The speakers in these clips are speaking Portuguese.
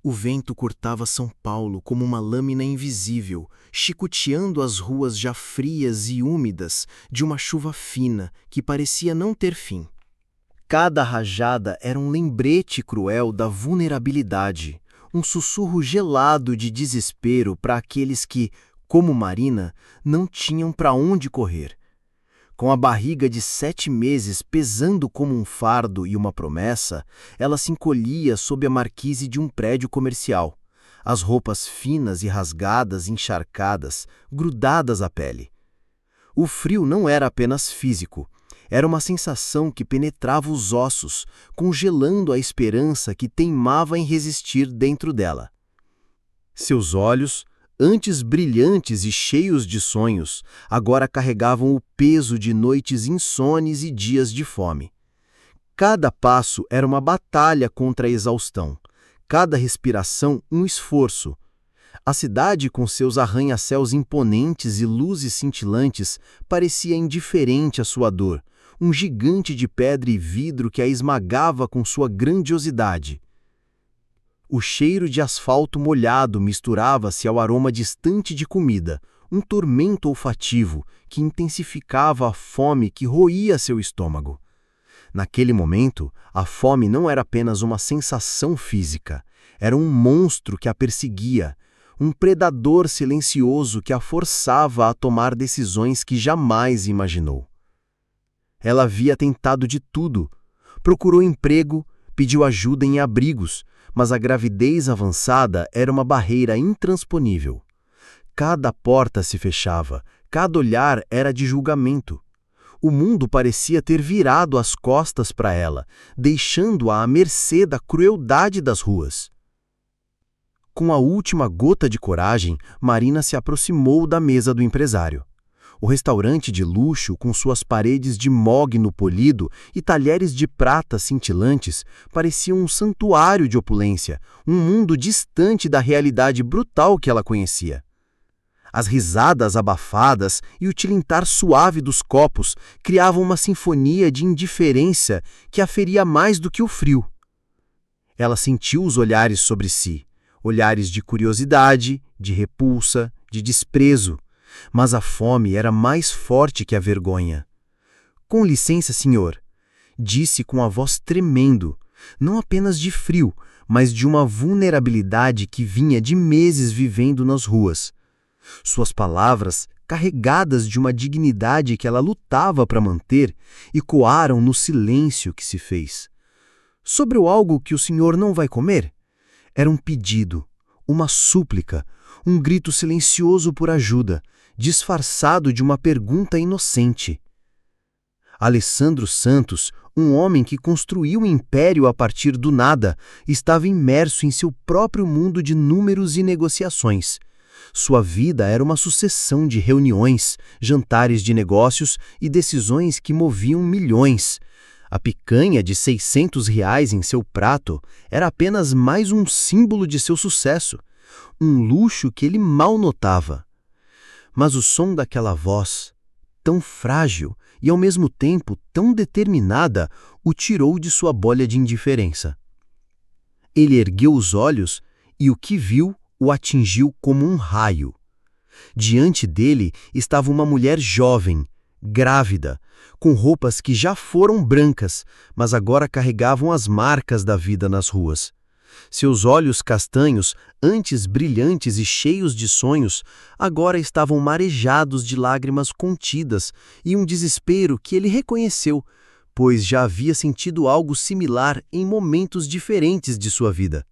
O vento cortava São Paulo como uma lâmina invisível, chicoteando as ruas já frias e úmidas de uma chuva fina que parecia não ter fim. Cada rajada era um lembrete cruel da vulnerabilidade, um sussurro gelado de desespero para aqueles que, como Marina, não tinham para onde correr. Com a barriga de 7 meses pesando como um fardo e uma promessa, ela se encolhia sob a marquise de um prédio comercial, as roupas finas e rasgadas, encharcadas, grudadas à pele. O frio não era apenas físico, era uma sensação que penetrava os ossos, congelando a esperança que teimava em resistir dentro dela. Seus olhos, antes brilhantes e cheios de sonhos, agora carregavam o peso de noites insones e dias de fome. Cada passo era uma batalha contra a exaustão, cada respiração um esforço. A cidade, com seus arranha-céus imponentes e luzes cintilantes, parecia indiferente à sua dor, um gigante de pedra e vidro que a esmagava com sua grandiosidade. O cheiro de asfalto molhado misturava-se ao aroma distante de comida, um tormento olfativo que intensificava a fome que roía seu estômago. Naquele momento, a fome não era apenas uma sensação física, era um monstro que a perseguia, um predador silencioso que a forçava a tomar decisões que jamais imaginou. Ela havia tentado de tudo, procurou emprego, pediu ajuda em abrigos, mas a gravidez avançada era uma barreira intransponível. Cada porta se fechava, cada olhar era de julgamento. O mundo parecia ter virado as costas para ela, deixando-a à mercê da crueldade das ruas. Com a última gota de coragem, Marina se aproximou da mesa do empresário. O restaurante de luxo, com suas paredes de mogno polido e talheres de prata cintilantes, parecia um santuário de opulência, um mundo distante da realidade brutal que ela conhecia. As risadas abafadas e o tilintar suave dos copos criavam uma sinfonia de indiferença que a feria mais do que o frio. Ela sentiu os olhares sobre si, olhares de curiosidade, de repulsa, de desprezo. Mas a fome era mais forte que a vergonha. "Com licença, senhor", disse com a voz tremendo, não apenas de frio, mas de uma vulnerabilidade que vinha de meses vivendo nas ruas. Suas palavras, carregadas de uma dignidade que ela lutava para manter, ecoaram no silêncio que se fez. "Sobre o algo que o senhor não vai comer?" Era um pedido, uma súplica, um grito silencioso por ajuda, disfarçado de uma pergunta inocente. Alessandro Santos, um homem que construiu um império a partir do nada, estava imerso em seu próprio mundo de números e negociações. Sua vida era uma sucessão de reuniões, jantares de negócios e decisões que moviam milhões. A picanha de R$ 600 em seu prato era apenas mais um símbolo de seu sucesso, um luxo que ele mal notava. Mas o som daquela voz, tão frágil e ao mesmo tempo tão determinada, o tirou de sua bolha de indiferença. Ele ergueu os olhos e o que viu o atingiu como um raio. Diante dele estava uma mulher jovem, grávida, com roupas que já foram brancas, mas agora carregavam as marcas da vida nas ruas. Seus olhos castanhos, antes brilhantes e cheios de sonhos, agora estavam marejados de lágrimas contidas e um desespero que ele reconheceu, pois já havia sentido algo similar em momentos diferentes de sua vida.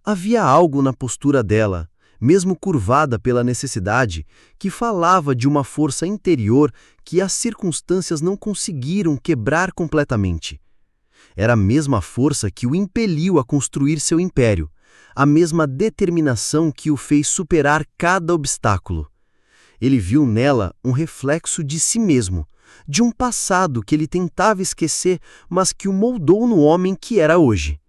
Havia algo na postura dela, mesmo curvada pela necessidade, que falava de uma força interior que as circunstâncias não conseguiram quebrar completamente. Era a mesma força que o impeliu a construir seu império, a mesma determinação que o fez superar cada obstáculo. Ele viu nela um reflexo de si mesmo, de um passado que ele tentava esquecer, mas que o moldou no homem que era hoje.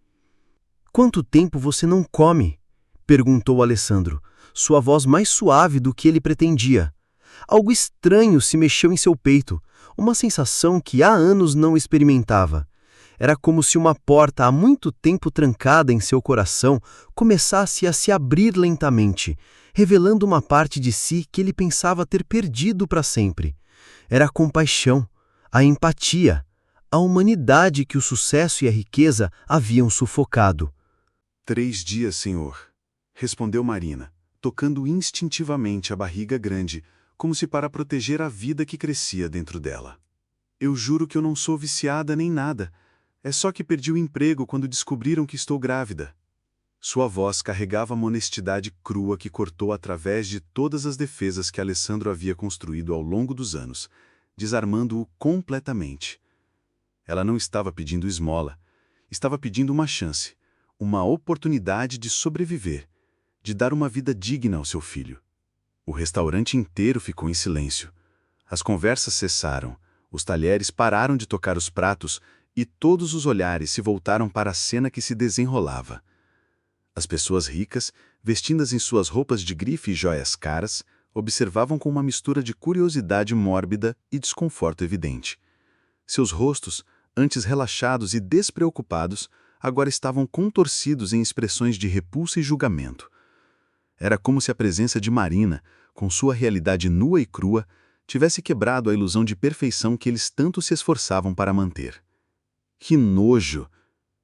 "Quanto tempo você não come?" perguntou Alessandro, sua voz mais suave do que ele pretendia. Algo estranho se mexeu em seu peito, uma sensação que há anos não experimentava. Era como se uma porta há muito tempo trancada em seu coração começasse a se abrir lentamente, revelando uma parte de si que ele pensava ter perdido para sempre. Era a compaixão, a empatia, a humanidade que o sucesso e a riqueza haviam sufocado. 3 dias, senhor, respondeu Marina, tocando instintivamente a barriga grande, como se para proteger a vida que crescia dentro dela. Eu juro que eu não sou viciada nem nada. É só que perdi o emprego quando descobriram que estou grávida. Sua voz carregava uma honestidade crua que cortou através de todas as defesas que Alessandro havia construído ao longo dos anos, desarmando-o completamente. Ela não estava pedindo esmola, estava pedindo uma chance, uma oportunidade de sobreviver, de dar uma vida digna ao seu filho. O restaurante inteiro ficou em silêncio. As conversas cessaram, os talheres pararam de tocar os pratos e todos os olhares se voltaram para a cena que se desenrolava. As pessoas ricas, vestidas em suas roupas de grife e joias caras, observavam com uma mistura de curiosidade mórbida e desconforto evidente. Seus rostos, antes relaxados e despreocupados, agora estavam contorcidos em expressões de repulsa e julgamento. Era como se a presença de Marina, com sua realidade nua e crua, tivesse quebrado a ilusão de perfeição que eles tanto se esforçavam para manter. «Que nojo!»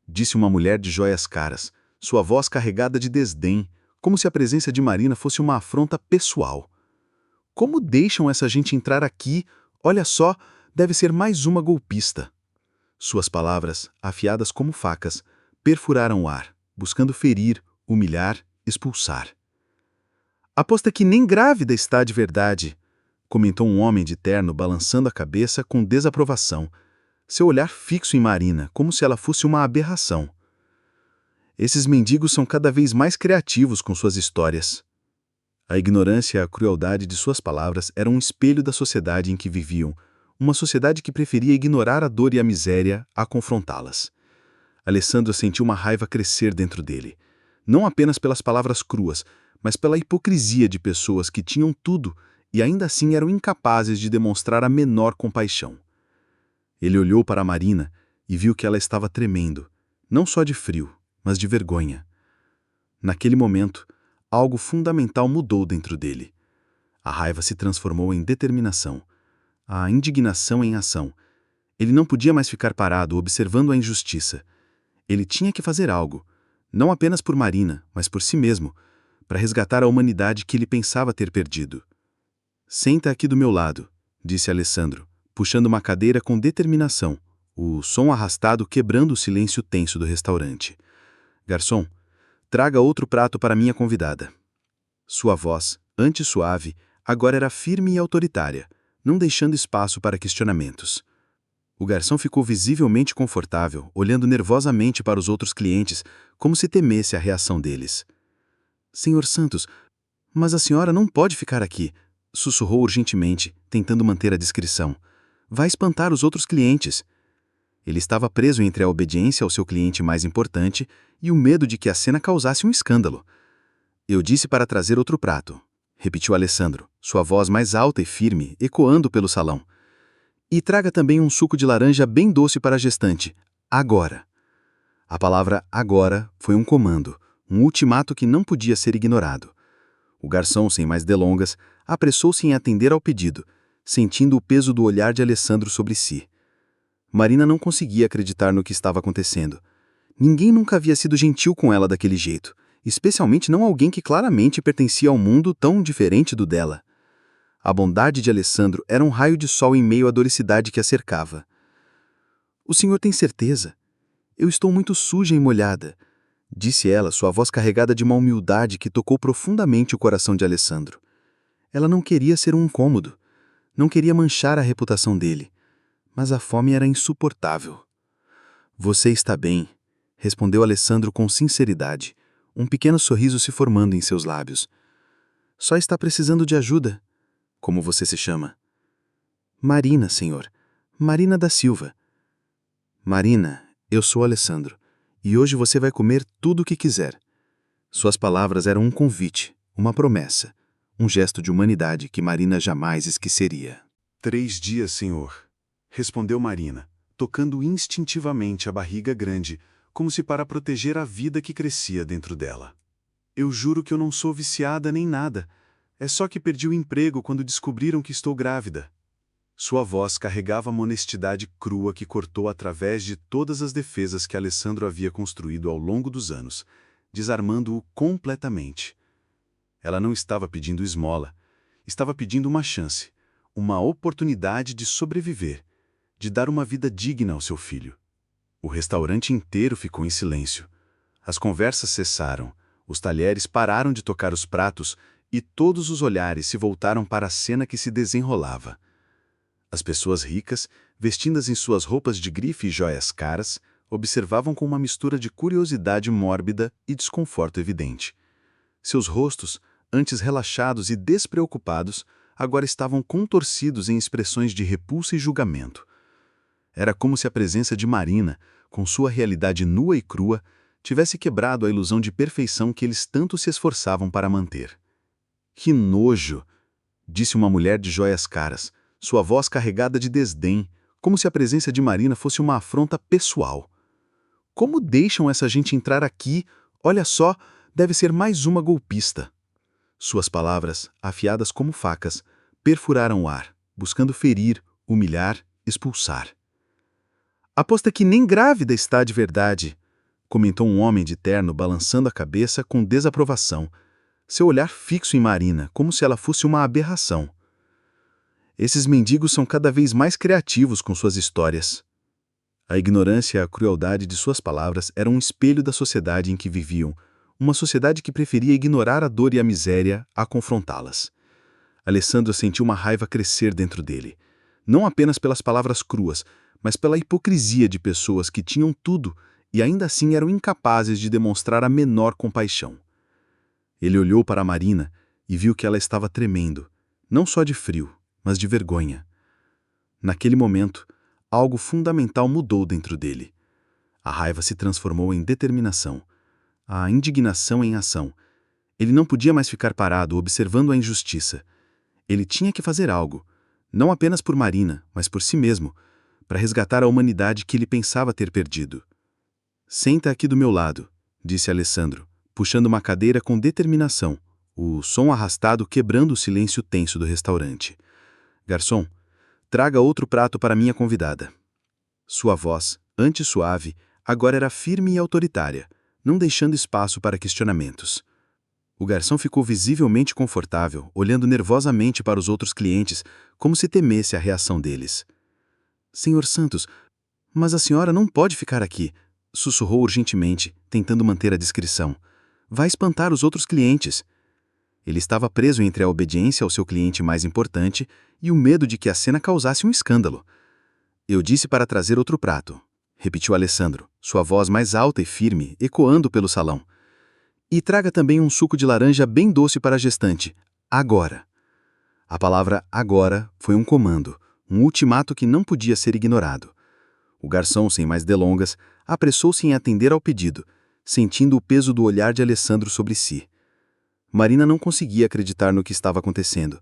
disse uma mulher de joias caras, sua voz carregada de desdém, como se a presença de Marina fosse uma afronta pessoal. «Como deixam essa gente entrar aqui? Olha só, deve ser mais uma golpista!» Suas palavras, afiadas como facas, perfuraram o ar, buscando ferir, humilhar, expulsar. «Aposta que nem grávida está de verdade», comentou um homem de terno balançando a cabeça com desaprovação, seu olhar fixo em Marina, como se ela fosse uma aberração. Esses mendigos são cada vez mais criativos com suas histórias. A ignorância e a crueldade de suas palavras eram um espelho da sociedade em que viviam, uma sociedade que preferia ignorar a dor e a miséria a confrontá-las. Alessandro sentiu uma raiva crescer dentro dele, não apenas pelas palavras cruas, mas pela hipocrisia de pessoas que tinham tudo e ainda assim eram incapazes de demonstrar a menor compaixão. Ele olhou para Marina e viu que ela estava tremendo, não só de frio, mas de vergonha. Naquele momento, algo fundamental mudou dentro dele. A raiva se transformou em determinação, a indignação em ação. Ele não podia mais ficar parado observando a injustiça. Ele tinha que fazer algo, não apenas por Marina, mas por si mesmo, para resgatar a humanidade que ele pensava ter perdido. «Senta aqui do meu lado», disse Alessandro, puxando uma cadeira com determinação, o som arrastado quebrando o silêncio tenso do restaurante. «Garçom, traga outro prato para minha convidada». Sua voz, antes suave, agora era firme e autoritária, não deixando espaço para questionamentos. O garçom ficou visivelmente confortável, olhando nervosamente para os outros clientes, como se temesse a reação deles. «Senhor Santos, mas a senhora não pode ficar aqui», sussurrou urgentemente, tentando manter a discrição. «Vai espantar os outros clientes». Ele estava preso entre a obediência ao seu cliente mais importante e o medo de que a cena causasse um escândalo. «Eu disse para trazer outro prato», repetiu Alessandro, sua voz mais alta e firme, ecoando pelo salão. «E traga também um suco de laranja bem doce para a gestante. Agora». A palavra agora foi um comando, um ultimato que não podia ser ignorado. O garçom, sem mais delongas, apressou-se em atender ao pedido, sentindo o peso do olhar de Alessandro sobre si. Marina não conseguia acreditar no que estava acontecendo. Ninguém nunca havia sido gentil com ela daquele jeito, especialmente não alguém que claramente pertencia a um mundo tão diferente do dela. A bondade de Alessandro era um raio de sol em meio à doricidade que a cercava. «O senhor tem certeza? Eu estou muito suja e molhada», disse ela, sua voz carregada de uma humildade que tocou profundamente o coração de Alessandro. Ela não queria ser um incômodo, não queria manchar a reputação dele, mas a fome era insuportável. «Você está bem», respondeu Alessandro com sinceridade, um pequeno sorriso se formando em seus lábios. «Só está precisando de ajuda. Como você se chama?» «Marina, senhor. Marina da Silva». «Marina, eu sou Alessandro, e hoje você vai comer tudo o que quiser». Suas palavras eram um convite, uma promessa, um gesto de humanidade que Marina jamais esqueceria. 3 dias, senhor, respondeu Marina, tocando instintivamente a barriga grande, como se para proteger a vida que crescia dentro dela. Eu juro que eu não sou viciada nem nada. É só que perdi o emprego quando descobriram que estou grávida. Sua voz carregava uma honestidade crua que cortou através de todas as defesas que Alessandro havia construído ao longo dos anos, desarmando-o completamente. Ela não estava pedindo esmola, estava pedindo uma chance, uma oportunidade de sobreviver, de dar uma vida digna ao seu filho. O restaurante inteiro ficou em silêncio. As conversas cessaram, os talheres pararam de tocar os pratos e todos os olhares se voltaram para a cena que se desenrolava. As pessoas ricas, vestidas em suas roupas de grife e joias caras, observavam com uma mistura de curiosidade mórbida e desconforto evidente. Seus rostos, antes relaxados e despreocupados, agora estavam contorcidos em expressões de repulsa e julgamento. Era como se a presença de Marina, com sua realidade nua e crua, tivesse quebrado a ilusão de perfeição que eles tanto se esforçavam para manter. «Que nojo!» disse uma mulher de joias caras, sua voz carregada de desdém, como se a presença de Marina fosse uma afronta pessoal. «Como deixam essa gente entrar aqui? Olha só, deve ser mais uma golpista!» Suas palavras, afiadas como facas, perfuraram o ar, buscando ferir, humilhar, expulsar. «Aposta que nem grávida está de verdade», comentou um homem de terno balançando a cabeça com desaprovação, seu olhar fixo em Marina, como se ela fosse uma aberração. Esses mendigos são cada vez mais criativos com suas histórias. A ignorância e a crueldade de suas palavras eram um espelho da sociedade em que viviam, uma sociedade que preferia ignorar a dor e a miséria a confrontá-las. Alessandro sentiu uma raiva crescer dentro dele, não apenas pelas palavras cruas, mas pela hipocrisia de pessoas que tinham tudo e ainda assim eram incapazes de demonstrar a menor compaixão. Ele olhou para Marina e viu que ela estava tremendo, não só de frio, mas de vergonha. Naquele momento, algo fundamental mudou dentro dele. A raiva se transformou em determinação, a indignação em ação. Ele não podia mais ficar parado observando a injustiça. Ele tinha que fazer algo, não apenas por Marina, mas por si mesmo, para resgatar a humanidade que ele pensava ter perdido. «Senta aqui do meu lado», disse Alessandro, puxando uma cadeira com determinação, o som arrastado quebrando o silêncio tenso do restaurante. «Garçom, traga outro prato para minha convidada». Sua voz, antes suave, agora era firme e autoritária, não deixando espaço para questionamentos. O garçom ficou visivelmente confortável, olhando nervosamente para os outros clientes, como se temesse a reação deles. «Senhor Santos, mas a senhora não pode ficar aqui», sussurrou urgentemente, tentando manter a discrição. «Vai espantar os outros clientes». Ele estava preso entre a obediência ao seu cliente mais importante e o medo de que a cena causasse um escândalo. «Eu disse para trazer outro prato», repetiu Alessandro, sua voz mais alta e firme, ecoando pelo salão. «E traga também um suco de laranja bem doce para a gestante. Agora». A palavra agora foi um comando, um ultimato que não podia ser ignorado. O garçom, sem mais delongas, apressou-se em atender ao pedido, sentindo o peso do olhar de Alessandro sobre si. Marina não conseguia acreditar no que estava acontecendo.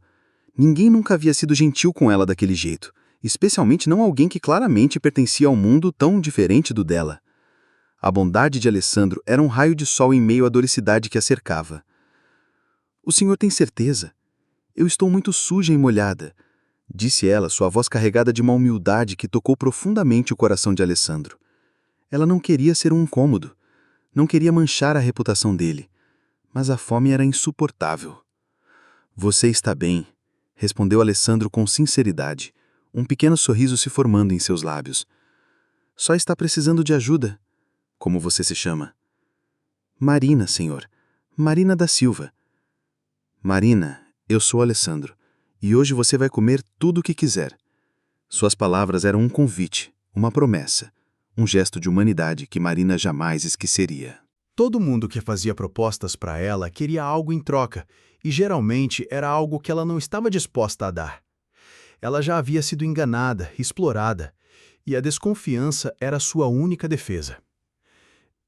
Ninguém nunca havia sido gentil com ela daquele jeito, especialmente não alguém que claramente pertencia a um mundo tão diferente do dela. A bondade de Alessandro era um raio de sol em meio à doricidade que a cercava. «O senhor tem certeza? Eu estou muito suja e molhada», disse ela, sua voz carregada de uma humildade que tocou profundamente o coração de Alessandro. Ela não queria ser um incômodo, não queria manchar a reputação dele, mas a fome era insuportável. «Você está bem», respondeu Alessandro com sinceridade, um pequeno sorriso se formando em seus lábios. «Só está precisando de ajuda. Como você se chama?» «Marina, senhor. Marina da Silva». «Marina, eu sou Alessandro, e hoje você vai comer tudo o que quiser». Suas palavras eram um convite, uma promessa, um gesto de humanidade que Marina jamais esqueceria. Todo mundo que fazia propostas para ela queria algo em troca, e geralmente era algo que ela não estava disposta a dar. Ela já havia sido enganada, explorada, e a desconfiança era sua única defesa.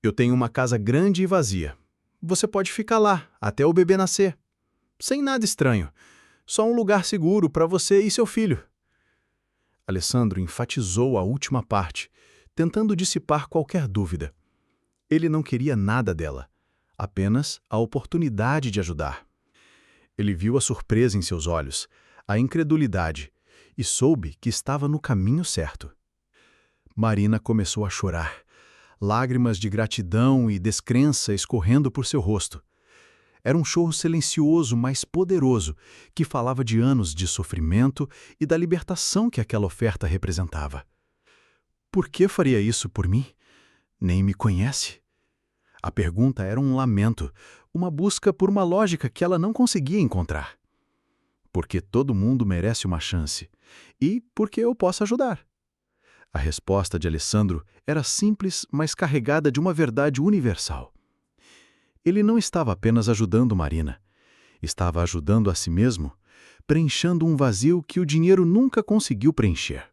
«Eu tenho uma casa grande e vazia. Você pode ficar lá, até o bebê nascer. Sem nada estranho, só um lugar seguro para você e seu filho». Alessandro enfatizou a última parte, tentando dissipar qualquer dúvida. Ele não queria nada dela, apenas a oportunidade de ajudar. Ele viu a surpresa em seus olhos, a incredulidade, e soube que estava no caminho certo. Marina começou a chorar, lágrimas de gratidão e descrença escorrendo por seu rosto. Era um choro silencioso, mas poderoso, que falava de anos de sofrimento e da libertação que aquela oferta representava. Por que faria isso por mim? Nem me conhece? A pergunta era um lamento, uma busca por uma lógica que ela não conseguia encontrar. Porque todo mundo merece uma chance, e porque eu posso ajudar. A resposta de Alessandro era simples, mas carregada de uma verdade universal. Ele não estava apenas ajudando Marina, estava ajudando a si mesmo, preenchendo um vazio que o dinheiro nunca conseguiu preencher.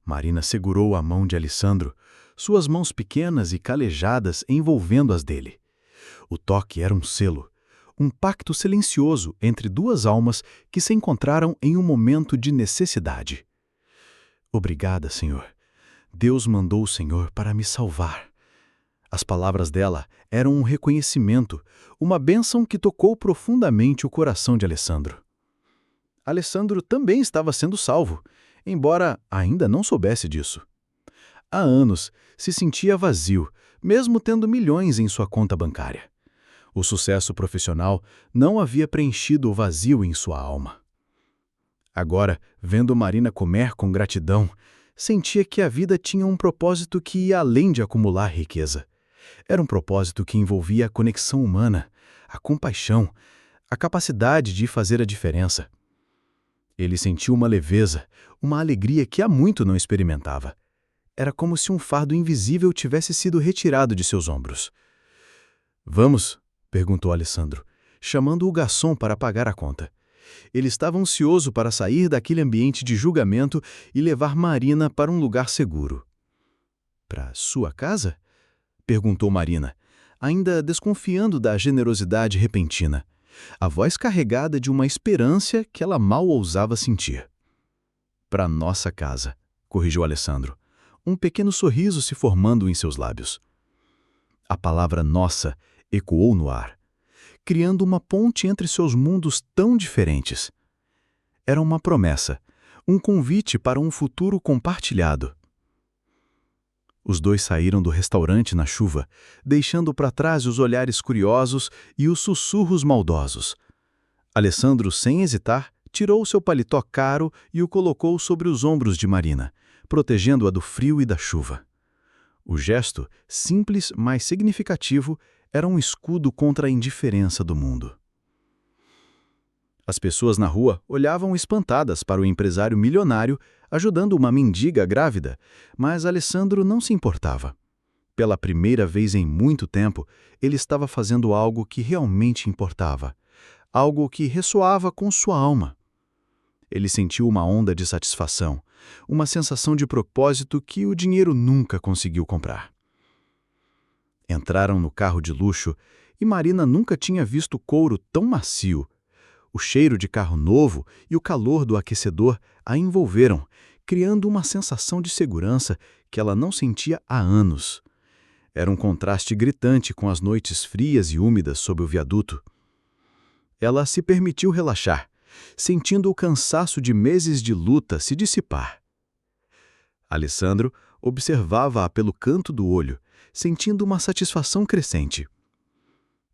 Marina segurou a mão de Alessandro, suas mãos pequenas e calejadas envolvendo as dele. O toque era um selo, um pacto silencioso entre duas almas que se encontraram em um momento de necessidade. Obrigada, Senhor. Deus mandou o Senhor para me salvar. As palavras dela eram um reconhecimento, uma bênção que tocou profundamente o coração de Alessandro. Alessandro também estava sendo salvo, embora ainda não soubesse disso. Há anos se sentia vazio, mesmo tendo milhões em sua conta bancária. O sucesso profissional não havia preenchido o vazio em sua alma. Agora, vendo Marina comer com gratidão, sentia que a vida tinha um propósito que ia além de acumular riqueza. Era um propósito que envolvia a conexão humana, a compaixão, a capacidade de fazer a diferença. Ele sentiu uma leveza, uma alegria que há muito não experimentava. Era como se um fardo invisível tivesse sido retirado de seus ombros. "Vamos?", perguntou Alessandro, chamando o garçom para pagar a conta. Ele estava ansioso para sair daquele ambiente de julgamento e levar Marina para um lugar seguro. "Para sua casa?", perguntou Marina, ainda desconfiando da generosidade repentina, a voz carregada de uma esperança que ela mal ousava sentir. "Para nossa casa", corrigiu Alessandro, um pequeno sorriso se formando em seus lábios. A palavra nossa ecoou no ar, criando uma ponte entre seus mundos tão diferentes. Era uma promessa, um convite para um futuro compartilhado. Os dois saíram do restaurante na chuva, deixando para trás os olhares curiosos e os sussurros maldosos. Alessandro, sem hesitar, tirou seu paletó caro e o colocou sobre os ombros de Marina, protegendo-a do frio e da chuva. O gesto, simples, mas significativo, era um escudo contra a indiferença do mundo. As pessoas na rua olhavam espantadas para o empresário milionário ajudando uma mendiga grávida, mas Alessandro não se importava. Pela primeira vez em muito tempo, ele estava fazendo algo que realmente importava, algo que ressoava com sua alma. Ele sentiu uma onda de satisfação, uma sensação de propósito que o dinheiro nunca conseguiu comprar. Entraram no carro de luxo e Marina nunca tinha visto couro tão macio. O cheiro de carro novo e o calor do aquecedor a envolveram, criando uma sensação de segurança que ela não sentia há anos. Era um contraste gritante com as noites frias e úmidas sob o viaduto. Ela se permitiu relaxar, sentindo o cansaço de meses de luta se dissipar. Alessandro observava-a pelo canto do olho, sentindo uma satisfação crescente.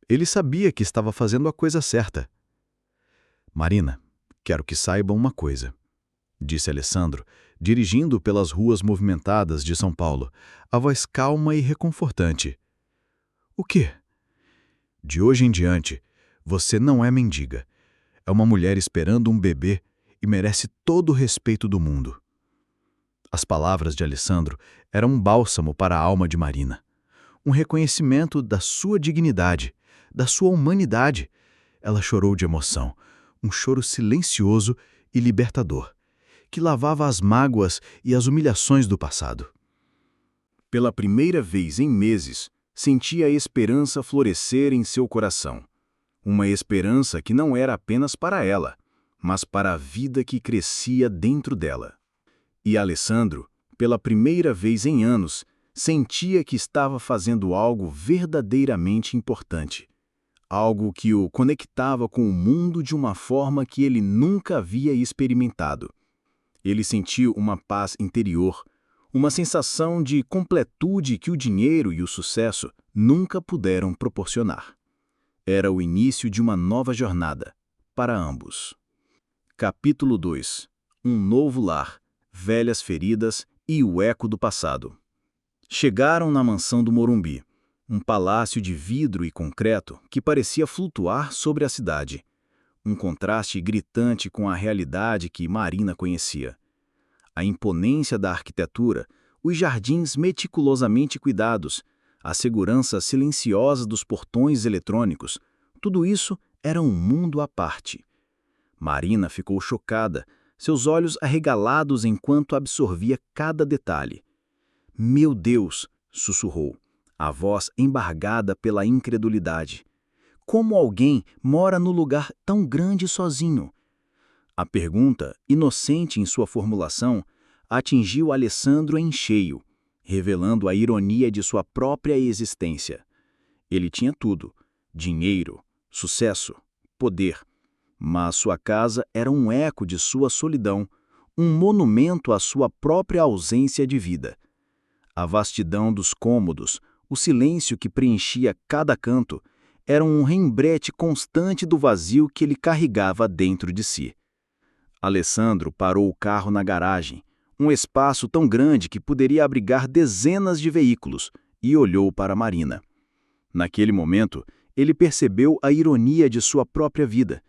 Ele sabia que estava fazendo a coisa certa. "Marina, quero que saiba uma coisa", disse Alessandro, dirigindo pelas ruas movimentadas de São Paulo, a voz calma e reconfortante. "O quê?" "De hoje em diante, você não é mendiga. É uma mulher esperando um bebê e merece todo o respeito do mundo." As palavras de Alessandro eram um bálsamo para a alma de Marina, um reconhecimento da sua dignidade, da sua humanidade. Ela chorou de emoção, um choro silencioso e libertador, que lavava as mágoas e as humilhações do passado. Pela primeira vez em meses, sentia a esperança florescer em seu coração. Uma esperança que não era apenas para ela, mas para a vida que crescia dentro dela. E Alessandro, pela primeira vez em anos, sentia que estava fazendo algo verdadeiramente importante. Algo que o conectava com o mundo de uma forma que ele nunca havia experimentado. Ele sentiu uma paz interior, uma sensação de completude que o dinheiro e o sucesso nunca puderam proporcionar. Era o início de uma nova jornada, para ambos. Capítulo 2. Um novo lar, velhas feridas e o eco do passado. Chegaram na mansão do Morumbi, um palácio de vidro e concreto que parecia flutuar sobre a cidade. Um contraste gritante com a realidade que Marina conhecia. A imponência da arquitetura, os jardins meticulosamente cuidados, a segurança silenciosa dos portões eletrônicos, tudo isso era um mundo à parte. Marina ficou chocada, seus olhos arregalados enquanto absorvia cada detalhe. "Meu Deus!" sussurrou, a voz embargada pela incredulidade. "Como alguém mora no lugar tão grande sozinho?" A pergunta, inocente em sua formulação, atingiu Alessandro em cheio, revelando a ironia de sua própria existência. Ele tinha tudo: dinheiro, sucesso, poder. Mas sua casa era um eco de sua solidão, um monumento à sua própria ausência de vida. A vastidão dos cômodos, o silêncio que preenchia cada canto, era um rembrete constante do vazio que ele carregava dentro de si. Alessandro parou o carro na garagem, um espaço tão grande que poderia abrigar dezenas de veículos, e olhou para Marina. Naquele momento, ele percebeu a ironia de sua própria vida.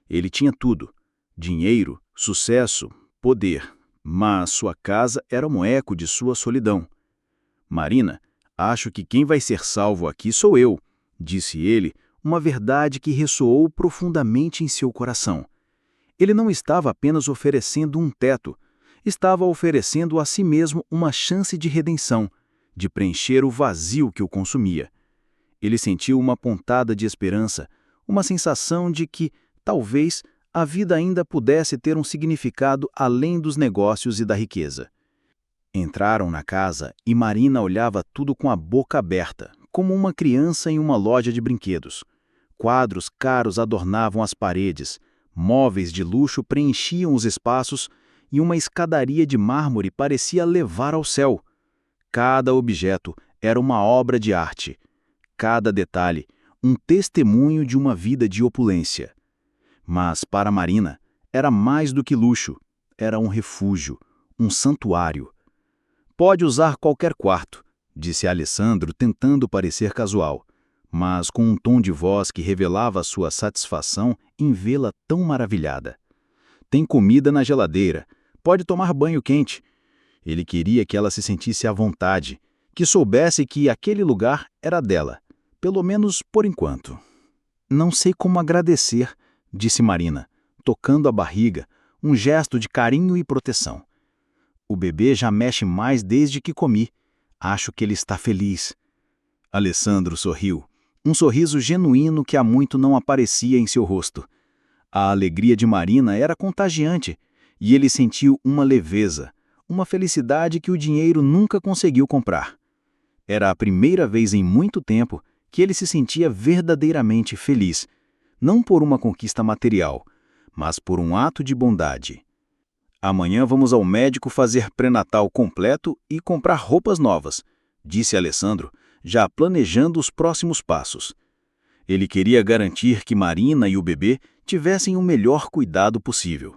Ele tinha tudo: dinheiro, sucesso, poder, mas sua casa era um eco de sua solidão. "Marina, acho que quem vai ser salvo aqui sou eu", disse ele, uma verdade que ressoou profundamente em seu coração. Ele não estava apenas oferecendo um teto, estava oferecendo a si mesmo uma chance de redenção, de preencher o vazio que o consumia. Ele sentiu uma pontada de esperança, uma sensação de que, talvez, a vida ainda pudesse ter um significado além dos negócios e da riqueza. Entraram na casa e Marina olhava tudo com a boca aberta, como uma criança em uma loja de brinquedos. Quadros caros adornavam as paredes, móveis de luxo preenchiam os espaços e uma escadaria de mármore parecia levar ao céu. Cada objeto era uma obra de arte. Cada detalhe, um testemunho de uma vida de opulência. Mas, para Marina, era mais do que luxo. Era um refúgio, um santuário. "Pode usar qualquer quarto", disse Alessandro, tentando parecer casual, mas com um tom de voz que revelava sua satisfação em vê-la tão maravilhada. "Tem comida na geladeira. Pode tomar banho quente." Ele queria que ela se sentisse à vontade, que soubesse que aquele lugar era dela, pelo menos por enquanto. "Não sei como agradecer", disse Marina, tocando a barriga, um gesto de carinho e proteção. "O bebê já mexe mais desde que comi. Acho que ele está feliz." Alessandro sorriu, um sorriso genuíno que há muito não aparecia em seu rosto. A alegria de Marina era contagiante, e ele sentiu uma leveza, uma felicidade que o dinheiro nunca conseguiu comprar. Era a primeira vez em muito tempo que ele se sentia verdadeiramente feliz, não por uma conquista material, mas por um ato de bondade. "Amanhã vamos ao médico fazer pré-natal completo e comprar roupas novas", disse Alessandro, já planejando os próximos passos. Ele queria garantir que Marina e o bebê tivessem o melhor cuidado possível.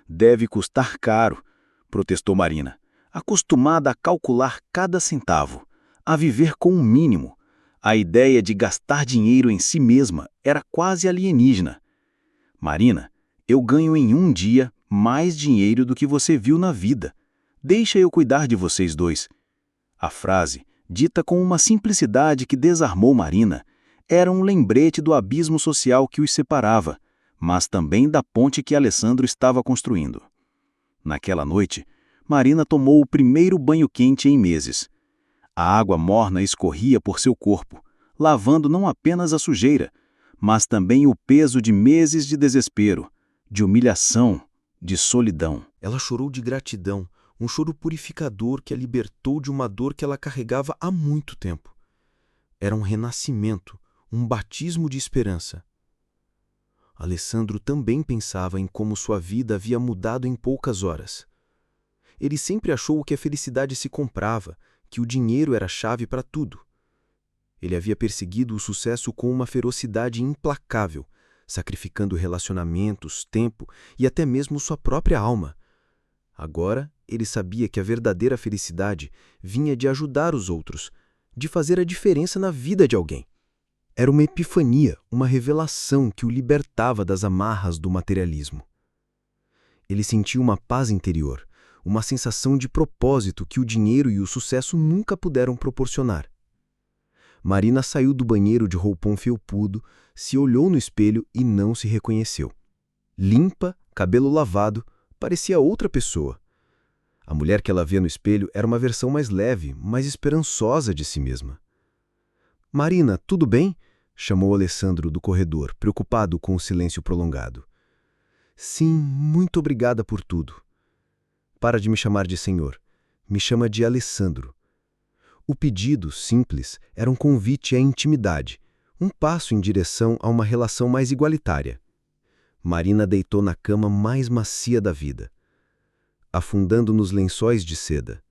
"Deve custar caro", protestou Marina, acostumada a calcular cada centavo, a viver com o mínimo. A ideia de gastar dinheiro em si mesma era quase alienígena. "Marina, eu ganho em um dia mais dinheiro do que você viu na vida. Deixa eu cuidar de vocês dois." A frase, dita com uma simplicidade que desarmou Marina, era um lembrete do abismo social que os separava, mas também da ponte que Alessandro estava construindo. Naquela noite, Marina tomou o primeiro banho quente em meses. A água morna escorria por seu corpo, lavando não apenas a sujeira, mas também o peso de meses de desespero, de humilhação, de solidão. Ela chorou de gratidão, um choro purificador que a libertou de uma dor que ela carregava há muito tempo. Era um renascimento, um batismo de esperança. Alessandro também pensava em como sua vida havia mudado em poucas horas. Ele sempre achou que a felicidade se comprava, que o dinheiro era a chave para tudo. Ele havia perseguido o sucesso com uma ferocidade implacável, sacrificando relacionamentos, tempo e até mesmo sua própria alma. Agora, ele sabia que a verdadeira felicidade vinha de ajudar os outros, de fazer a diferença na vida de alguém. Era uma epifania, uma revelação que o libertava das amarras do materialismo. Ele sentia uma paz interior, uma sensação de propósito que o dinheiro e o sucesso nunca puderam proporcionar. Marina saiu do banheiro de roupão felpudo, se olhou no espelho e não se reconheceu. Limpa, cabelo lavado, parecia outra pessoa. A mulher que ela via no espelho era uma versão mais leve, mais esperançosa de si mesma. "Marina, tudo bem?" chamou Alessandro do corredor, preocupado com o silêncio prolongado. "Sim, muito obrigada por tudo." "Para de me chamar de senhor. Me chama de Alessandro." O pedido, simples, era um convite à intimidade, um passo em direção a uma relação mais igualitária. Marina deitou na cama mais macia da vida, afundando nos lençóis de seda.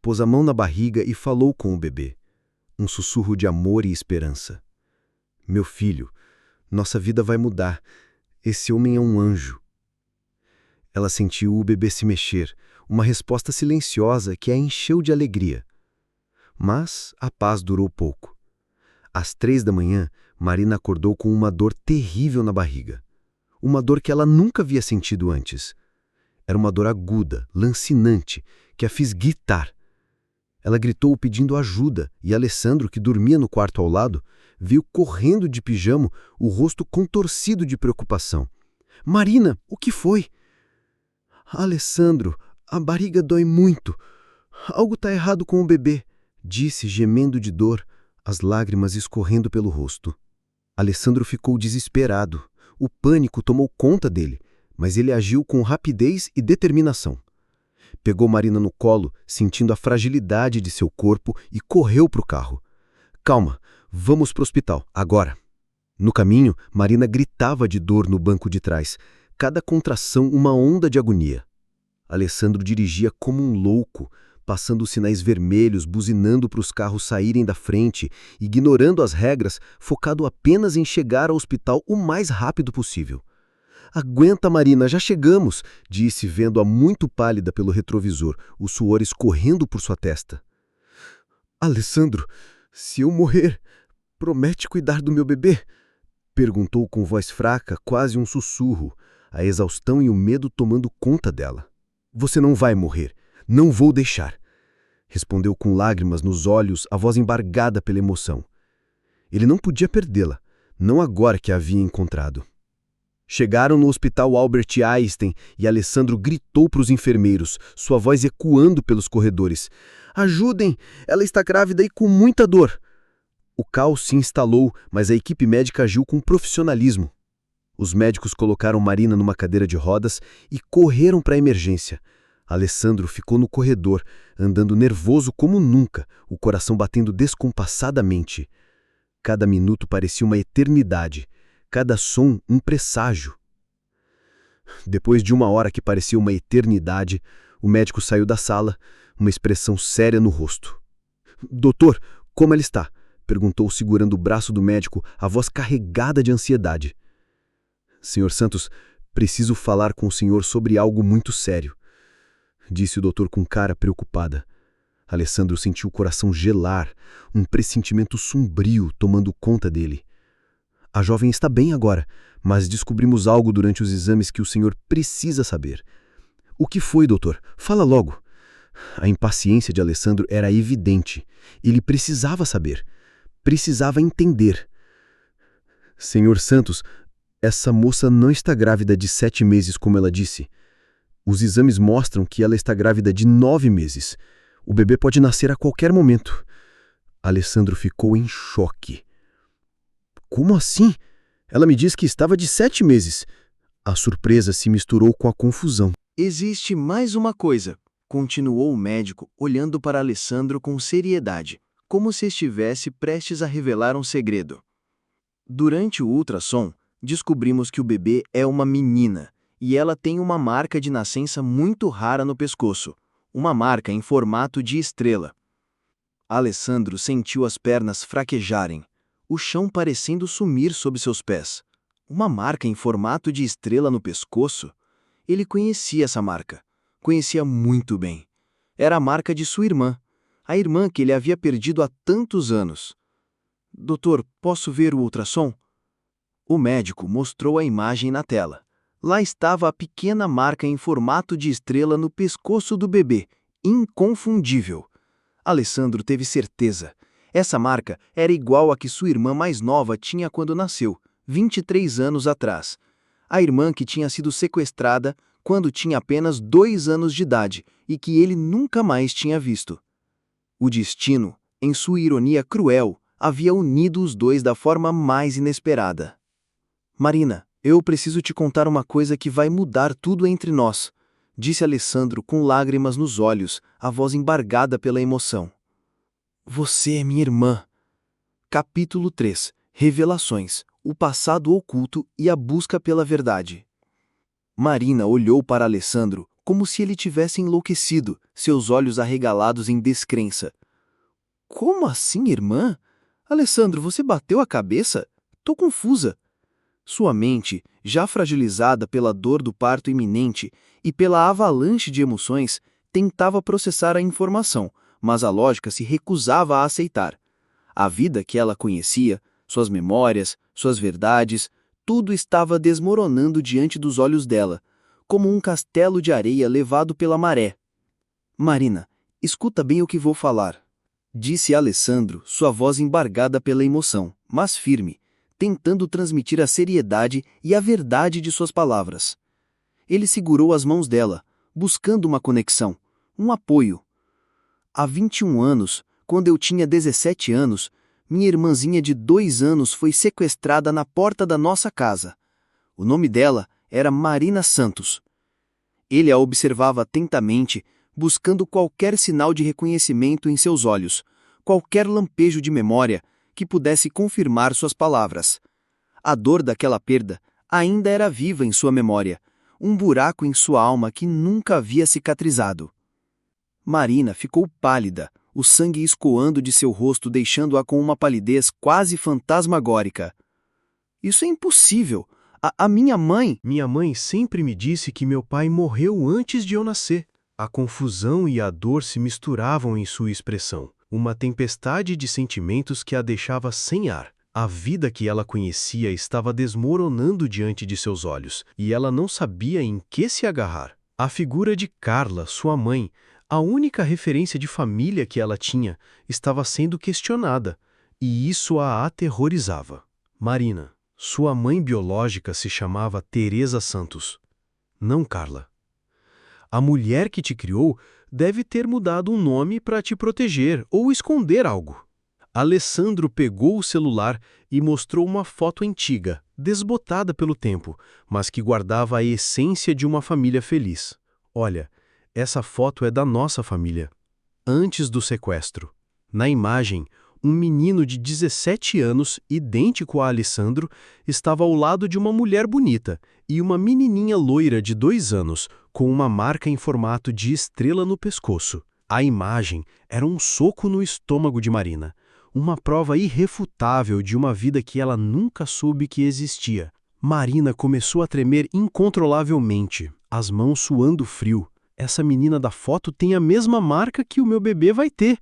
Pôs a mão na barriga e falou com o bebê, um sussurro de amor e esperança. "Meu filho, nossa vida vai mudar. Esse homem é um anjo." Ela sentiu o bebê se mexer, uma resposta silenciosa que a encheu de alegria. Mas a paz durou pouco. Às 3 da manhã, Marina acordou com uma dor terrível na barriga. Uma dor que ela nunca havia sentido antes. Era uma dor aguda, lancinante, que a fez gritar. Ela gritou pedindo ajuda e Alessandro, que dormia no quarto ao lado, veio correndo de pijama, o rosto contorcido de preocupação. "Marina, o que foi?" "Alessandro, a barriga dói muito. Algo está errado com o bebê", disse, gemendo de dor, as lágrimas escorrendo pelo rosto. Alessandro ficou desesperado. O pânico tomou conta dele, mas ele agiu com rapidez e determinação. Pegou Marina no colo, sentindo a fragilidade de seu corpo, e correu para o carro. "Calma, vamos para o hospital, agora." No caminho, Marina gritava de dor no banco de trás, cada contração uma onda de agonia. Alessandro dirigia como um louco, passando os sinais vermelhos, buzinando para os carros saírem da frente, ignorando as regras, focado apenas em chegar ao hospital o mais rápido possível. "Aguenta, Marina, já chegamos", disse, vendo-a muito pálida pelo retrovisor, o suor escorrendo por sua testa. "Alessandro, se eu morrer, promete cuidar do meu bebê?" perguntou com voz fraca, quase um sussurro, a exaustão e o medo tomando conta dela. "Você não vai morrer. Não vou deixar", respondeu com lágrimas nos olhos, a voz embargada pela emoção. Ele não podia perdê-la, não agora que a havia encontrado. Chegaram no hospital Albert Einstein e Alessandro gritou para os enfermeiros, sua voz ecoando pelos corredores. "Ajudem! Ela está grávida e com muita dor." O caos se instalou, mas a equipe médica agiu com profissionalismo. Os médicos colocaram Marina numa cadeira de rodas e correram para a emergência. Alessandro ficou no corredor, andando nervoso como nunca, o coração batendo descompassadamente. Cada minuto parecia uma eternidade, cada som um presságio. Depois de 1 hora que parecia uma eternidade, o médico saiu da sala, uma expressão séria no rosto. "Doutor, como ela está?" perguntou segurando o braço do médico, a voz carregada de ansiedade. "Senhor Santos, preciso falar com o senhor sobre algo muito sério", disse o doutor com cara preocupada. Alessandro sentiu o coração gelar, um pressentimento sombrio tomando conta dele. "A jovem está bem agora, mas descobrimos algo durante os exames que o senhor precisa saber." "O que foi, doutor? Fala logo." A impaciência de Alessandro era evidente. Ele precisava saber. Precisava entender. "Senhor Santos, essa moça não está grávida de 7 meses, como ela disse. Os exames mostram que ela está grávida de 9 meses. O bebê pode nascer a qualquer momento." Alessandro ficou em choque. "Como assim? Ela me disse que estava de 7 meses. A surpresa se misturou com a confusão. Existe mais uma coisa. continuou o médico, olhando para Alessandro com seriedade, como se estivesse prestes a revelar um segredo. Durante o ultrassom, descobrimos que o bebê é uma menina, e ela tem uma marca de nascença muito rara no pescoço, uma marca em formato de estrela. Alessandro sentiu as pernas fraquejarem, o chão parecendo sumir sob seus pés. Uma marca em formato de estrela no pescoço? Ele conhecia essa marca. Conhecia muito bem. Era a marca de sua irmã, a irmã que ele havia perdido há tantos anos. Doutor, posso ver o ultrassom? O médico mostrou a imagem na tela. Lá estava a pequena marca em formato de estrela no pescoço do bebê, inconfundível. Alessandro teve certeza. Essa marca era igual à que sua irmã mais nova tinha quando nasceu, 23 anos atrás. A irmã que tinha sido sequestrada quando tinha apenas 2 anos de idade e que ele nunca mais tinha visto. O destino, em sua ironia cruel, havia unido os dois da forma mais inesperada. Marina, eu preciso te contar uma coisa que vai mudar tudo entre nós, disse Alessandro com lágrimas nos olhos, a voz embargada pela emoção. Você é minha irmã. Capítulo 3. Revelações, o passado oculto e a busca pela verdade. Marina olhou para Alessandro como se ele tivesse enlouquecido, seus olhos arregalados em descrença. Como assim, irmã? Alessandro, você bateu a cabeça? Tô confusa. Sua mente, já fragilizada pela dor do parto iminente e pela avalanche de emoções, tentava processar a informação, mas a lógica se recusava a aceitar. A vida que ela conhecia, suas memórias, suas verdades, tudo estava desmoronando diante dos olhos dela, como um castelo de areia levado pela maré. Marina, escuta bem o que vou falar, disse Alessandro, sua voz embargada pela emoção, mas firme, tentando transmitir a seriedade e a verdade de suas palavras. Ele segurou as mãos dela, buscando uma conexão, um apoio. Há 21 anos, quando eu tinha 17 anos, minha irmãzinha de 2 anos foi sequestrada na porta da nossa casa. O nome dela era Marina Santos. Ele a observava atentamente, buscando qualquer sinal de reconhecimento em seus olhos, qualquer lampejo de memória que pudesse confirmar suas palavras. A dor daquela perda ainda era viva em sua memória, um buraco em sua alma que nunca havia cicatrizado. Marina ficou pálida, o sangue escoando de seu rosto, deixando-a com uma palidez quase fantasmagórica. Isso é impossível. A minha mãe... Minha mãe sempre me disse que meu pai morreu antes de eu nascer. A confusão e a dor se misturavam em sua expressão. Uma tempestade de sentimentos que a deixava sem ar. A vida que ela conhecia estava desmoronando diante de seus olhos, e ela não sabia em que se agarrar. A figura de Carla, sua mãe, a única referência de família que ela tinha, estava sendo questionada, e isso a aterrorizava. Marina, sua mãe biológica se chamava Teresa Santos. Não Carla. A mulher que te criou deve ter mudado um nome para te proteger ou esconder algo. Alessandro pegou o celular e mostrou uma foto antiga, desbotada pelo tempo, mas que guardava a essência de uma família feliz. Olha, essa foto é da nossa família, antes do sequestro. Na imagem, um menino de 17 anos, idêntico a Alessandro, estava ao lado de uma mulher bonita e uma menininha loira de 2 anos, com uma marca em formato de estrela no pescoço. A imagem era um soco no estômago de Marina, uma prova irrefutável de uma vida que ela nunca soube que existia. Marina começou a tremer incontrolavelmente, as mãos suando frio. Essa menina da foto tem a mesma marca que o meu bebê vai ter,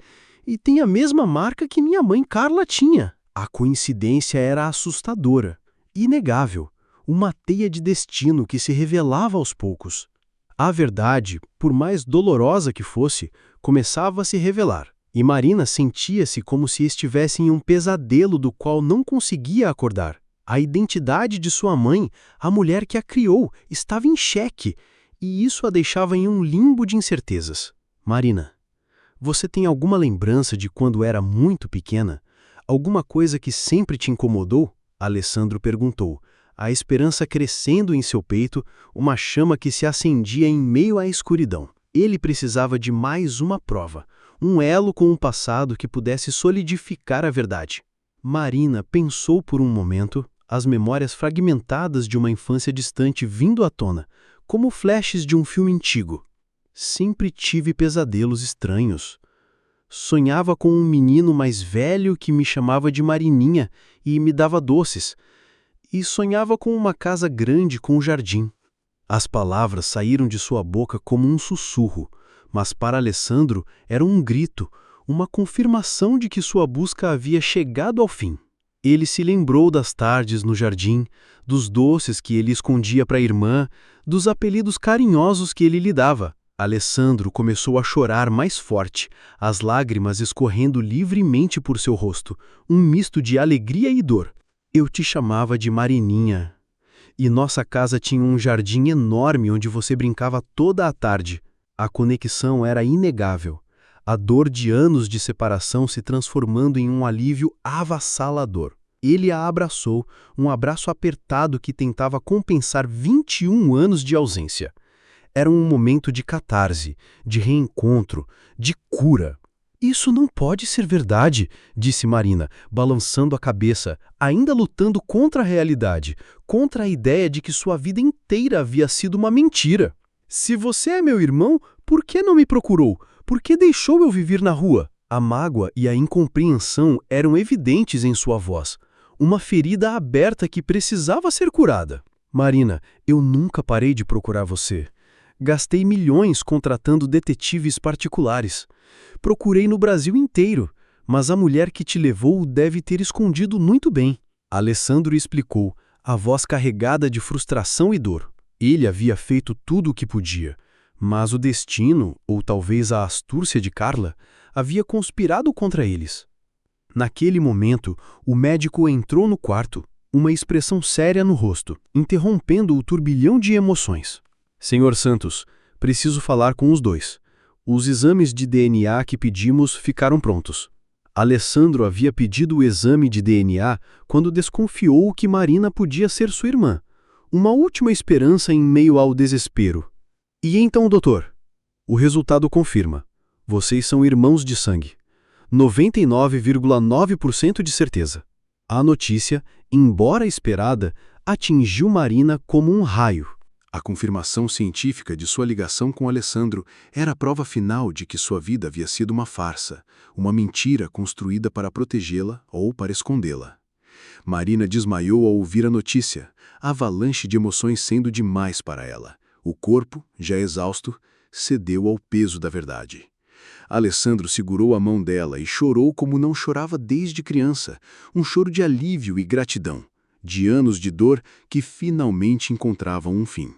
e tem a mesma marca que minha mãe Carla tinha. A coincidência era assustadora, inegável, uma teia de destino que se revelava aos poucos. A verdade, por mais dolorosa que fosse, começava a se revelar, e Marina sentia-se como se estivesse em um pesadelo do qual não conseguia acordar. A identidade de sua mãe, a mulher que a criou, estava em xeque, e isso a deixava em um limbo de incertezas. Marina, você tem alguma lembrança de quando era muito pequena? Alguma coisa que sempre te incomodou? Alessandro perguntou, a esperança crescendo em seu peito, uma chama que se acendia em meio à escuridão. Ele precisava de mais uma prova, um elo com um passado que pudesse solidificar a verdade. Marina pensou por um momento, as memórias fragmentadas de uma infância distante vindo à tona, como flashes de um filme antigo. Sempre tive pesadelos estranhos. Sonhava com um menino mais velho que me chamava de Marininha e me dava doces. E sonhava com uma casa grande com um jardim. As palavras saíram de sua boca como um sussurro, mas para Alessandro era um grito, uma confirmação de que sua busca havia chegado ao fim. Ele se lembrou das tardes no jardim, dos doces que ele escondia para a irmã, dos apelidos carinhosos que ele lhe dava. Alessandro começou a chorar mais forte, as lágrimas escorrendo livremente por seu rosto, um misto de alegria e dor. Eu te chamava de Marininha. E nossa casa tinha um jardim enorme onde você brincava toda a tarde. A conexão era inegável. A dor de anos de separação se transformando em um alívio avassalador. Ele a abraçou, um abraço apertado que tentava compensar 21 anos de ausência. Era um momento de catarse, de reencontro, de cura. Isso não pode ser verdade, disse Marina, balançando a cabeça, ainda lutando contra a realidade, contra a ideia de que sua vida inteira havia sido uma mentira. Se você é meu irmão, por que não me procurou? Por que deixou eu viver na rua? A mágoa e a incompreensão eram evidentes em sua voz. Uma ferida aberta que precisava ser curada. Marina, eu nunca parei de procurar você. Gastei milhões contratando detetives particulares. Procurei no Brasil inteiro, mas a mulher que te levou deve ter escondido muito bem. Alessandro explicou, a voz carregada de frustração e dor. Ele havia feito tudo o que podia, mas o destino, ou talvez a astúcia de Carla, havia conspirado contra eles. Naquele momento, o médico entrou no quarto, uma expressão séria no rosto, interrompendo o turbilhão de emoções. Senhor Santos, preciso falar com os dois. Os exames de DNA que pedimos ficaram prontos. Alessandro havia pedido o exame de DNA quando desconfiou que Marina podia ser sua irmã. Uma última esperança em meio ao desespero. E então, doutor? O resultado confirma. Vocês são irmãos de sangue. 99,9% de certeza. A notícia, embora esperada, atingiu Marina como um raio. A confirmação científica de sua ligação com Alessandro era a prova final de que sua vida havia sido uma farsa, uma mentira construída para protegê-la ou para escondê-la. Marina desmaiou ao ouvir a notícia, a avalanche de emoções sendo demais para ela. O corpo, já exausto, cedeu ao peso da verdade. Alessandro segurou a mão dela e chorou como não chorava desde criança, um choro de alívio e gratidão, de anos de dor que finalmente encontravam um fim.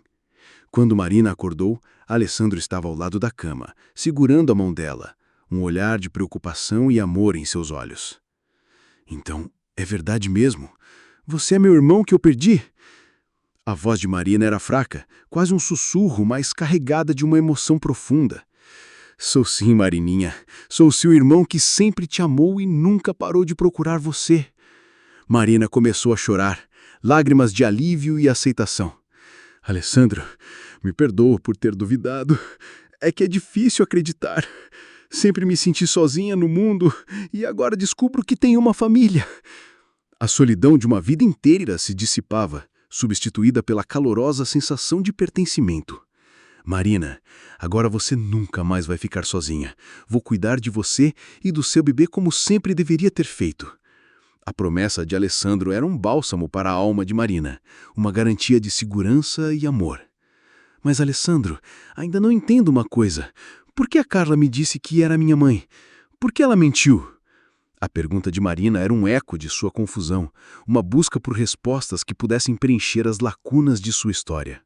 Quando Marina acordou, Alessandro estava ao lado da cama, segurando a mão dela, um olhar de preocupação e amor em seus olhos. Então, é verdade mesmo? Você é meu irmão que eu perdi? A voz de Marina era fraca, quase um sussurro, mas carregada de uma emoção profunda. Sou sim, Marininha. Sou seu irmão que sempre te amou e nunca parou de procurar você. Marina começou a chorar, lágrimas de alívio e aceitação. Alessandro, me perdoa por ter duvidado. É que é difícil acreditar. Sempre me senti sozinha no mundo e agora descubro que tenho uma família. A solidão de uma vida inteira se dissipava, substituída pela calorosa sensação de pertencimento. Marina, agora você nunca mais vai ficar sozinha. Vou cuidar de você e do seu bebê como sempre deveria ter feito. A promessa de Alessandro era um bálsamo para a alma de Marina, uma garantia de segurança e amor. Mas, Alessandro, ainda não entendo uma coisa. Por que a Carla me disse que era minha mãe? Por que ela mentiu? A pergunta de Marina era um eco de sua confusão, uma busca por respostas que pudessem preencher as lacunas de sua história.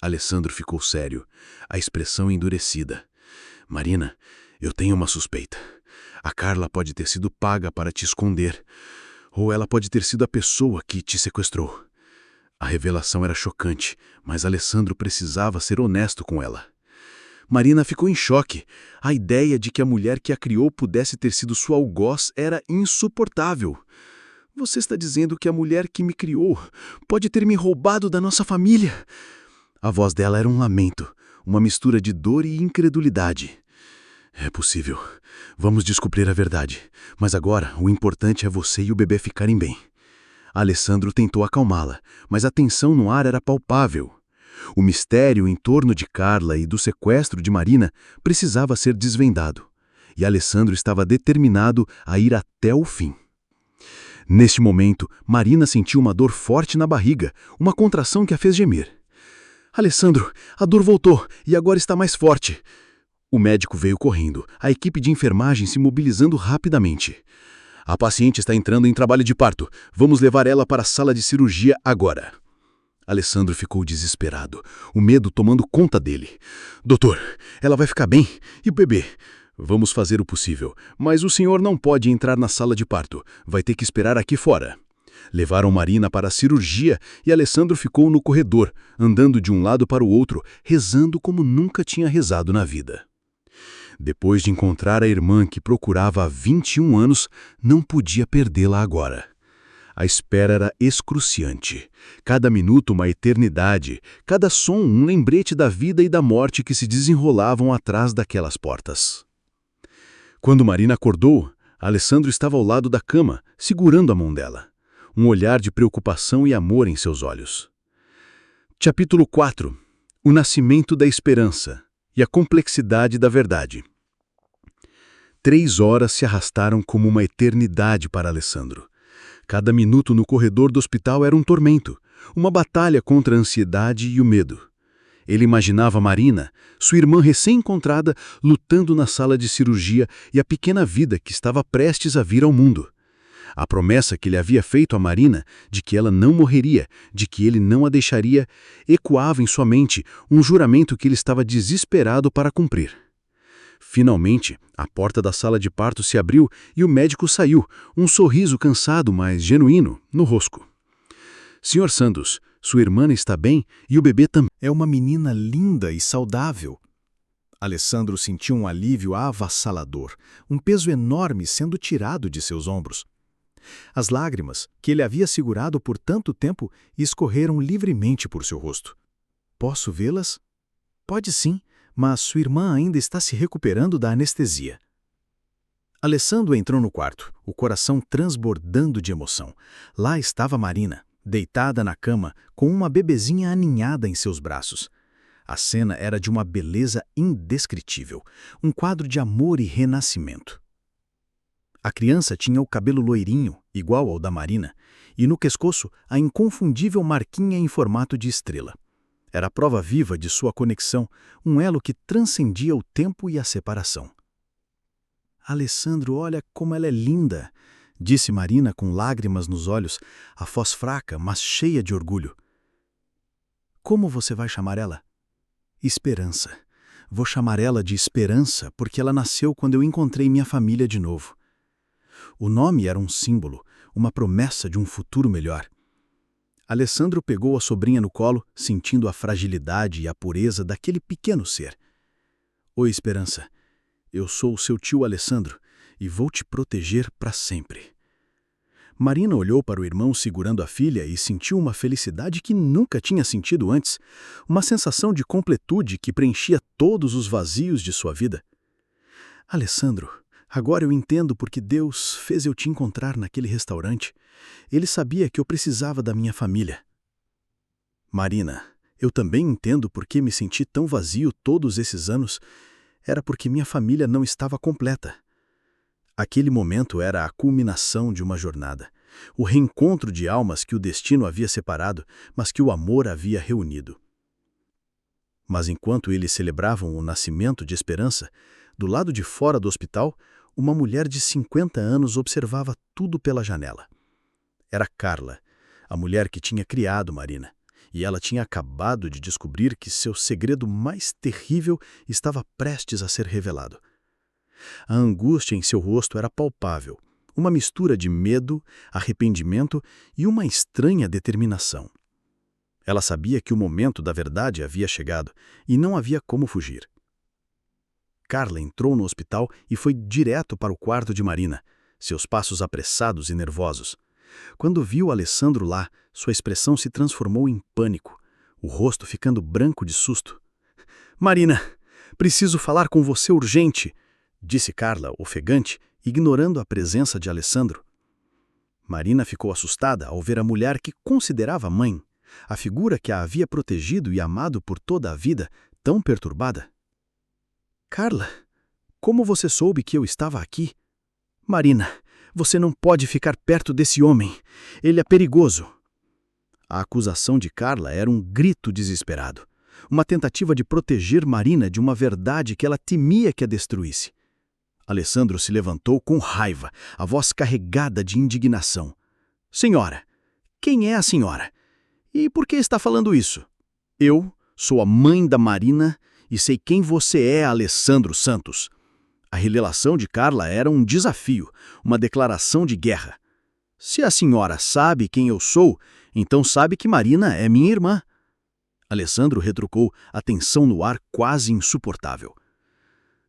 Alessandro ficou sério, a expressão endurecida. Marina, eu tenho uma suspeita. A Carla pode ter sido paga para te esconder, ou ela pode ter sido a pessoa que te sequestrou. A revelação era chocante, mas Alessandro precisava ser honesto com ela. Marina ficou em choque. A ideia de que a mulher que a criou pudesse ter sido sua algoz era insuportável. Você está dizendo que a mulher que me criou pode ter me roubado da nossa família? A voz dela era um lamento, uma mistura de dor e incredulidade. É possível. Vamos descobrir a verdade. Mas agora, o importante é você e o bebê ficarem bem. Alessandro tentou acalmá-la, mas a tensão no ar era palpável. O mistério em torno de Carla e do sequestro de Marina precisava ser desvendado. E Alessandro estava determinado a ir até o fim. Neste momento, Marina sentiu uma dor forte na barriga, uma contração que a fez gemer. Alessandro, a dor voltou e agora está mais forte. O médico veio correndo, a equipe de enfermagem se mobilizando rapidamente. A paciente está entrando em trabalho de parto. Vamos levar ela para a sala de cirurgia agora. Alessandro ficou desesperado, o medo tomando conta dele. Doutor, ela vai ficar bem? E o bebê? Vamos fazer o possível, mas o senhor não pode entrar na sala de parto. Vai ter que esperar aqui fora. Levaram Marina para a cirurgia e Alessandro ficou no corredor, andando de um lado para o outro, rezando como nunca tinha rezado na vida. Depois de encontrar a irmã que procurava há 21 anos, não podia perdê-la agora. A espera era excruciante. Cada minuto uma eternidade, cada som um lembrete da vida e da morte que se desenrolavam atrás daquelas portas. Quando Marina acordou, Alessandro estava ao lado da cama, segurando a mão dela. Um olhar de preocupação e amor em seus olhos. Capítulo 4. O nascimento da esperança e a complexidade da verdade. 3 horas se arrastaram como uma eternidade para Alessandro. Cada minuto no corredor do hospital era um tormento, uma batalha contra a ansiedade e o medo. Ele imaginava Marina, sua irmã recém-encontrada, lutando na sala de cirurgia e a pequena vida que estava prestes a vir ao mundo. A promessa que ele havia feito a Marina, de que ela não morreria, de que ele não a deixaria, ecoava em sua mente um juramento que ele estava desesperado para cumprir. Finalmente, a porta da sala de parto se abriu e o médico saiu, um sorriso cansado, mas genuíno, no rosto. Sr. Santos, sua irmã está bem e o bebê também. É uma menina linda e saudável. Alessandro sentiu um alívio avassalador, um peso enorme sendo tirado de seus ombros. As lágrimas, que ele havia segurado por tanto tempo, escorreram livremente por seu rosto. Posso vê-las? Pode sim, mas sua irmã ainda está se recuperando da anestesia. Alessandro entrou no quarto, o coração transbordando de emoção. Lá estava Marina, deitada na cama, com uma bebezinha aninhada em seus braços. A cena era de uma beleza indescritível, um quadro de amor e renascimento. A criança tinha o cabelo loirinho, igual ao da Marina, e no pescoço a inconfundível marquinha em formato de estrela. Era a prova viva de sua conexão, um elo que transcendia o tempo e a separação. Alessandro, olha como ela é linda, disse Marina com lágrimas nos olhos, a voz fraca, mas cheia de orgulho. Como você vai chamar ela? Esperança. Vou chamar ela de Esperança porque ela nasceu quando eu encontrei minha família de novo. O nome era um símbolo, uma promessa de um futuro melhor. Alessandro pegou a sobrinha no colo, sentindo a fragilidade e a pureza daquele pequeno ser. Oi, Esperança. Eu sou o seu tio Alessandro e vou te proteger para sempre. Marina olhou para o irmão segurando a filha e sentiu uma felicidade que nunca tinha sentido antes, uma sensação de completude que preenchia todos os vazios de sua vida. Alessandro, agora eu entendo porque Deus fez eu te encontrar naquele restaurante. Ele sabia que eu precisava da minha família. Marina, eu também entendo por que me senti tão vazio todos esses anos. Era porque minha família não estava completa. Aquele momento era a culminação de uma jornada, o reencontro de almas que o destino havia separado, mas que o amor havia reunido. Mas enquanto eles celebravam o nascimento de Esperança, do lado de fora do hospital, uma mulher de 50 anos observava tudo pela janela. Era Carla, a mulher que tinha criado Marina, e ela tinha acabado de descobrir que seu segredo mais terrível estava prestes a ser revelado. A angústia em seu rosto era palpável, uma mistura de medo, arrependimento e uma estranha determinação. Ela sabia que o momento da verdade havia chegado e não havia como fugir. Carla entrou no hospital e foi direto para o quarto de Marina, seus passos apressados e nervosos. Quando viu Alessandro lá, sua expressão se transformou em pânico, o rosto ficando branco de susto. Marina, preciso falar com você urgente, disse Carla, ofegante, ignorando a presença de Alessandro. Marina ficou assustada ao ver a mulher que considerava mãe, a figura que a havia protegido e amado por toda a vida, tão perturbada. Carla, como você soube que eu estava aqui? Marina, você não pode ficar perto desse homem. Ele é perigoso. A acusação de Carla era um grito desesperado, uma tentativa de proteger Marina de uma verdade que ela temia que a destruísse. Alessandro se levantou com raiva, a voz carregada de indignação. Senhora, quem é a senhora? E por que está falando isso? Eu sou a mãe da Marina e sei quem você é, Alessandro Santos. A revelação de Carla era um desafio, uma declaração de guerra. Se a senhora sabe quem eu sou, então sabe que Marina é minha irmã. Alessandro retrucou, a tensão no ar quase insuportável.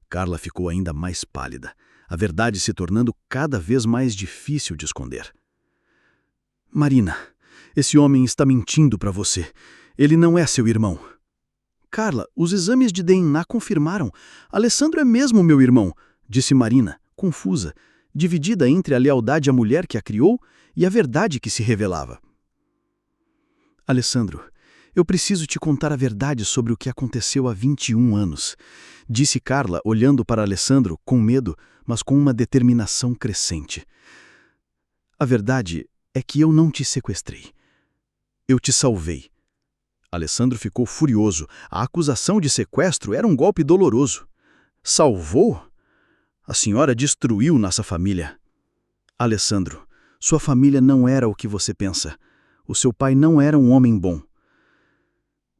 Carla ficou ainda mais pálida, a verdade se tornando cada vez mais difícil de esconder. Marina, esse homem está mentindo para você. Ele não é seu irmão. Carla, os exames de DNA confirmaram. Alessandro é mesmo meu irmão, disse Marina, confusa, dividida entre a lealdade à mulher que a criou e a verdade que se revelava. Alessandro, eu preciso te contar a verdade sobre o que aconteceu há 21 anos, disse Carla, olhando para Alessandro com medo, mas com uma determinação crescente. A verdade é que eu não te sequestrei. Eu te salvei. Alessandro ficou furioso. A acusação de sequestro era um golpe doloroso. Salvou? A senhora destruiu nossa família. Alessandro, sua família não era o que você pensa. O seu pai não era um homem bom.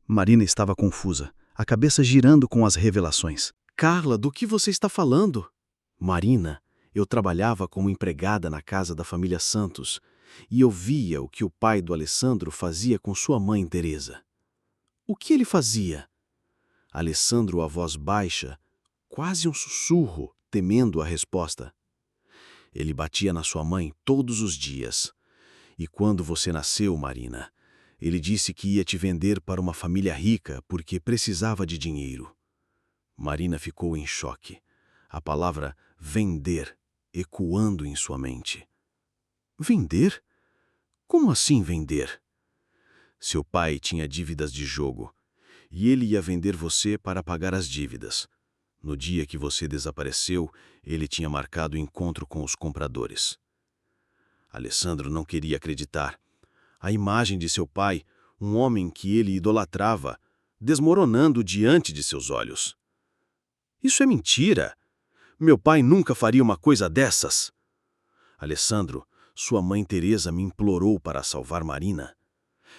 Marina estava confusa, a cabeça girando com as revelações. Carla, do que você está falando? Marina, eu trabalhava como empregada na casa da família Santos e eu via o que o pai do Alessandro fazia com sua mãe Teresa. O que ele fazia? Alessandro, a voz baixa, quase um sussurro, temendo a resposta. Ele batia na sua mãe todos os dias. E quando você nasceu, Marina, ele disse que ia te vender para uma família rica porque precisava de dinheiro. Marina ficou em choque. A palavra vender ecoando em sua mente. Vender? Como assim vender? Seu pai tinha dívidas de jogo, e ele ia vender você para pagar as dívidas. No dia que você desapareceu, ele tinha marcado encontro com os compradores. Alessandro não queria acreditar. A imagem de seu pai, um homem que ele idolatrava, desmoronando diante de seus olhos. Isso é mentira! Meu pai nunca faria uma coisa dessas! Alessandro, sua mãe Teresa me implorou para salvar Marina.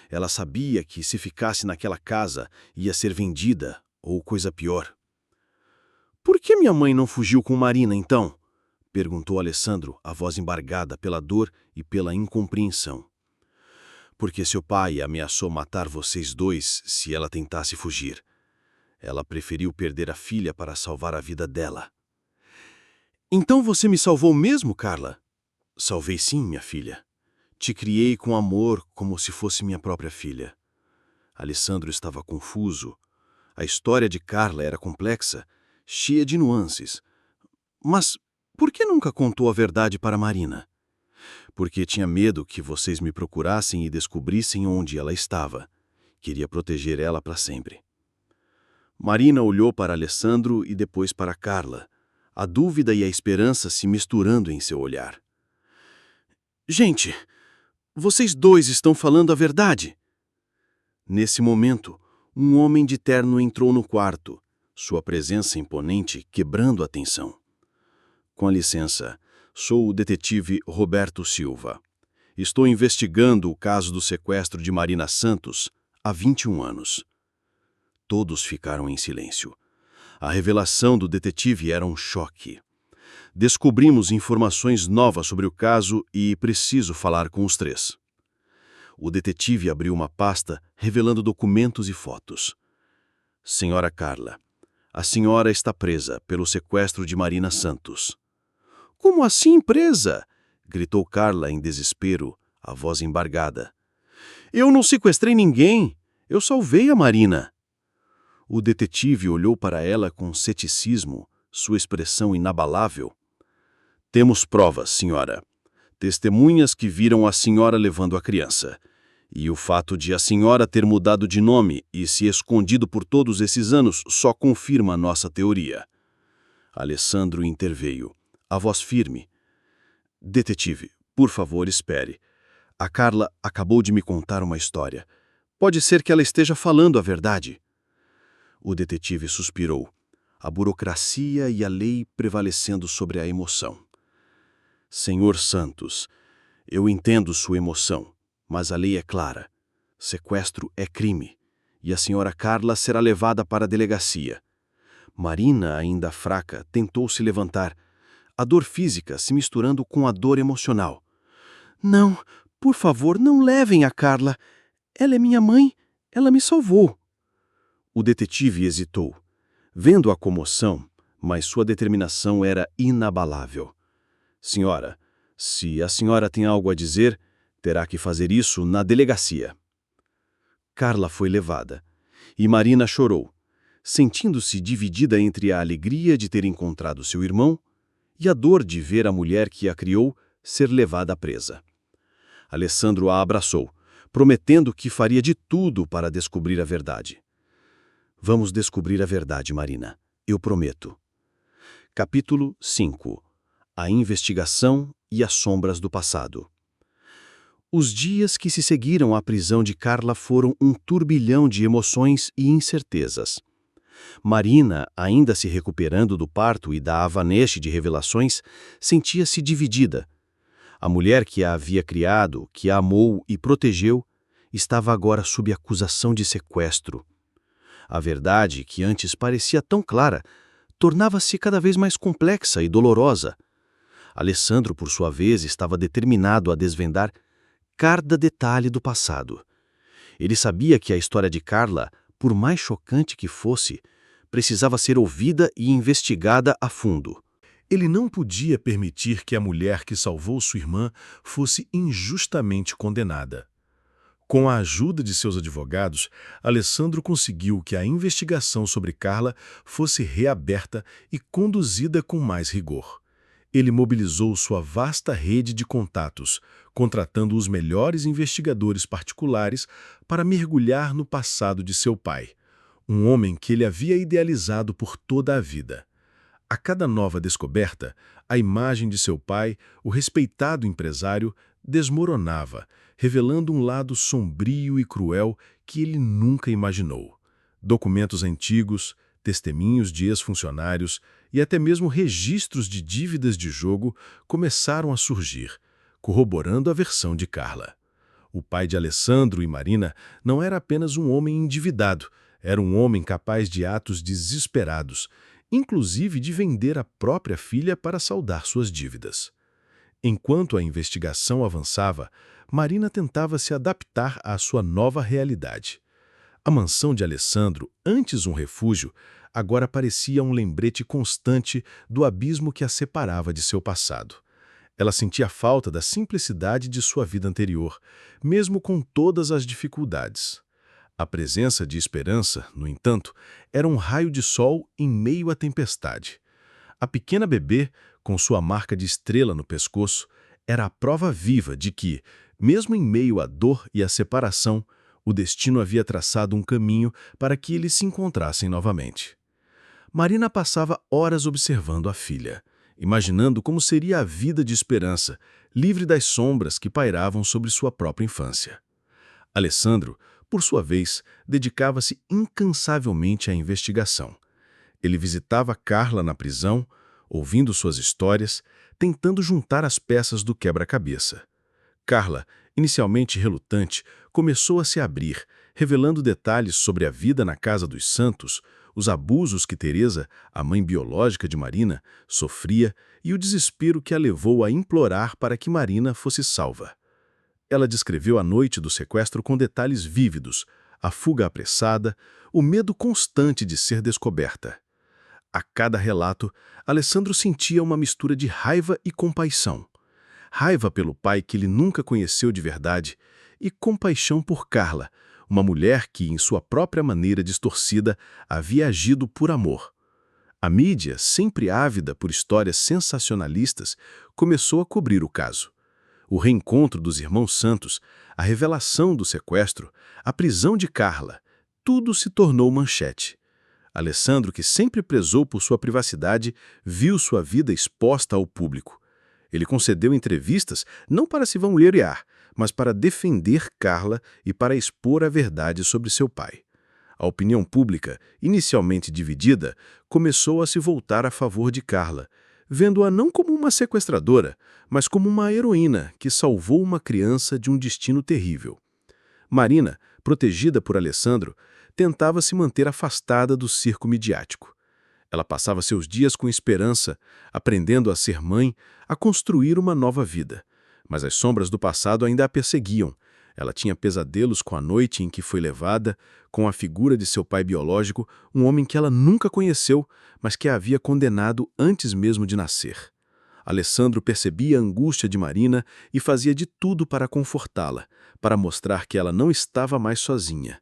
Ela sabia que, se ficasse naquela casa, ia ser vendida, ou coisa pior. Por que minha mãe não fugiu com Marina, então? Perguntou Alessandro, a voz embargada pela dor e pela incompreensão. Porque seu pai ameaçou matar vocês dois se ela tentasse fugir. Ela preferiu perder a filha para salvar a vida dela. Então você me salvou mesmo, Carla? Salvei sim, minha filha. Te criei com amor como se fosse minha própria filha. Alessandro estava confuso. A história de Carla era complexa, cheia de nuances. Mas por que nunca contou a verdade para Marina? Porque tinha medo que vocês me procurassem e descobrissem onde ela estava. Queria proteger ela para sempre. Marina olhou para Alessandro e depois para Carla, a dúvida e a esperança se misturando em seu olhar. Gente, vocês dois estão falando a verdade. Nesse momento, um homem de terno entrou no quarto, sua presença imponente quebrando a tensão. Com licença, sou o detetive Roberto Silva. Estou investigando o caso do sequestro de Marina Santos há 21 anos. Todos ficaram em silêncio. A revelação do detetive era um choque. Descobrimos informações novas sobre o caso e preciso falar com os três. O detetive abriu uma pasta revelando documentos e fotos. Senhora Carla, a senhora está presa pelo sequestro de Marina Santos. Como assim presa? Gritou Carla em desespero, a voz embargada. Eu não sequestrei ninguém. Eu salvei a Marina. O detetive olhou para ela com ceticismo, sua expressão inabalável. Temos provas, senhora. Testemunhas que viram a senhora levando a criança. E o fato de a senhora ter mudado de nome e se escondido por todos esses anos só confirma a nossa teoria. Alessandro interveio, a voz firme. Detetive, por favor, espere. A Carla acabou de me contar uma história. Pode ser que ela esteja falando a verdade. O detetive suspirou, a burocracia e a lei prevalecendo sobre a emoção. Senhor Santos, eu entendo sua emoção, mas a lei é clara. Sequestro é crime, e a senhora Carla será levada para a delegacia. Marina, ainda fraca, tentou se levantar, a dor física se misturando com a dor emocional. Não, por favor, não levem a Carla. Ela é minha mãe, ela me salvou. O detetive hesitou, vendo a comoção, mas sua determinação era inabalável. Senhora, se a senhora tem algo a dizer, terá que fazer isso na delegacia. Carla foi levada, e Marina chorou, sentindo-se dividida entre a alegria de ter encontrado seu irmão e a dor de ver a mulher que a criou ser levada presa. Alessandro a abraçou, prometendo que faria de tudo para descobrir a verdade. Vamos descobrir a verdade, Marina. Eu prometo. Capítulo 5. A investigação e as sombras do passado. Os dias que se seguiram à prisão de Carla foram um turbilhão de emoções e incertezas. Marina, ainda se recuperando do parto e da avalanche de revelações, sentia-se dividida. A mulher que a havia criado, que a amou e protegeu, estava agora sob acusação de sequestro. A verdade, que antes parecia tão clara, tornava-se cada vez mais complexa e dolorosa. Alessandro, por sua vez, estava determinado a desvendar cada detalhe do passado. Ele sabia que a história de Carla, por mais chocante que fosse, precisava ser ouvida e investigada a fundo. Ele não podia permitir que a mulher que salvou sua irmã fosse injustamente condenada. Com a ajuda de seus advogados, Alessandro conseguiu que a investigação sobre Carla fosse reaberta e conduzida com mais rigor. Ele mobilizou sua vasta rede de contatos, contratando os melhores investigadores particulares para mergulhar no passado de seu pai, um homem que ele havia idealizado por toda a vida. A cada nova descoberta, a imagem de seu pai, o respeitado empresário, desmoronava, revelando um lado sombrio e cruel que ele nunca imaginou. Documentos antigos, testemunhos de ex-funcionários e até mesmo registros de dívidas de jogo começaram a surgir, corroborando a versão de Carla. O pai de Alessandro e Marina não era apenas um homem endividado, era um homem capaz de atos desesperados, inclusive de vender a própria filha para saldar suas dívidas. Enquanto a investigação avançava, Marina tentava se adaptar à sua nova realidade. A mansão de Alessandro, antes um refúgio, agora parecia um lembrete constante do abismo que a separava de seu passado. Ela sentia falta da simplicidade de sua vida anterior, mesmo com todas as dificuldades. A presença de esperança, no entanto, era um raio de sol em meio à tempestade. A pequena bebê, com sua marca de estrela no pescoço, era a prova viva de que, mesmo em meio à dor e à separação, o destino havia traçado um caminho para que eles se encontrassem novamente. Marina passava horas observando a filha, imaginando como seria a vida de esperança, livre das sombras que pairavam sobre sua própria infância. Alessandro, por sua vez, dedicava-se incansavelmente à investigação. Ele visitava Carla na prisão, ouvindo suas histórias, tentando juntar as peças do quebra-cabeça. Carla, inicialmente relutante, começou a se abrir, revelando detalhes sobre a vida na casa dos Santos, os abusos que Teresa, a mãe biológica de Marina, sofria e o desespero que a levou a implorar para que Marina fosse salva. Ela descreveu a noite do sequestro com detalhes vívidos, a fuga apressada, o medo constante de ser descoberta. A cada relato, Alessandro sentia uma mistura de raiva e compaixão. Raiva pelo pai que ele nunca conheceu de verdade e compaixão por Carla, uma mulher que, em sua própria maneira distorcida, havia agido por amor. A mídia, sempre ávida por histórias sensacionalistas, começou a cobrir o caso. O reencontro dos irmãos Santos, a revelação do sequestro, a prisão de Carla, tudo se tornou manchete. Alessandro, que sempre prezou por sua privacidade, viu sua vida exposta ao público. Ele concedeu entrevistas não para se vangloriar, mas para defender Carla e para expor a verdade sobre seu pai. A opinião pública, inicialmente dividida, começou a se voltar a favor de Carla, vendo-a não como uma sequestradora, mas como uma heroína que salvou uma criança de um destino terrível. Marina, protegida por Alessandro, tentava se manter afastada do circo midiático. Ela passava seus dias com esperança, aprendendo a ser mãe, a construir uma nova vida. Mas as sombras do passado ainda a perseguiam. Ela tinha pesadelos com a noite em que foi levada, com a figura de seu pai biológico, um homem que ela nunca conheceu, mas que a havia condenado antes mesmo de nascer. Alessandro percebia a angústia de Marina e fazia de tudo para confortá-la, para mostrar que ela não estava mais sozinha.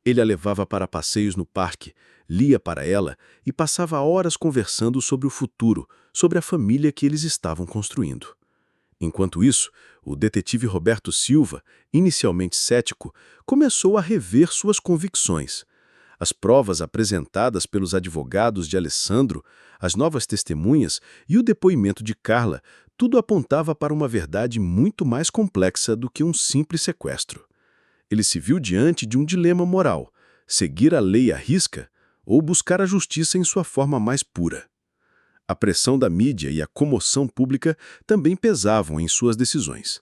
Ele a levava para passeios no parque, lia para ela e passava horas conversando sobre o futuro, sobre a família que eles estavam construindo. Enquanto isso, o detetive Roberto Silva, inicialmente cético, começou a rever suas convicções. As provas apresentadas pelos advogados de Alessandro, as novas testemunhas e o depoimento de Carla, tudo apontava para uma verdade muito mais complexa do que um simples sequestro. Ele se viu diante de um dilema moral: seguir a lei à risca ou buscar a justiça em sua forma mais pura. A pressão da mídia e a comoção pública também pesavam em suas decisões.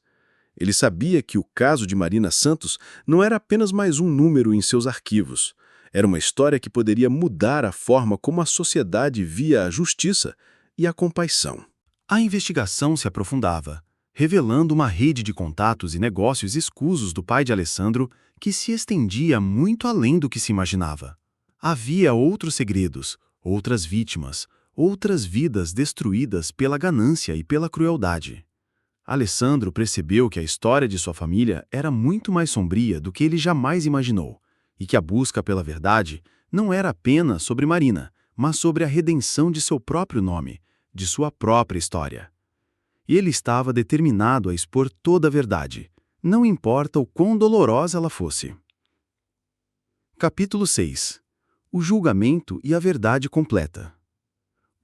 Ele sabia que o caso de Marina Santos não era apenas mais um número em seus arquivos. Era uma história que poderia mudar a forma como a sociedade via a justiça e a compaixão. A investigação se aprofundava, revelando uma rede de contatos e negócios escusos do pai de Alessandro que se estendia muito além do que se imaginava. Havia outros segredos, outras vítimas, outras vidas destruídas pela ganância e pela crueldade. Alessandro percebeu que a história de sua família era muito mais sombria do que ele jamais imaginou, e que a busca pela verdade não era apenas sobre Marina, mas sobre a redenção de seu próprio nome, de sua própria história. E ele estava determinado a expor toda a verdade, não importa o quão dolorosa ela fosse. Capítulo 6. O julgamento e a verdade completa.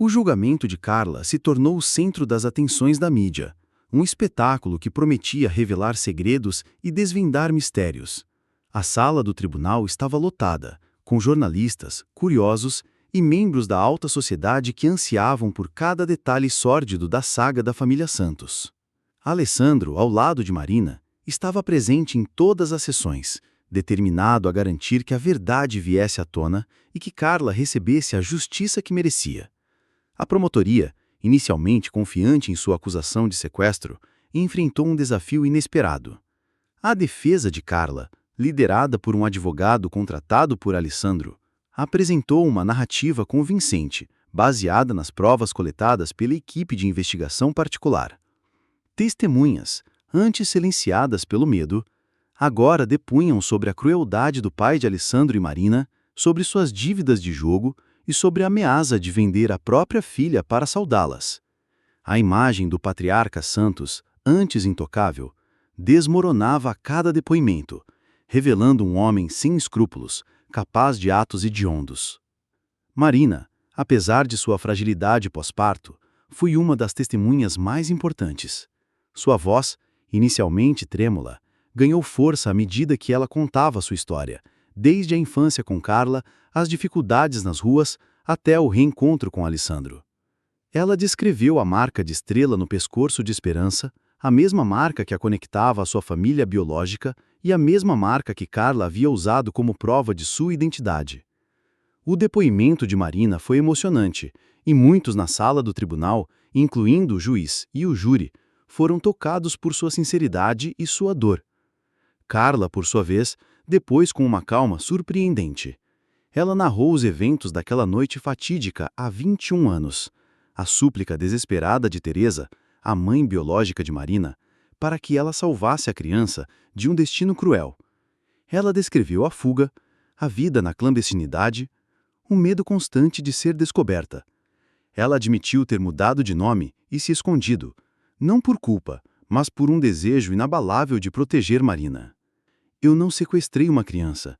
O julgamento de Carla se tornou o centro das atenções da mídia, um espetáculo que prometia revelar segredos e desvendar mistérios. A sala do tribunal estava lotada, com jornalistas, curiosos e membros da alta sociedade que ansiavam por cada detalhe sórdido da saga da família Santos. Alessandro, ao lado de Marina, estava presente em todas as sessões, determinado a garantir que a verdade viesse à tona e que Carla recebesse a justiça que merecia. A promotoria, inicialmente confiante em sua acusação de sequestro, enfrentou um desafio inesperado. A defesa de Carla, liderada por um advogado contratado por Alessandro, apresentou uma narrativa convincente, baseada nas provas coletadas pela equipe de investigação particular. Testemunhas, antes silenciadas pelo medo, agora depunham sobre a crueldade do pai de Alessandro e Marina, sobre suas dívidas de jogo e sobre a ameaça de vender a própria filha para saudá-las. A imagem do patriarca Santos, antes intocável, desmoronava a cada depoimento, revelando um homem sem escrúpulos, capaz de atos hediondos. Marina, apesar de sua fragilidade pós-parto, foi uma das testemunhas mais importantes. Sua voz, inicialmente trêmula, ganhou força à medida que ela contava sua história, desde a infância com Carla, as dificuldades nas ruas, até o reencontro com Alessandro. Ela descreveu a marca de estrela no pescoço de Esperança, a mesma marca que a conectava à sua família biológica e a mesma marca que Carla havia usado como prova de sua identidade. O depoimento de Marina foi emocionante, e muitos na sala do tribunal, incluindo o juiz e o júri, foram tocados por sua sinceridade e sua dor. Carla, por sua vez, depois com uma calma surpreendente. Ela narrou os eventos daquela noite fatídica há 21 anos, a súplica desesperada de Teresa, a mãe biológica de Marina, para que ela salvasse a criança de um destino cruel. Ela descreveu a fuga, a vida na clandestinidade, o medo constante de ser descoberta. Ela admitiu ter mudado de nome e se escondido, não por culpa, mas por um desejo inabalável de proteger Marina. Eu não sequestrei uma criança,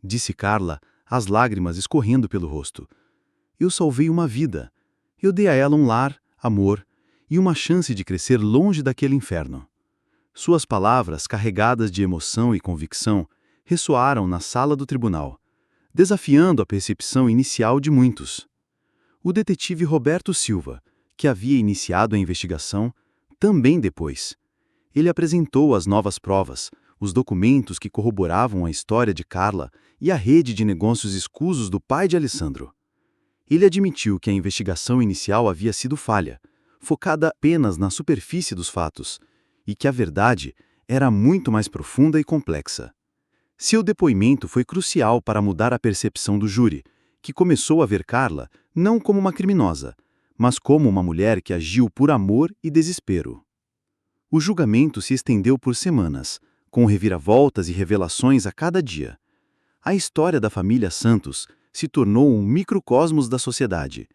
disse Carla, as lágrimas escorrendo pelo rosto. Eu salvei uma vida. Eu dei a ela um lar, amor e uma chance de crescer longe daquele inferno. Suas palavras, carregadas de emoção e convicção, ressoaram na sala do tribunal, desafiando a percepção inicial de muitos. O detetive Roberto Silva, que havia iniciado a investigação, também depois. Ele apresentou as novas provas, os documentos que corroboravam a história de Carla e a rede de negócios escusos do pai de Alessandro. Ele admitiu que a investigação inicial havia sido falha, focada apenas na superfície dos fatos, e que a verdade era muito mais profunda e complexa. Seu depoimento foi crucial para mudar a percepção do júri, que começou a ver Carla não como uma criminosa, mas como uma mulher que agiu por amor e desespero. O julgamento se estendeu por semanas, com reviravoltas e revelações a cada dia. A história da família Santos se tornou um microcosmos da sociedade,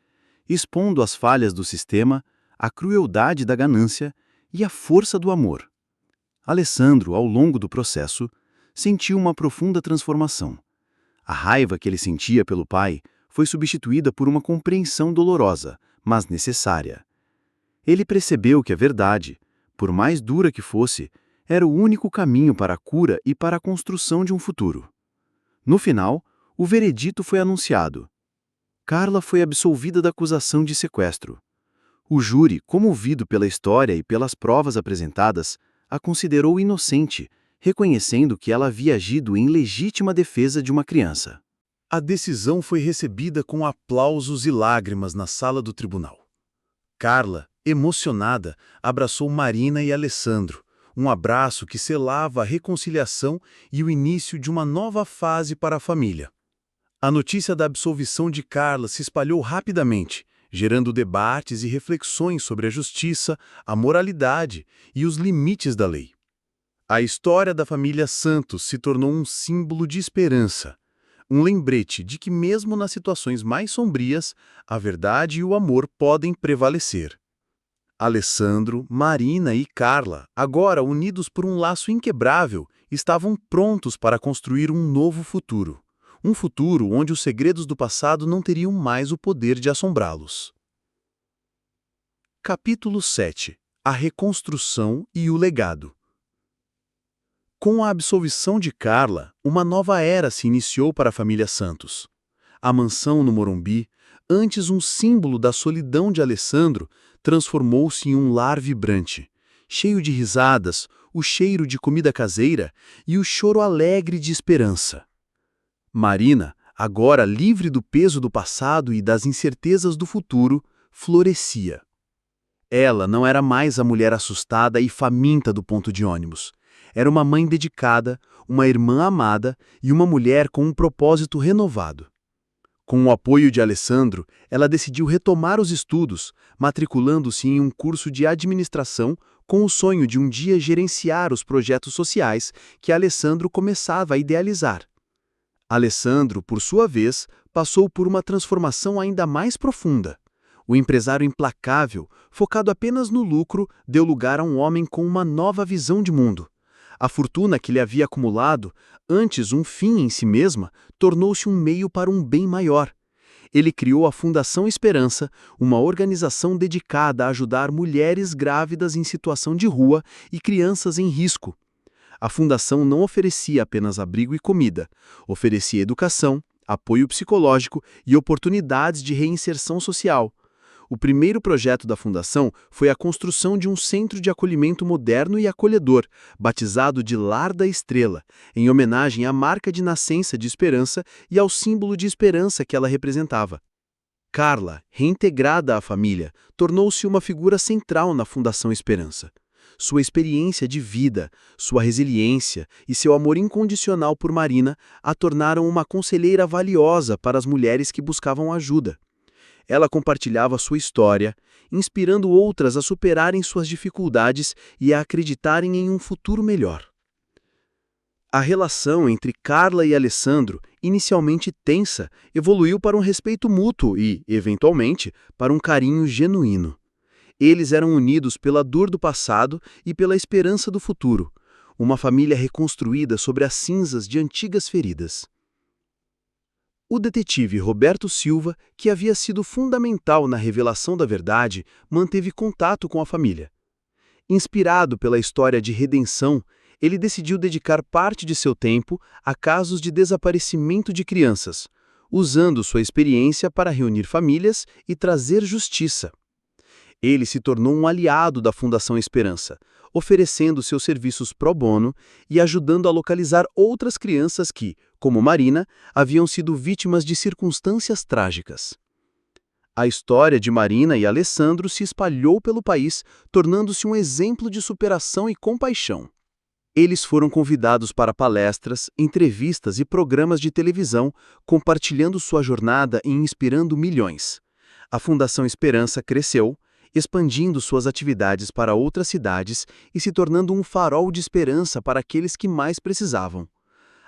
expondo as falhas do sistema, a crueldade da ganância e a força do amor. Alessandro, ao longo do processo, sentiu uma profunda transformação. A raiva que ele sentia pelo pai foi substituída por uma compreensão dolorosa, mas necessária. Ele percebeu que a verdade, por mais dura que fosse, era o único caminho para a cura e para a construção de um futuro. No final, o veredito foi anunciado. Carla foi absolvida da acusação de sequestro. O júri, comovido pela história e pelas provas apresentadas, a considerou inocente, reconhecendo que ela havia agido em legítima defesa de uma criança. A decisão foi recebida com aplausos e lágrimas na sala do tribunal. Carla, emocionada, abraçou Marina e Alessandro, um abraço que selava a reconciliação e o início de uma nova fase para a família. A notícia da absolvição de Carla se espalhou rapidamente, gerando debates e reflexões sobre a justiça, a moralidade e os limites da lei. A história da família Santos se tornou um símbolo de esperança, um lembrete de que mesmo nas situações mais sombrias, a verdade e o amor podem prevalecer. Alessandro, Marina e Carla, agora unidos por um laço inquebrável, estavam prontos para construir um novo futuro. Um futuro onde os segredos do passado não teriam mais o poder de assombrá-los. Capítulo 7. A reconstrução e o legado. Com a absolvição de Carla, uma nova era se iniciou para a família Santos. A mansão no Morumbi, antes um símbolo da solidão de Alessandro, transformou-se em um lar vibrante, cheio de risadas, o cheiro de comida caseira e o choro alegre de esperança. Marina, agora livre do peso do passado e das incertezas do futuro, florescia. Ela não era mais a mulher assustada e faminta do ponto de ônibus. Era uma mãe dedicada, uma irmã amada e uma mulher com um propósito renovado. Com o apoio de Alessandro, ela decidiu retomar os estudos, matriculando-se em um curso de administração com o sonho de um dia gerenciar os projetos sociais que Alessandro começava a idealizar. Alessandro, por sua vez, passou por uma transformação ainda mais profunda. O empresário implacável, focado apenas no lucro, deu lugar a um homem com uma nova visão de mundo. A fortuna que ele havia acumulado, antes um fim em si mesma, tornou-se um meio para um bem maior. Ele criou a Fundação Esperança, uma organização dedicada a ajudar mulheres grávidas em situação de rua e crianças em risco. A fundação não oferecia apenas abrigo e comida, oferecia educação, apoio psicológico e oportunidades de reinserção social. O primeiro projeto da fundação foi a construção de um centro de acolhimento moderno e acolhedor, batizado de Lar da Estrela, em homenagem à marca de nascença de esperança e ao símbolo de esperança que ela representava. Carla, reintegrada à família, tornou-se uma figura central na Fundação Esperança. Sua experiência de vida, sua resiliência e seu amor incondicional por Marina a tornaram uma conselheira valiosa para as mulheres que buscavam ajuda. Ela compartilhava sua história, inspirando outras a superarem suas dificuldades e a acreditarem em um futuro melhor. A relação entre Carla e Alessandro, inicialmente tensa, evoluiu para um respeito mútuo e, eventualmente, para um carinho genuíno. Eles eram unidos pela dor do passado e pela esperança do futuro, uma família reconstruída sobre as cinzas de antigas feridas. O detetive Roberto Silva, que havia sido fundamental na revelação da verdade, manteve contato com a família. Inspirado pela história de redenção, ele decidiu dedicar parte de seu tempo a casos de desaparecimento de crianças, usando sua experiência para reunir famílias e trazer justiça. Ele se tornou um aliado da Fundação Esperança, oferecendo seus serviços pro bono e ajudando a localizar outras crianças que, como Marina, haviam sido vítimas de circunstâncias trágicas. A história de Marina e Alessandro se espalhou pelo país, tornando-se um exemplo de superação e compaixão. Eles foram convidados para palestras, entrevistas e programas de televisão, compartilhando sua jornada e inspirando milhões. A Fundação Esperança cresceu, expandindo suas atividades para outras cidades e se tornando um farol de esperança para aqueles que mais precisavam.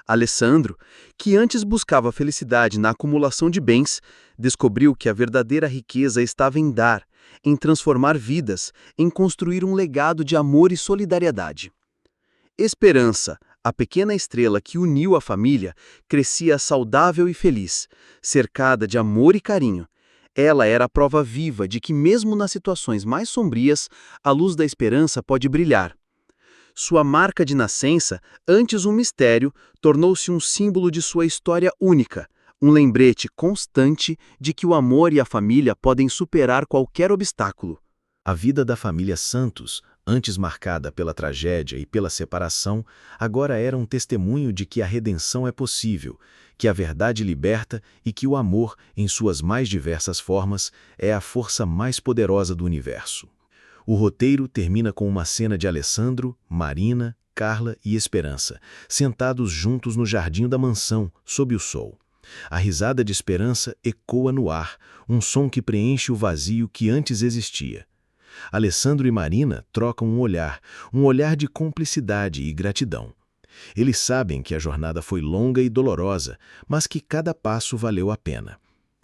Alessandro, que antes buscava felicidade na acumulação de bens, descobriu que a verdadeira riqueza estava em dar, em transformar vidas, em construir um legado de amor e solidariedade. Esperança, a pequena estrela que uniu a família, crescia saudável e feliz, cercada de amor e carinho. Ela era a prova viva de que, mesmo nas situações mais sombrias, a luz da esperança pode brilhar. Sua marca de nascença, antes um mistério, tornou-se um símbolo de sua história única, um lembrete constante de que o amor e a família podem superar qualquer obstáculo. A vida da família Santos, antes marcada pela tragédia e pela separação, agora era um testemunho de que a redenção é possível, que a verdade liberta e que o amor, em suas mais diversas formas, é a força mais poderosa do universo. O roteiro termina com uma cena de Alessandro, Marina, Carla e Esperança, sentados juntos no jardim da mansão, sob o sol. A risada de Esperança ecoa no ar, um som que preenche o vazio que antes existia. Alessandro e Marina trocam um olhar de cumplicidade e gratidão. Eles sabem que a jornada foi longa e dolorosa, mas que cada passo valeu a pena.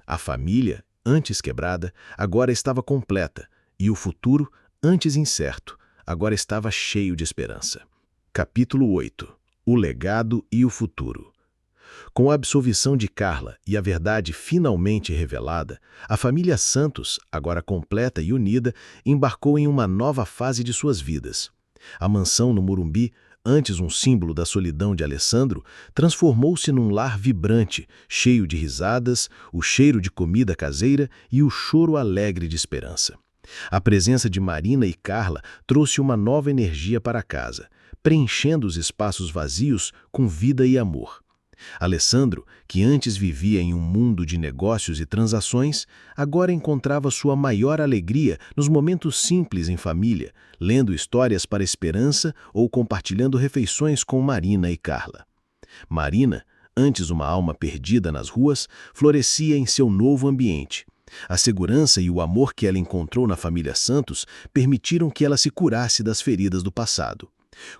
A família, antes quebrada, agora estava completa, e o futuro, antes incerto, agora estava cheio de esperança. Capítulo 8. O legado e o futuro. Com a absolvição de Carla e a verdade finalmente revelada, a família Santos, agora completa e unida, embarcou em uma nova fase de suas vidas. A mansão no Morumbi, antes um símbolo da solidão de Alessandro, transformou-se num lar vibrante, cheio de risadas, o cheiro de comida caseira e o choro alegre de esperança. A presença de Marina e Carla trouxe uma nova energia para a casa, preenchendo os espaços vazios com vida e amor. Alessandro, que antes vivia em um mundo de negócios e transações, agora encontrava sua maior alegria nos momentos simples em família, lendo histórias para esperança ou compartilhando refeições com Marina e Carla. Marina, antes uma alma perdida nas ruas, florescia em seu novo ambiente. A segurança e o amor que ela encontrou na família Santos permitiram que ela se curasse das feridas do passado.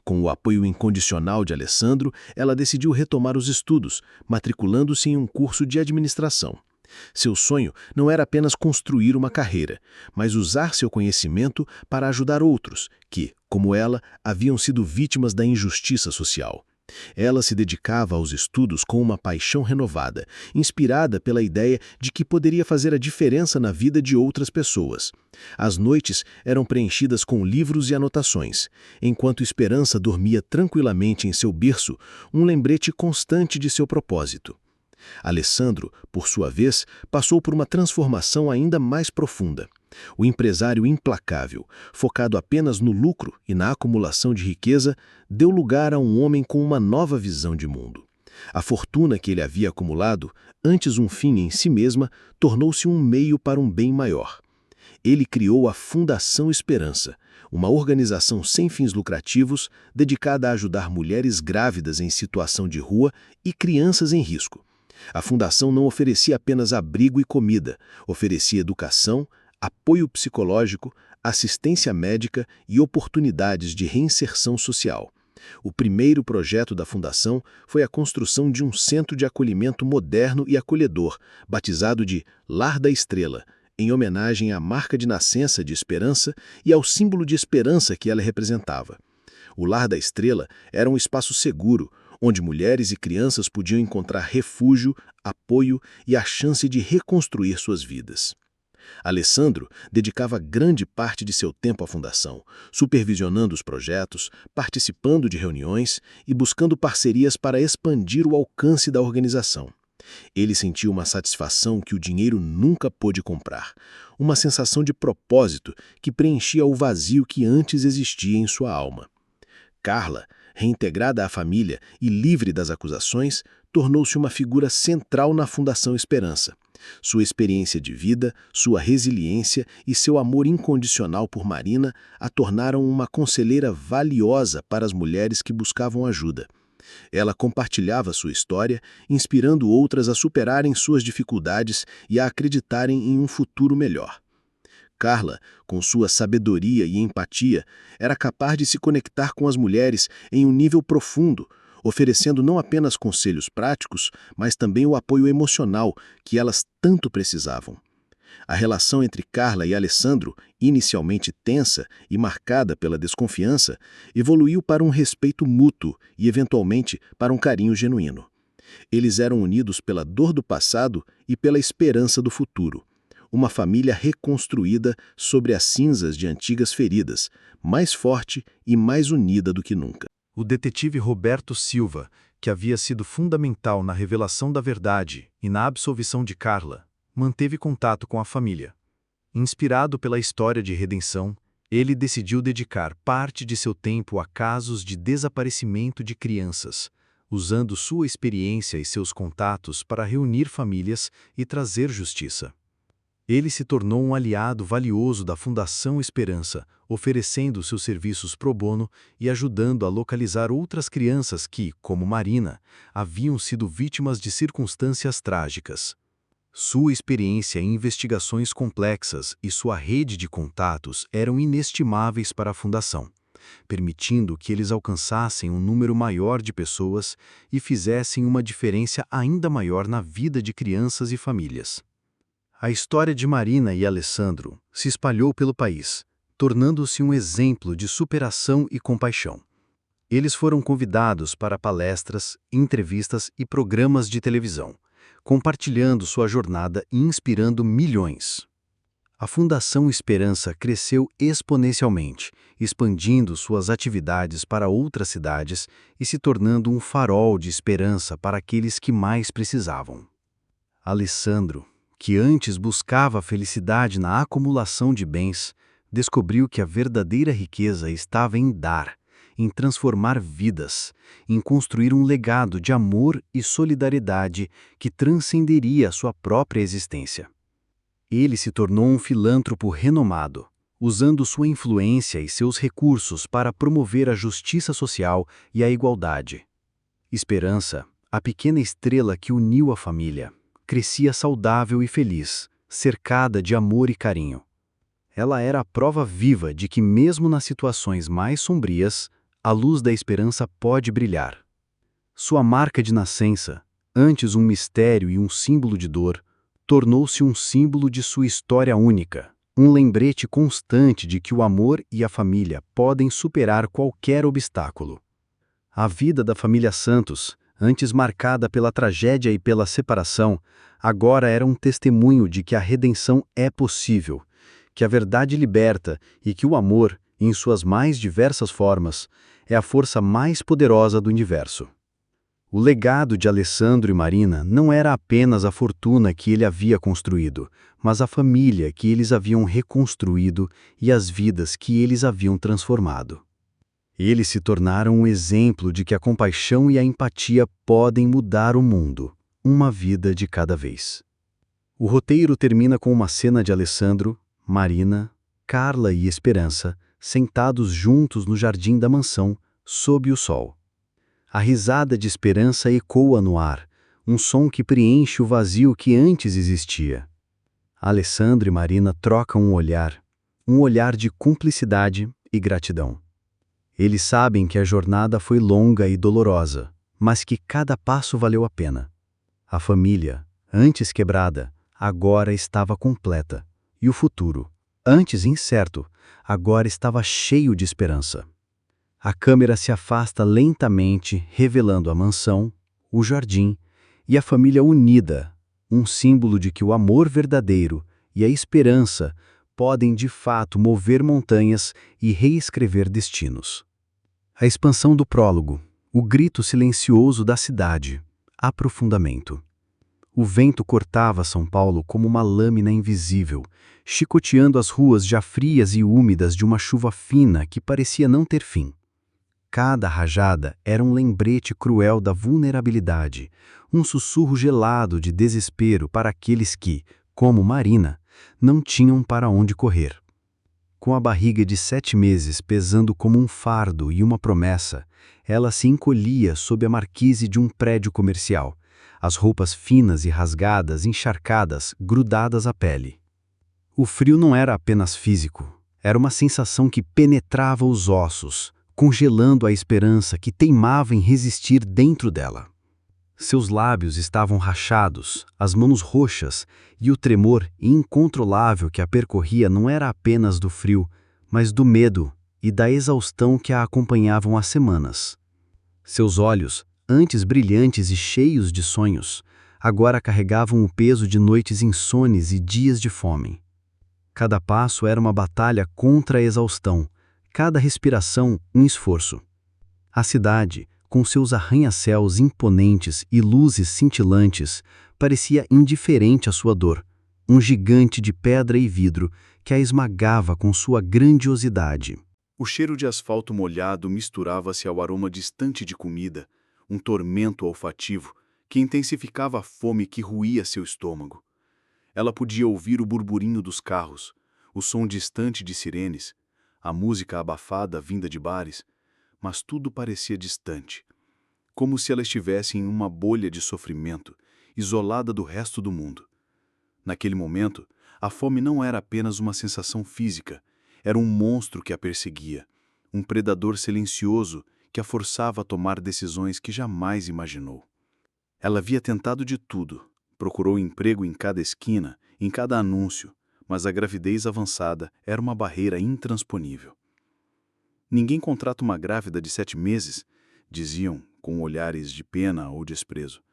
Com o apoio incondicional de Alessandro, ela decidiu retomar os estudos, matriculando-se em um curso de administração. Seu sonho não era apenas construir uma carreira, mas usar seu conhecimento para ajudar outros que, como ela, haviam sido vítimas da injustiça social. Ela se dedicava aos estudos com uma paixão renovada, inspirada pela ideia de que poderia fazer a diferença na vida de outras pessoas. As noites eram preenchidas com livros e anotações, enquanto Esperança dormia tranquilamente em seu berço, um lembrete constante de seu propósito. Alessandro, por sua vez, passou por uma transformação ainda mais profunda. O empresário implacável, focado apenas no lucro e na acumulação de riqueza, deu lugar a um homem com uma nova visão de mundo. A fortuna que ele havia acumulado, antes um fim em si mesma, tornou-se um meio para um bem maior. Ele criou a Fundação Esperança, uma organização sem fins lucrativos dedicada a ajudar mulheres grávidas em situação de rua e crianças em risco. A fundação não oferecia apenas abrigo e comida, oferecia educação, apoio psicológico, assistência médica e oportunidades de reinserção social. O primeiro projeto da fundação foi a construção de um centro de acolhimento moderno e acolhedor, batizado de Lar da Estrela, em homenagem à marca de nascença de Esperança e ao símbolo de esperança que ela representava. O Lar da Estrela era um espaço seguro, onde mulheres e crianças podiam encontrar refúgio, apoio e a chance de reconstruir suas vidas. Alessandro dedicava grande parte de seu tempo à fundação, supervisionando os projetos, participando de reuniões e buscando parcerias para expandir o alcance da organização. Ele sentiu uma satisfação que o dinheiro nunca pôde comprar, uma sensação de propósito que preenchia o vazio que antes existia em sua alma. Carla, reintegrada à família e livre das acusações, tornou-se uma figura central na Fundação Esperança. Sua experiência de vida, sua resiliência e seu amor incondicional por Marina a tornaram uma conselheira valiosa para as mulheres que buscavam ajuda. Ela compartilhava sua história, inspirando outras a superarem suas dificuldades e a acreditarem em um futuro melhor. Carla, com sua sabedoria e empatia, era capaz de se conectar com as mulheres em um nível profundo, oferecendo não apenas conselhos práticos, mas também o apoio emocional que elas tanto precisavam. A relação entre Carla e Alessandro, inicialmente tensa e marcada pela desconfiança, evoluiu para um respeito mútuo e, eventualmente, para um carinho genuíno. Eles eram unidos pela dor do passado e pela esperança do futuro. Uma família reconstruída sobre as cinzas de antigas feridas, mais forte e mais unida do que nunca. O detetive Roberto Silva, que havia sido fundamental na revelação da verdade e na absolvição de Carla, manteve contato com a família. Inspirado pela história de redenção, ele decidiu dedicar parte de seu tempo a casos de desaparecimento de crianças, usando sua experiência e seus contatos para reunir famílias e trazer justiça. Ele se tornou um aliado valioso da Fundação Esperança, oferecendo seus serviços pro bono e ajudando a localizar outras crianças que, como Marina, haviam sido vítimas de circunstâncias trágicas. Sua experiência em investigações complexas e sua rede de contatos eram inestimáveis para a Fundação, permitindo que eles alcançassem um número maior de pessoas e fizessem uma diferença ainda maior na vida de crianças e famílias. A história de Marina e Alessandro se espalhou pelo país, tornando-se um exemplo de superação e compaixão. Eles foram convidados para palestras, entrevistas e programas de televisão, compartilhando sua jornada e inspirando milhões. A Fundação Esperança cresceu exponencialmente, expandindo suas atividades para outras cidades e se tornando um farol de esperança para aqueles que mais precisavam. Alessandro, que antes buscava a felicidade na acumulação de bens, descobriu que a verdadeira riqueza estava em dar, em transformar vidas, em construir um legado de amor e solidariedade que transcenderia a sua própria existência. Ele se tornou um filântropo renomado, usando sua influência e seus recursos para promover a justiça social e a igualdade. Esperança, a pequena estrela que uniu a família, crescia saudável e feliz, cercada de amor e carinho. Ela era a prova viva de que, mesmo nas situações mais sombrias, a luz da esperança pode brilhar. Sua marca de nascença, antes um mistério e um símbolo de dor, tornou-se um símbolo de sua história única, um lembrete constante de que o amor e a família podem superar qualquer obstáculo. A vida da família Santos, antes marcada pela tragédia e pela separação, agora era um testemunho de que a redenção é possível, que a verdade liberta e que o amor, em suas mais diversas formas, é a força mais poderosa do universo. O legado de Alessandro e Marina não era apenas a fortuna que ele havia construído, mas a família que eles haviam reconstruído e as vidas que eles haviam transformado. Eles se tornaram um exemplo de que a compaixão e a empatia podem mudar o mundo, uma vida de cada vez. O roteiro termina com uma cena de Alessandro, Marina, Carla e Esperança sentados juntos no jardim da mansão, sob o sol. A risada de Esperança ecoa no ar, um som que preenche o vazio que antes existia. Alessandro e Marina trocam um olhar de cumplicidade e gratidão. Eles sabem que a jornada foi longa e dolorosa, mas que cada passo valeu a pena. A família, antes quebrada, agora estava completa, e o futuro, antes incerto, agora estava cheio de esperança. A câmera se afasta lentamente, revelando a mansão, o jardim e a família unida, um símbolo de que o amor verdadeiro e a esperança podem de fato mover montanhas e reescrever destinos. A expansão do prólogo, o grito silencioso da cidade, aprofundamento. O vento cortava São Paulo como uma lâmina invisível, chicoteando as ruas já frias e úmidas de uma chuva fina que parecia não ter fim. Cada rajada era um lembrete cruel da vulnerabilidade, um sussurro gelado de desespero para aqueles que, como Marina, não tinham para onde correr. Com a barriga de 7 meses pesando como um fardo e uma promessa, ela se encolhia sob a marquise de um prédio comercial, as roupas finas e rasgadas, encharcadas, grudadas à pele. O frio não era apenas físico, era uma sensação que penetrava os ossos, congelando a esperança que teimava em resistir dentro dela. Seus lábios estavam rachados, as mãos roxas, e o tremor incontrolável que a percorria não era apenas do frio, mas do medo e da exaustão que a acompanhavam há semanas. Seus olhos, antes brilhantes e cheios de sonhos, agora carregavam o peso de noites insones e dias de fome. Cada passo era uma batalha contra a exaustão, cada respiração um esforço. A cidade, com seus arranha-céus imponentes e luzes cintilantes, parecia indiferente à sua dor, um gigante de pedra e vidro que a esmagava com sua grandiosidade. O cheiro de asfalto molhado misturava-se ao aroma distante de comida, um tormento olfativo que intensificava a fome que roía seu estômago. Ela podia ouvir o burburinho dos carros, o som distante de sirenes, a música abafada vinda de bares, mas tudo parecia distante, como se ela estivesse em uma bolha de sofrimento, isolada do resto do mundo. Naquele momento, a fome não era apenas uma sensação física, era um monstro que a perseguia, um predador silencioso que a forçava a tomar decisões que jamais imaginou. Ela havia tentado de tudo, procurou emprego em cada esquina, em cada anúncio, mas a gravidez avançada era uma barreira intransponível. Ninguém contrata uma grávida de 7 meses, diziam com olhares de pena ou desprezo.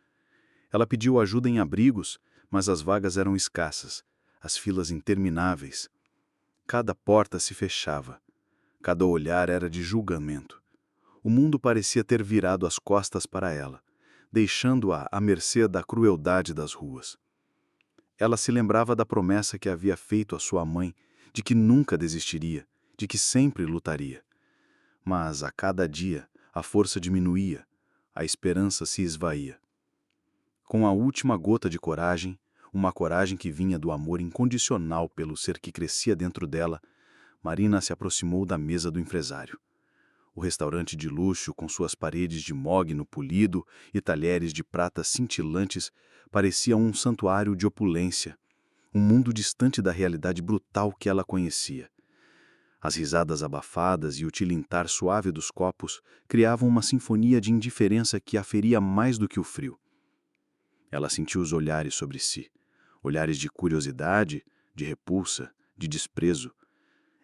Ela pediu ajuda em abrigos, mas as vagas eram escassas, as filas intermináveis. Cada porta se fechava, cada olhar era de julgamento. O mundo parecia ter virado as costas para ela, deixando-a à mercê da crueldade das ruas. Ela se lembrava da promessa que havia feito à sua mãe, de que nunca desistiria, de que sempre lutaria. Mas, a cada dia, a força diminuía, a esperança se esvaía. Com a última gota de coragem, uma coragem que vinha do amor incondicional pelo ser que crescia dentro dela, Marina se aproximou da mesa do empresário. O restaurante de luxo, com suas paredes de mogno polido e talheres de prata cintilantes, parecia um santuário de opulência, um mundo distante da realidade brutal que ela conhecia. As risadas abafadas e o tilintar suave dos copos criavam uma sinfonia de indiferença que a feria mais do que o frio. Ela sentiu os olhares sobre si, olhares de curiosidade, de repulsa, de desprezo.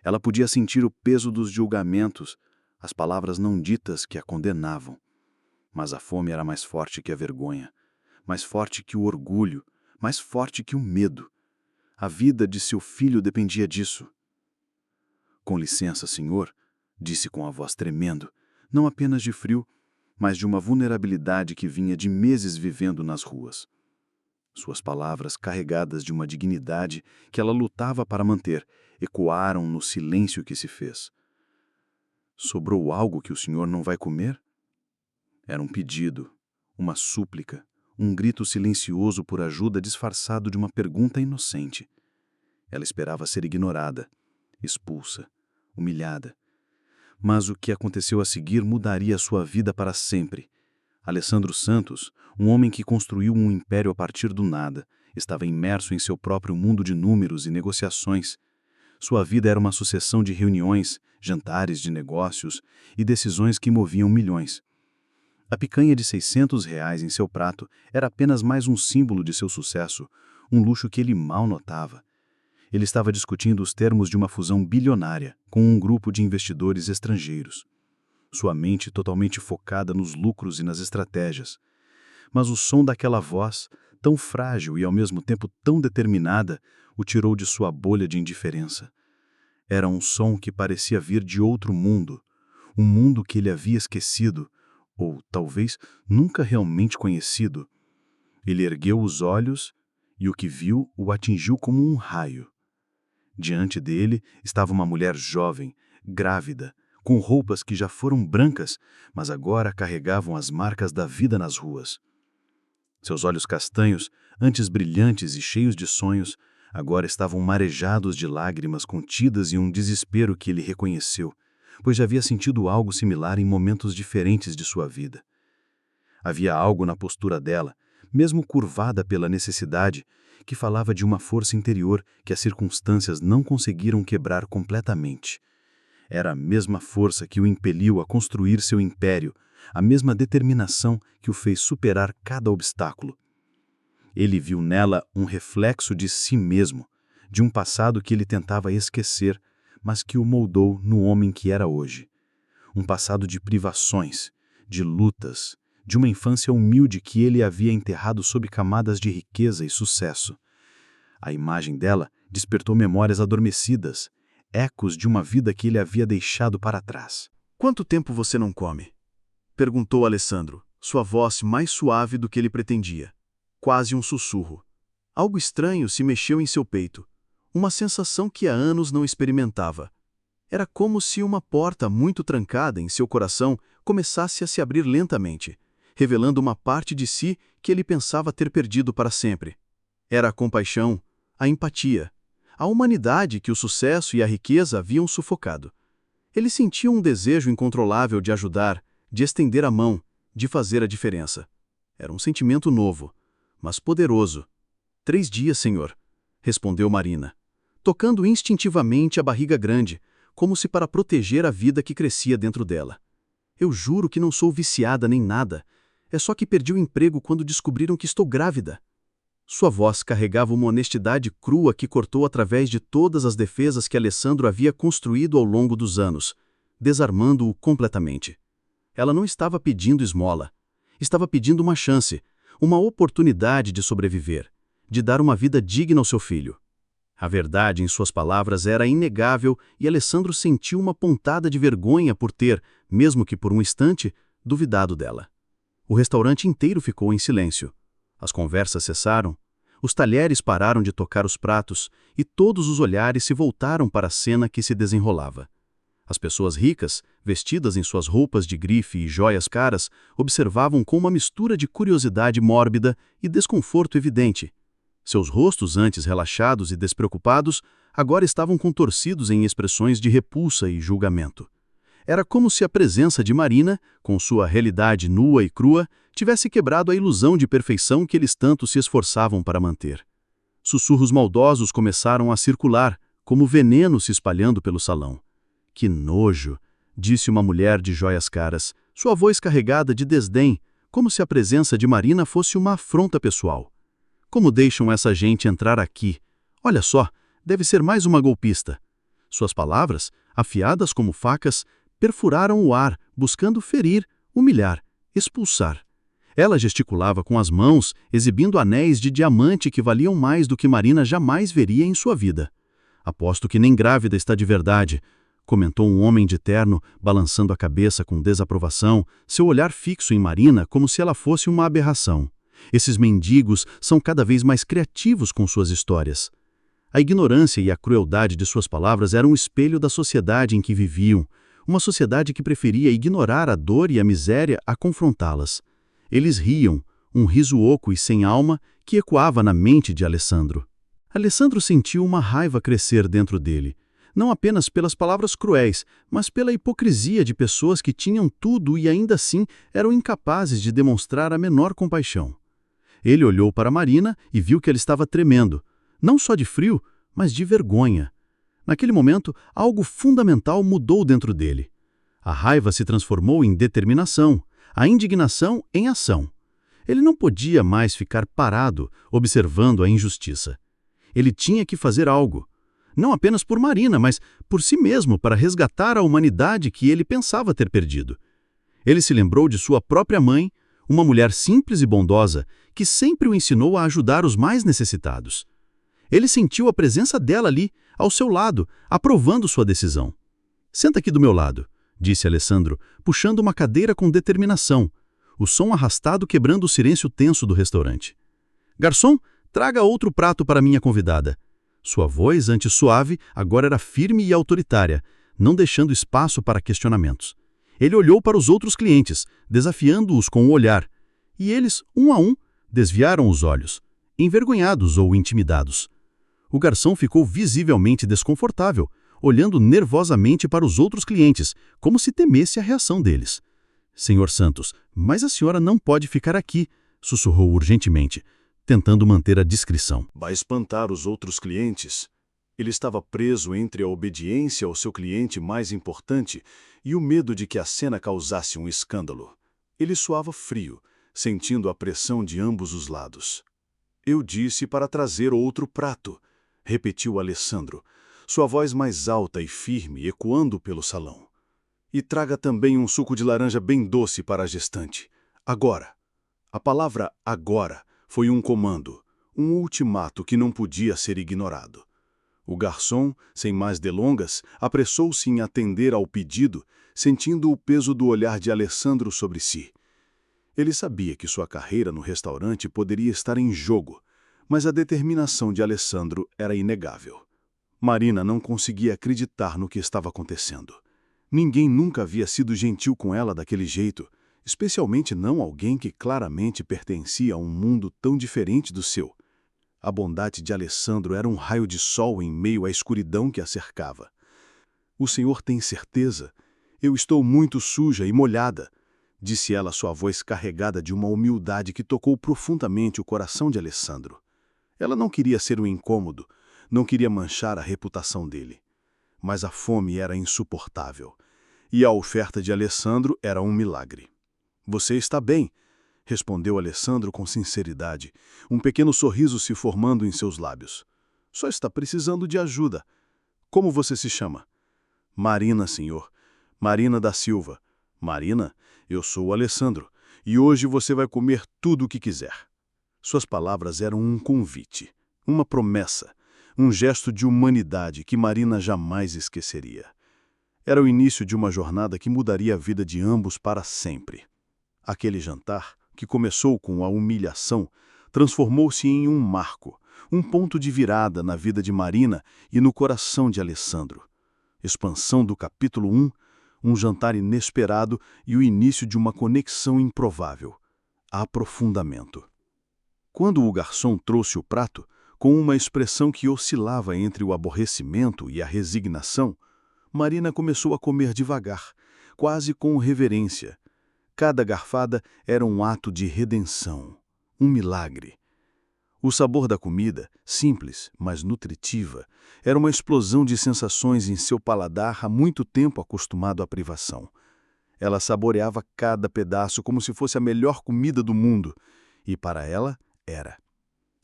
Ela podia sentir o peso dos julgamentos, as palavras não ditas que a condenavam. Mas a fome era mais forte que a vergonha, mais forte que o orgulho, mais forte que o medo. A vida de seu filho dependia disso. "Com licença, senhor", disse com a voz tremendo, não apenas de frio, mas de uma vulnerabilidade que vinha de meses vivendo nas ruas. Suas palavras, carregadas de uma dignidade que ela lutava para manter, ecoaram no silêncio que se fez. "Sobrou algo que o senhor não vai comer?" Era um pedido, uma súplica, um grito silencioso por ajuda disfarçado de uma pergunta inocente. Ela esperava ser ignorada, expulsa, humilhada. Mas o que aconteceu a seguir mudaria sua vida para sempre. Alessandro Santos, um homem que construiu um império a partir do nada, estava imerso em seu próprio mundo de números e negociações. Sua vida era uma sucessão de reuniões, jantares de negócios e decisões que moviam milhões. A picanha de R$ 600 em seu prato era apenas mais um símbolo de seu sucesso, um luxo que ele mal notava. Ele estava discutindo os termos de uma fusão bilionária com um grupo de investidores estrangeiros. Sua mente totalmente focada nos lucros e nas estratégias. Mas o som daquela voz, tão frágil e ao mesmo tempo tão determinada, o tirou de sua bolha de indiferença. Era um som que parecia vir de outro mundo, um mundo que ele havia esquecido, ou talvez nunca realmente conhecido. Ele ergueu os olhos e o que viu o atingiu como um raio. Diante dele estava uma mulher jovem, grávida, com roupas que já foram brancas, mas agora carregavam as marcas da vida nas ruas. Seus olhos castanhos, antes brilhantes e cheios de sonhos, agora estavam marejados de lágrimas contidas e um desespero que ele reconheceu, pois já havia sentido algo similar em momentos diferentes de sua vida. Havia algo na postura dela, mesmo curvada pela necessidade, que falava de uma força interior que as circunstâncias não conseguiram quebrar completamente. Era a mesma força que o impeliu a construir seu império, a mesma determinação que o fez superar cada obstáculo. Ele viu nela um reflexo de si mesmo, de um passado que ele tentava esquecer, mas que o moldou no homem que era hoje. Um passado de privações, de lutas, de uma infância humilde que ele havia enterrado sob camadas de riqueza e sucesso. A imagem dela despertou memórias adormecidas, ecos de uma vida que ele havia deixado para trás. Quanto tempo você não come? Perguntou Alessandro, sua voz mais suave do que ele pretendia. Quase um sussurro. Algo estranho se mexeu em seu peito, uma sensação que há anos não experimentava. Era como se uma porta muito trancada em seu coração começasse a se abrir lentamente, revelando uma parte de si que ele pensava ter perdido para sempre. Era a compaixão, a empatia, a humanidade que o sucesso e a riqueza haviam sufocado. Ele sentia um desejo incontrolável de ajudar, de estender a mão, de fazer a diferença. Era um sentimento novo, mas poderoso. 3 dias, senhor, respondeu Marina, tocando instintivamente a barriga grande, como se para proteger a vida que crescia dentro dela. Eu juro que não sou viciada nem nada. É só que perdi o emprego quando descobriram que estou grávida. Sua voz carregava uma honestidade crua que cortou através de todas as defesas que Alessandro havia construído ao longo dos anos, desarmando-o completamente. Ela não estava pedindo esmola. Estava pedindo uma chance, uma oportunidade de sobreviver, de dar uma vida digna ao seu filho. A verdade em suas palavras era inegável e Alessandro sentiu uma pontada de vergonha por ter, mesmo que por um instante, duvidado dela. O restaurante inteiro ficou em silêncio. As conversas cessaram, os talheres pararam de tocar os pratos e todos os olhares se voltaram para a cena que se desenrolava. As pessoas ricas, vestidas em suas roupas de grife e joias caras, observavam com uma mistura de curiosidade mórbida e desconforto evidente. Seus rostos, antes relaxados e despreocupados, agora estavam contorcidos em expressões de repulsa e julgamento. Era como se a presença de Marina, com sua realidade nua e crua, tivesse quebrado a ilusão de perfeição que eles tanto se esforçavam para manter. Sussurros maldosos começaram a circular, como veneno se espalhando pelo salão. Que nojo! Disse uma mulher de joias caras, sua voz carregada de desdém, como se a presença de Marina fosse uma afronta pessoal. Como deixam essa gente entrar aqui? Olha só, deve ser mais uma golpista. Suas palavras, afiadas como facas, perfuraram o ar, buscando ferir, humilhar, expulsar. Ela gesticulava com as mãos, exibindo anéis de diamante que valiam mais do que Marina jamais veria em sua vida. Aposto que nem grávida está de verdade, comentou um homem de terno, balançando a cabeça com desaprovação, seu olhar fixo em Marina como se ela fosse uma aberração. Esses mendigos são cada vez mais criativos com suas histórias. A ignorância e a crueldade de suas palavras eram um espelho da sociedade em que viviam, uma sociedade que preferia ignorar a dor e a miséria a confrontá-las. Eles riam, um riso oco e sem alma que ecoava na mente de Alessandro. Alessandro sentiu uma raiva crescer dentro dele, não apenas pelas palavras cruéis, mas pela hipocrisia de pessoas que tinham tudo e ainda assim eram incapazes de demonstrar a menor compaixão. Ele olhou para Marina e viu que ela estava tremendo, não só de frio, mas de vergonha. Naquele momento, algo fundamental mudou dentro dele. A raiva se transformou em determinação, a indignação em ação. Ele não podia mais ficar parado, observando a injustiça. Ele tinha que fazer algo. Não apenas por Marina, mas por si mesmo, para resgatar a humanidade que ele pensava ter perdido. Ele se lembrou de sua própria mãe, uma mulher simples e bondosa, que sempre o ensinou a ajudar os mais necessitados. Ele sentiu a presença dela ali, ao seu lado, aprovando sua decisão. "Senta aqui do meu lado", disse Alessandro, puxando uma cadeira com determinação, o som arrastado quebrando o silêncio tenso do restaurante. "Garçom, traga outro prato para minha convidada." Sua voz, antes suave, agora era firme e autoritária, não deixando espaço para questionamentos. Ele olhou para os outros clientes, desafiando-os com o olhar, e eles, um a um, desviaram os olhos, envergonhados ou intimidados. O garçom ficou visivelmente desconfortável, olhando nervosamente para os outros clientes, como se temesse a reação deles. "Senhor Santos, mas a senhora não pode ficar aqui", sussurrou urgentemente, tentando manter a discrição. Vai espantar os outros clientes. Ele estava preso entre a obediência ao seu cliente mais importante e o medo de que a cena causasse um escândalo. Ele suava frio, sentindo a pressão de ambos os lados. "Eu disse para trazer outro prato", repetiu Alessandro, sua voz mais alta e firme ecoando pelo salão. "E traga também um suco de laranja bem doce para a gestante. Agora." A palavra "agora" foi um comando, um ultimato que não podia ser ignorado. O garçom, sem mais delongas, apressou-se em atender ao pedido, sentindo o peso do olhar de Alessandro sobre si. Ele sabia que sua carreira no restaurante poderia estar em jogo, mas a determinação de Alessandro era inegável. Marina não conseguia acreditar no que estava acontecendo. Ninguém nunca havia sido gentil com ela daquele jeito, especialmente não alguém que claramente pertencia a um mundo tão diferente do seu. A bondade de Alessandro era um raio de sol em meio à escuridão que a cercava. "O senhor tem certeza? Eu estou muito suja e molhada", disse ela, sua voz carregada de uma humildade que tocou profundamente o coração de Alessandro. Ela não queria ser um incômodo, não queria manchar a reputação dele. Mas a fome era insuportável, e a oferta de Alessandro era um milagre. "Você está bem", respondeu Alessandro com sinceridade, um pequeno sorriso se formando em seus lábios. "Só está precisando de ajuda. Como você se chama?" "Marina, senhor. Marina da Silva." "Marina, eu sou o Alessandro, e hoje você vai comer tudo o que quiser." Suas palavras eram um convite, uma promessa, um gesto de humanidade que Marina jamais esqueceria. Era o início de uma jornada que mudaria a vida de ambos para sempre. Aquele jantar, que começou com a humilhação, transformou-se em um marco, um ponto de virada na vida de Marina e no coração de Alessandro. Expansão do capítulo 1, um jantar inesperado e o início de uma conexão improvável. Aprofundamento. Quando o garçom trouxe o prato, com uma expressão que oscilava entre o aborrecimento e a resignação, Marina começou a comer devagar, quase com reverência. Cada garfada era um ato de redenção, um milagre. O sabor da comida, simples, mas nutritiva, era uma explosão de sensações em seu paladar há muito tempo acostumado à privação. Ela saboreava cada pedaço como se fosse a melhor comida do mundo, e para ela era.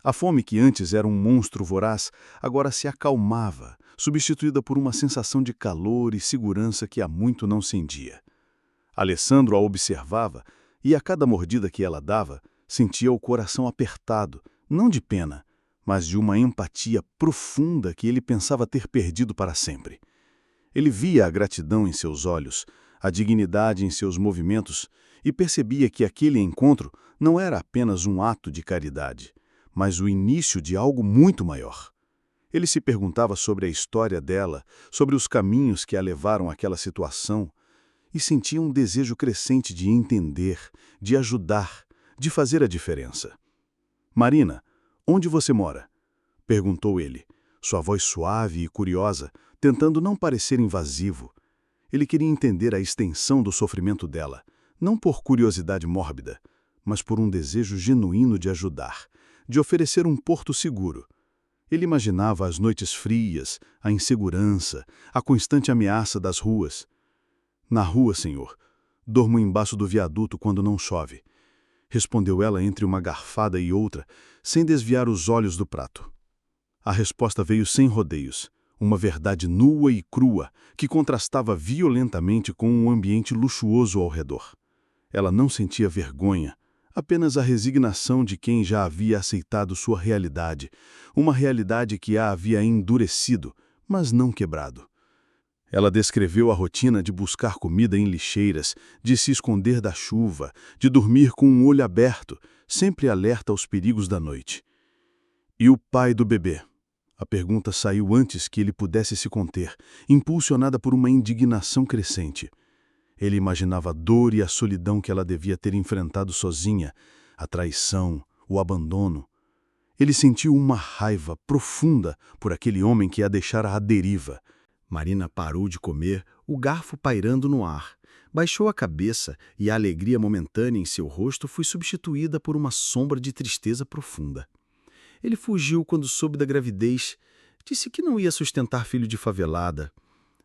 A fome, que antes era um monstro voraz, agora se acalmava, substituída por uma sensação de calor e segurança que há muito não sentia. Alessandro a observava e, a cada mordida que ela dava, sentia o coração apertado, não de pena, mas de uma empatia profunda que ele pensava ter perdido para sempre. Ele via a gratidão em seus olhos, a dignidade em seus movimentos e percebia que aquele encontro não era apenas um ato de caridade, mas o início de algo muito maior. Ele se perguntava sobre a história dela, sobre os caminhos que a levaram àquela situação, e sentia um desejo crescente de entender, de ajudar, de fazer a diferença. "Marina, onde você mora?" perguntou ele, sua voz suave e curiosa, tentando não parecer invasivo. Ele queria entender a extensão do sofrimento dela, não por curiosidade mórbida, mas por um desejo genuíno de ajudar, de oferecer um porto seguro. Ele imaginava as noites frias, a insegurança, a constante ameaça das ruas. Na rua, senhor. Dormo embaixo do viaduto quando não chove. Respondeu ela entre uma garfada e outra, sem desviar os olhos do prato. A resposta veio sem rodeios, uma verdade nua e crua, que contrastava violentamente com um ambiente luxuoso ao redor. Ela não sentia vergonha, apenas a resignação de quem já havia aceitado sua realidade, uma realidade que a havia endurecido, mas não quebrado. Ela descreveu a rotina de buscar comida em lixeiras, de se esconder da chuva, de dormir com um olho aberto, sempre alerta aos perigos da noite. E o pai do bebê? A pergunta saiu antes que ele pudesse se conter, impulsionada por uma indignação crescente. Ele imaginava a dor e a solidão que ela devia ter enfrentado sozinha, a traição, o abandono. Ele sentiu uma raiva profunda por aquele homem que a deixara à deriva. Marina parou de comer, o garfo pairando no ar. Baixou a cabeça e a alegria momentânea em seu rosto foi substituída por uma sombra de tristeza profunda. Ele fugiu quando soube da gravidez. Disse que não ia sustentar filho de favelada.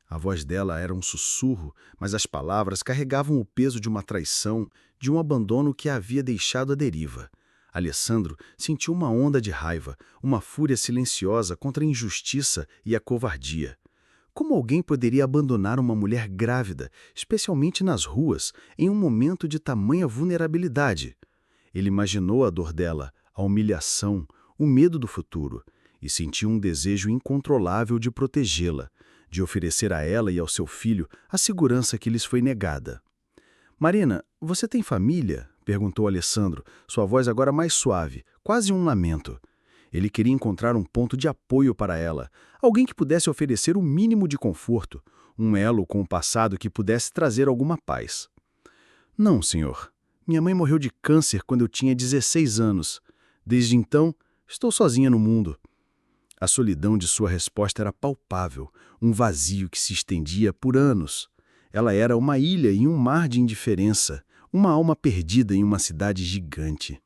A voz dela era um sussurro, mas as palavras carregavam o peso de uma traição, de um abandono que a havia deixado à deriva. Alessandro sentiu uma onda de raiva, uma fúria silenciosa contra a injustiça e a covardia. Como alguém poderia abandonar uma mulher grávida, especialmente nas ruas, em um momento de tamanha vulnerabilidade? Ele imaginou a dor dela, a humilhação, o medo do futuro, e sentiu um desejo incontrolável de protegê-la, de oferecer a ela e ao seu filho a segurança que lhes foi negada. «Marina, você tem família?» perguntou Alessandro, sua voz agora mais suave, quase um lamento. Ele queria encontrar um ponto de apoio para ela, alguém que pudesse oferecer o mínimo de conforto, um elo com o passado que pudesse trazer alguma paz. «Não, senhor. Minha mãe morreu de câncer quando eu tinha 16 anos. Desde então, estou sozinha no mundo.» A solidão de sua resposta era palpável, um vazio que se estendia por anos. Ela era uma ilha em um mar de indiferença, uma alma perdida em uma cidade gigante.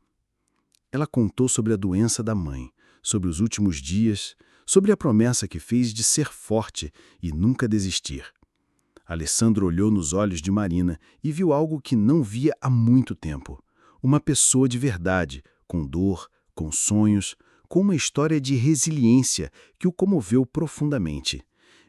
Ela contou sobre a doença da mãe, sobre os últimos dias, sobre a promessa que fez de ser forte e nunca desistir. Alessandro olhou nos olhos de Marina e viu algo que não via há muito tempo. Uma pessoa de verdade, com dor, com sonhos, com uma história de resiliência que o comoveu profundamente.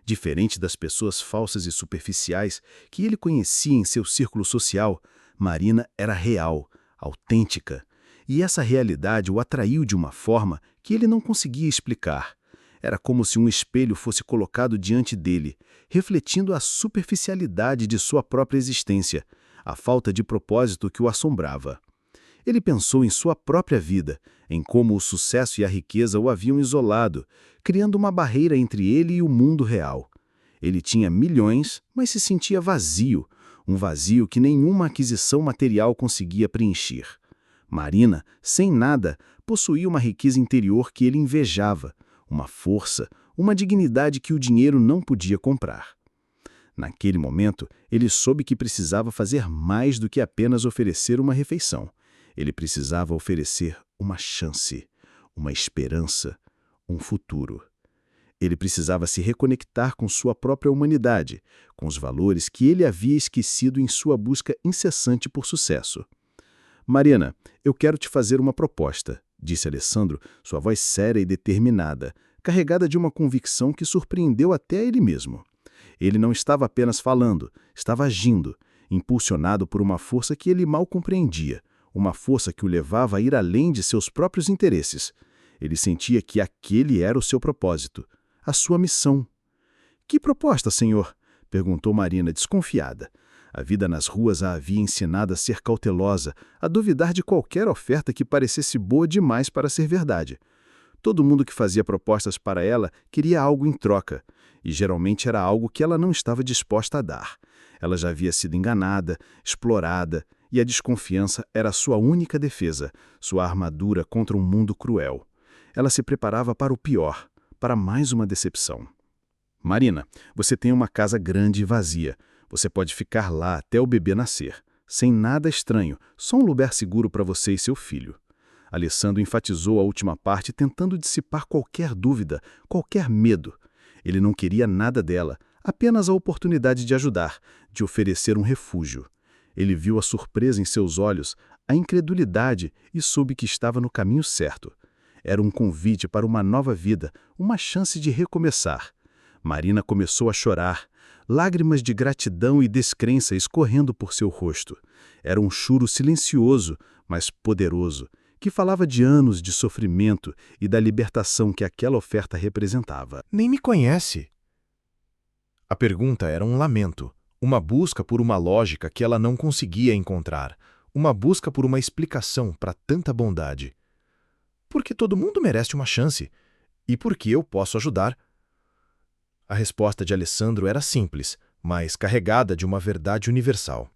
Diferente das pessoas falsas e superficiais que ele conhecia em seu círculo social, Marina era real, autêntica, e essa realidade o atraiu de uma forma que ele não conseguia explicar. Era como se um espelho fosse colocado diante dele, refletindo a superficialidade de sua própria existência, a falta de propósito que o assombrava. Ele pensou em sua própria vida, em como o sucesso e a riqueza o haviam isolado, criando uma barreira entre ele e o mundo real. Ele tinha milhões, mas se sentia vazio, um vazio que nenhuma aquisição material conseguia preencher. Marina, sem nada, possuía uma riqueza interior que ele invejava, uma força, uma dignidade que o dinheiro não podia comprar. Naquele momento, ele soube que precisava fazer mais do que apenas oferecer uma refeição. Ele precisava oferecer uma chance, uma esperança, um futuro. Ele precisava se reconectar com sua própria humanidade, com os valores que ele havia esquecido em sua busca incessante por sucesso. «Marina, eu quero te fazer uma proposta», disse Alessandro, sua voz séria e determinada, carregada de uma convicção que surpreendeu até ele mesmo. Ele não estava apenas falando, estava agindo, impulsionado por uma força que ele mal compreendia, uma força que o levava a ir além de seus próprios interesses. Ele sentia que aquele era o seu propósito, a sua missão. «Que proposta, senhor?» perguntou Marina, desconfiada. A vida nas ruas a havia ensinado a ser cautelosa, a duvidar de qualquer oferta que parecesse boa demais para ser verdade. Todo mundo que fazia propostas para ela queria algo em troca, e geralmente era algo que ela não estava disposta a dar. Ela já havia sido enganada, explorada, e a desconfiança era sua única defesa, sua armadura contra um mundo cruel. Ela se preparava para o pior, para mais uma decepção. «Marina, você tem uma casa grande e vazia. Você pode ficar lá até o bebê nascer, sem nada estranho, só um lugar seguro para você e seu filho.» Alessandro enfatizou a última parte, tentando dissipar qualquer dúvida, qualquer medo. Ele não queria nada dela, apenas a oportunidade de ajudar, de oferecer um refúgio. Ele viu a surpresa em seus olhos, a incredulidade e soube que estava no caminho certo. Era um convite para uma nova vida, uma chance de recomeçar. Marina começou a chorar, lágrimas de gratidão e descrença escorrendo por seu rosto. Era um choro silencioso, mas poderoso, que falava de anos de sofrimento e da libertação que aquela oferta representava. Nem me conhece. A pergunta era um lamento, uma busca por uma lógica que ela não conseguia encontrar, uma busca por uma explicação para tanta bondade. Porque todo mundo merece uma chance, e porque eu posso ajudar. A resposta de Alessandro era simples, mas carregada de uma verdade universal.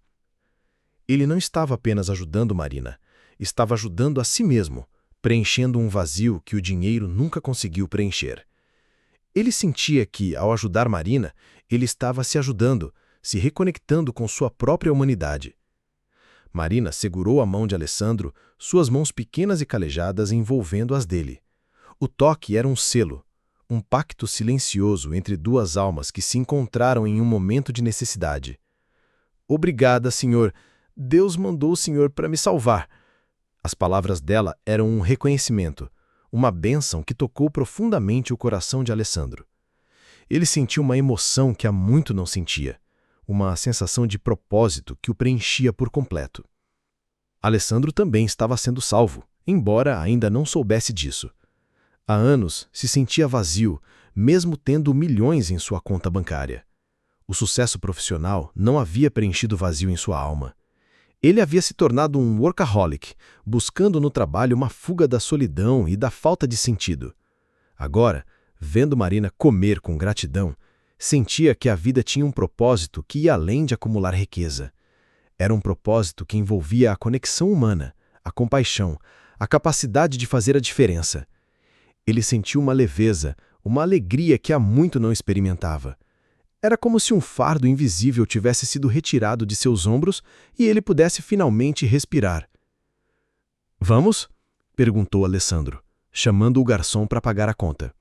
Ele não estava apenas ajudando Marina, estava ajudando a si mesmo, preenchendo um vazio que o dinheiro nunca conseguiu preencher. Ele sentia que, ao ajudar Marina, ele estava se ajudando, se reconectando com sua própria humanidade. Marina segurou a mão de Alessandro, suas mãos pequenas e calejadas envolvendo as dele. O toque era um selo, um pacto silencioso entre duas almas que se encontraram em um momento de necessidade. "Obrigada, Senhor. Deus mandou o Senhor para me salvar." As palavras dela eram um reconhecimento, uma bênção que tocou profundamente o coração de Alessandro. Ele sentiu uma emoção que há muito não sentia, uma sensação de propósito que o preenchia por completo. Alessandro também estava sendo salvo, embora ainda não soubesse disso. Há anos se sentia vazio, mesmo tendo milhões em sua conta bancária. O sucesso profissional não havia preenchido o vazio em sua alma. Ele havia se tornado um workaholic, buscando no trabalho uma fuga da solidão e da falta de sentido. Agora, vendo Marina comer com gratidão, sentia que a vida tinha um propósito que ia além de acumular riqueza. Era um propósito que envolvia a conexão humana, a compaixão, a capacidade de fazer a diferença. Ele sentiu uma leveza, uma alegria que há muito não experimentava. Era como se um fardo invisível tivesse sido retirado de seus ombros e ele pudesse finalmente respirar. "Vamos?" perguntou Alessandro, chamando o garçom para pagar a conta.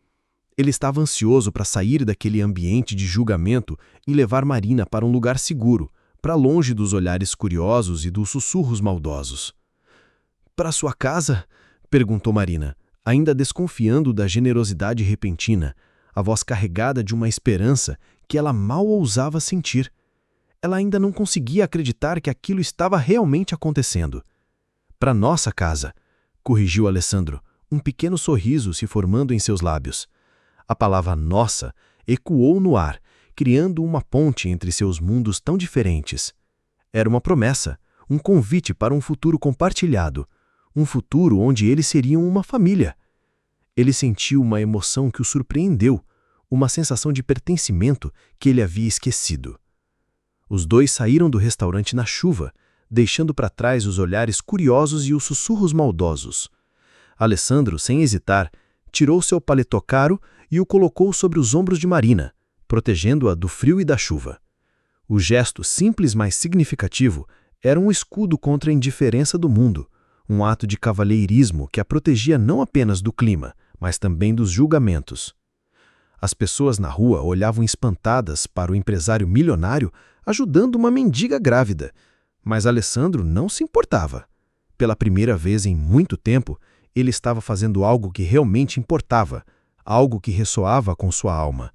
Ele estava ansioso para sair daquele ambiente de julgamento e levar Marina para um lugar seguro, para longe dos olhares curiosos e dos sussurros maldosos. "Para sua casa?" perguntou Marina, ainda desconfiando da generosidade repentina, a voz carregada de uma esperança que ela mal ousava sentir. Ela ainda não conseguia acreditar que aquilo estava realmente acontecendo. "Para nossa casa", corrigiu Alessandro, um pequeno sorriso se formando em seus lábios. A palavra nossa ecoou no ar, criando uma ponte entre seus mundos tão diferentes. Era uma promessa, um convite para um futuro compartilhado, um futuro onde eles seriam uma família. Ele sentiu uma emoção que o surpreendeu, uma sensação de pertencimento que ele havia esquecido. Os dois saíram do restaurante na chuva, deixando para trás os olhares curiosos e os sussurros maldosos. Alessandro, sem hesitar, tirou seu paletó caro e o colocou sobre os ombros de Marina, protegendo-a do frio e da chuva. O gesto simples, mas significativo, era um escudo contra a indiferença do mundo, um ato de cavalheirismo que a protegia não apenas do clima, mas também dos julgamentos. As pessoas na rua olhavam espantadas para o empresário milionário ajudando uma mendiga grávida, mas Alessandro não se importava. Pela primeira vez em muito tempo, ele estava fazendo algo que realmente importava, algo que ressoava com sua alma.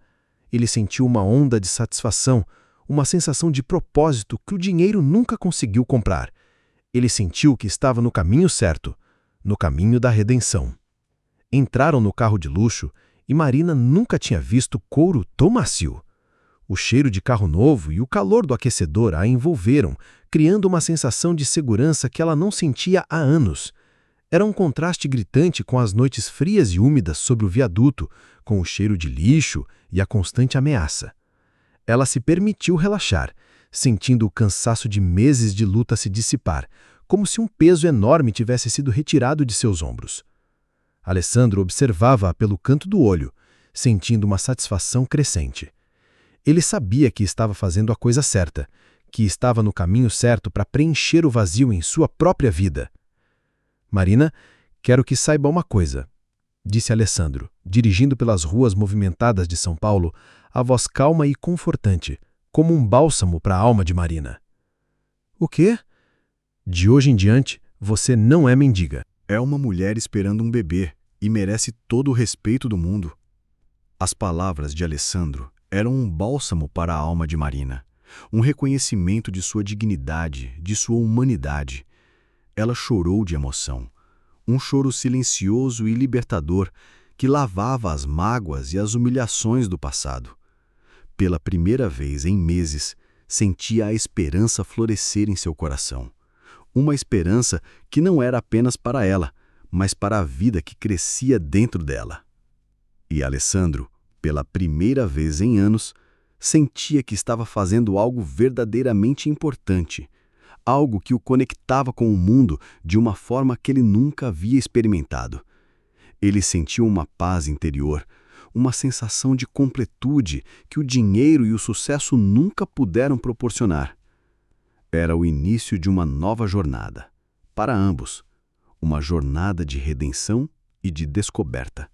Ele sentiu uma onda de satisfação, uma sensação de propósito que o dinheiro nunca conseguiu comprar. Ele sentiu que estava no caminho certo, no caminho da redenção. Entraram no carro de luxo e Marina nunca tinha visto couro tão macio. O cheiro de carro novo e o calor do aquecedor a envolveram, criando uma sensação de segurança que ela não sentia há anos. Era um contraste gritante com as noites frias e úmidas sobre o viaduto, com o cheiro de lixo e a constante ameaça. Ela se permitiu relaxar, sentindo o cansaço de meses de luta se dissipar, como se um peso enorme tivesse sido retirado de seus ombros. Alessandro observava-a pelo canto do olho, sentindo uma satisfação crescente. Ele sabia que estava fazendo a coisa certa, que estava no caminho certo para preencher o vazio em sua própria vida. Marina, Quero que saiba uma coisa, disse Alessandro, dirigindo pelas ruas movimentadas de São Paulo, a voz calma e confortante, como um bálsamo para a alma de Marina. O quê? De hoje em diante, você não é mendiga. É uma mulher esperando um bebê e merece todo o respeito do mundo. As palavras de Alessandro eram um bálsamo para a alma de Marina, um reconhecimento de sua dignidade, de sua humanidade. Ela chorou de emoção, um choro silencioso e libertador que lavava as mágoas e as humilhações do passado. Pela primeira vez em meses, sentia a esperança florescer em seu coração. Uma esperança que não era apenas para ela, mas para a vida que crescia dentro dela. E Alessandro, pela primeira vez em anos, sentia que estava fazendo algo verdadeiramente importante, algo que o conectava com o mundo de uma forma que ele nunca havia experimentado. Ele sentiu uma paz interior, uma sensação de completude que o dinheiro e o sucesso nunca puderam proporcionar. Era o início de uma nova jornada, para ambos, uma jornada de redenção e de descoberta.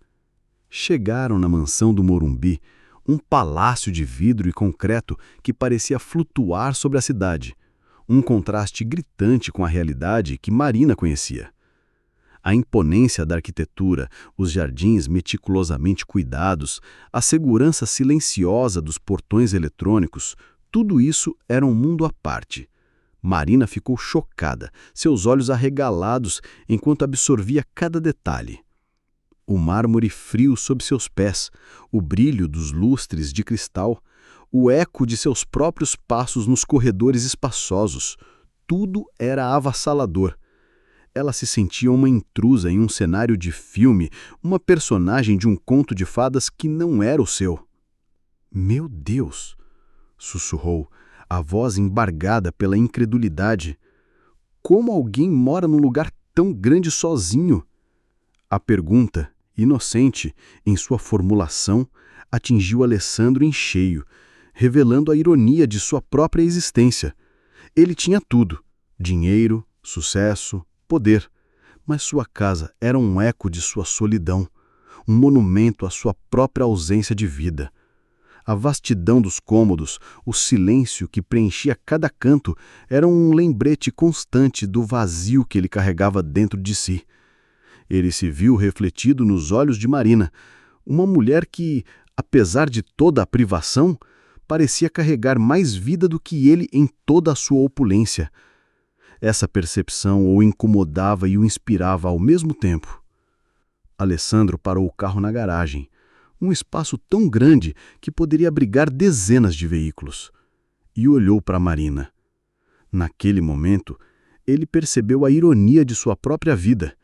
Chegaram na mansão do Morumbi, um palácio de vidro e concreto que parecia flutuar sobre a cidade, um contraste gritante com a realidade que Marina conhecia. A imponência da arquitetura, os jardins meticulosamente cuidados, a segurança silenciosa dos portões eletrônicos, tudo isso era um mundo à parte. Marina ficou chocada, seus olhos arregalados enquanto absorvia cada detalhe. O mármore frio sob seus pés, o brilho dos lustres de cristal, o eco de seus próprios passos nos corredores espaçosos, tudo era avassalador. Ela se sentia uma intrusa em um cenário de filme, uma personagem de um conto de fadas que não era o seu. "Meu Deus!" sussurrou, a voz embargada pela incredulidade. "Como alguém mora num lugar tão grande sozinho?" A pergunta, inocente em sua formulação, atingiu Alessandro em cheio, revelando a ironia de sua própria existência. Ele tinha tudo: dinheiro, sucesso, poder, mas sua casa era um eco de sua solidão, um monumento à sua própria ausência de vida. A vastidão dos cômodos, o silêncio que preenchia cada canto, eram um lembrete constante do vazio que ele carregava dentro de si. Ele se viu refletido nos olhos de Marina, uma mulher que, apesar de toda a privação, parecia carregar mais vida do que ele em toda a sua opulência. Essa percepção o incomodava e o inspirava ao mesmo tempo. Alessandro parou o carro na garagem, um espaço tão grande que poderia abrigar dezenas de veículos, e olhou para Marina. Naquele momento, ele percebeu a ironia de sua própria vida.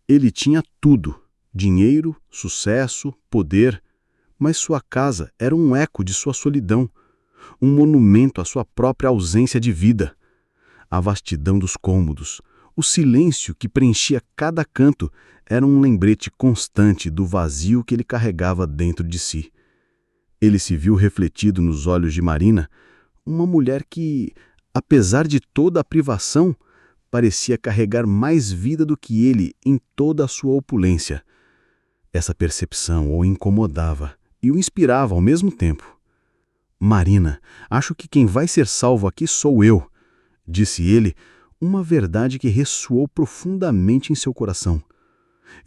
Ele tinha tudo: dinheiro, sucesso, poder, mas sua casa era um eco de sua solidão, um monumento à sua própria ausência de vida. A vastidão dos cômodos, o silêncio que preenchia cada canto era um lembrete constante do vazio que ele carregava dentro de si. Ele se viu refletido nos olhos de Marina, uma mulher que, apesar de toda a privação, parecia carregar mais vida do que ele em toda a sua opulência. Essa percepção o incomodava e o inspirava ao mesmo tempo. "Marina, acho que quem vai ser salvo aqui sou eu", disse ele, uma verdade que ressoou profundamente em seu coração.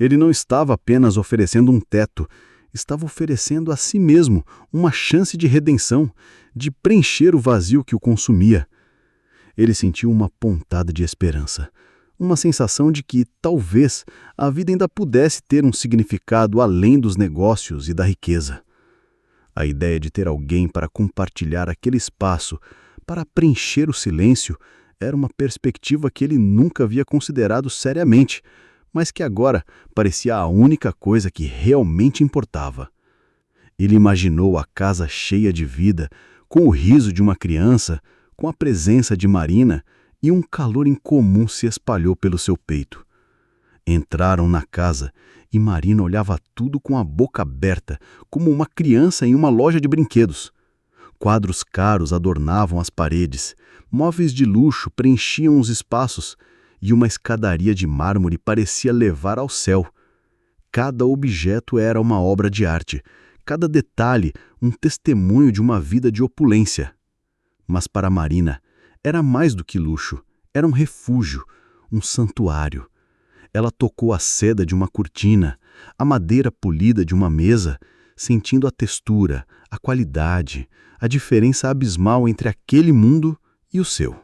Ele não estava apenas oferecendo um teto, estava oferecendo a si mesmo uma chance de redenção, de preencher o vazio que o consumia. Ele sentiu uma pontada de esperança, uma sensação de que, talvez, a vida ainda pudesse ter um significado além dos negócios e da riqueza. A ideia de ter alguém para compartilhar aquele espaço, para preencher o silêncio, era uma perspectiva que ele nunca havia considerado seriamente, mas que agora parecia a única coisa que realmente importava. Ele imaginou a casa cheia de vida, com o riso de uma criança, com a presença de Marina, e um calor incomum se espalhou pelo seu peito. Entraram na casa e Marina olhava tudo com a boca aberta, como uma criança em uma loja de brinquedos. Quadros caros adornavam as paredes, móveis de luxo preenchiam os espaços, e uma escadaria de mármore parecia levar ao céu. Cada objeto era uma obra de arte, cada detalhe um testemunho de uma vida de opulência. Mas para Marina, era mais do que luxo, era um refúgio, um santuário. Ela tocou a seda de uma cortina, a madeira polida de uma mesa, sentindo a textura, a qualidade, a diferença abismal entre aquele mundo e o seu.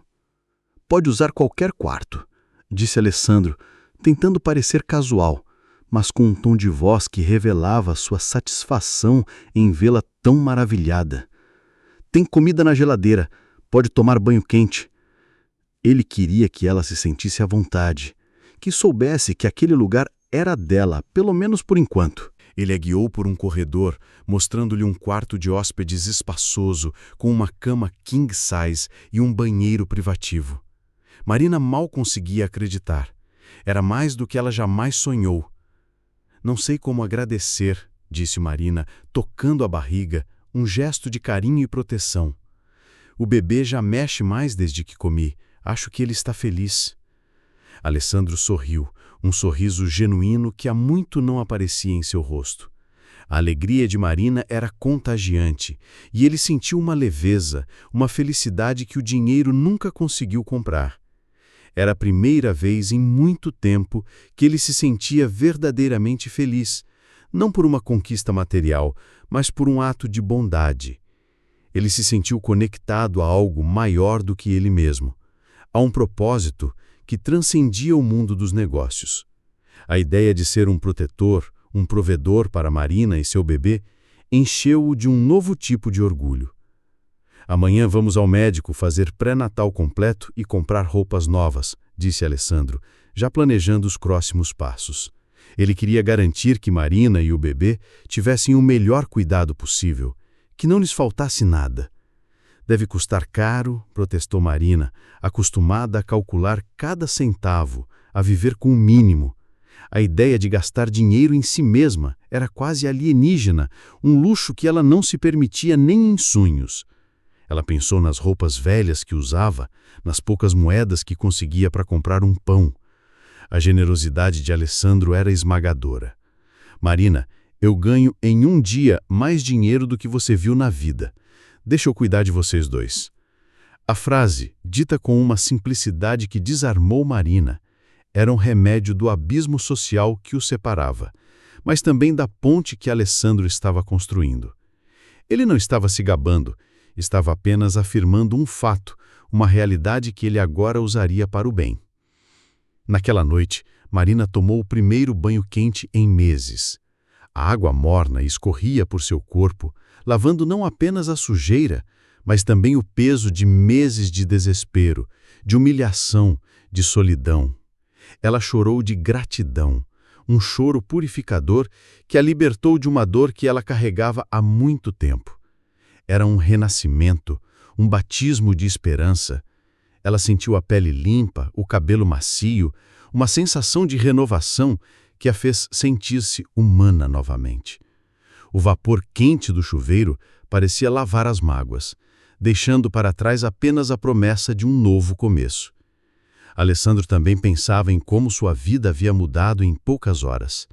Pode usar qualquer quarto, disse Alessandro, tentando parecer casual, mas com um tom de voz que revelava sua satisfação em vê-la tão maravilhada. Tem comida na geladeira, pode tomar banho quente. Ele queria que ela se sentisse à vontade, que soubesse que aquele lugar era dela, pelo menos por enquanto. Ele a guiou por um corredor, mostrando-lhe um quarto de hóspedes espaçoso, com uma cama king size e um banheiro privativo. Marina mal conseguia acreditar. Era mais do que ela jamais sonhou. Não sei como agradecer, disse Marina, tocando a barriga, um gesto de carinho e proteção. O bebê já mexe mais desde que comi. Acho que ele está feliz. Alessandro sorriu, um sorriso genuíno que há muito não aparecia em seu rosto. A alegria de Marina era contagiante, e ele sentiu uma leveza, uma felicidade que o dinheiro nunca conseguiu comprar. Era a primeira vez em muito tempo que ele se sentia verdadeiramente feliz, não por uma conquista material, mas por um ato de bondade. Ele se sentiu conectado a algo maior do que ele mesmo, a um propósito que transcendia o mundo dos negócios. A ideia de ser um protetor, um provedor para Marina e seu bebê, encheu-o de um novo tipo de orgulho. Amanhã vamos ao médico fazer pré-natal completo e comprar roupas novas, disse Alessandro, já planejando os próximos passos. Ele queria garantir que Marina e o bebê tivessem o melhor cuidado possível, que não lhes faltasse nada. Deve custar caro, protestou Marina, acostumada a calcular cada centavo, a viver com o mínimo. A ideia de gastar dinheiro em si mesma era quase alienígena, um luxo que ela não se permitia nem em sonhos. Ela pensou nas roupas velhas que usava, nas poucas moedas que conseguia para comprar um pão. A generosidade de Alessandro era esmagadora. Marina, eu ganho em um dia mais dinheiro do que você viu na vida. Deixa eu cuidar de vocês dois. A frase, dita com uma simplicidade que desarmou Marina, era um remédio do abismo social que os separava, mas também da ponte que Alessandro estava construindo. Ele não estava se gabando, estava apenas afirmando um fato, uma realidade que ele agora usaria para o bem. Naquela noite, Marina tomou o primeiro banho quente em meses. A água morna escorria por seu corpo, lavando não apenas a sujeira, mas também o peso de meses de desespero, de humilhação, de solidão. Ela chorou de gratidão, um choro purificador que a libertou de uma dor que ela carregava há muito tempo. Era um renascimento, um batismo de esperança. Ela sentiu a pele limpa, o cabelo macio, uma sensação de renovação que a fez sentir-se humana novamente. O vapor quente do chuveiro parecia lavar as mágoas, deixando para trás apenas a promessa de um novo começo. Alessandro também pensava em como sua vida havia mudado em poucas horas.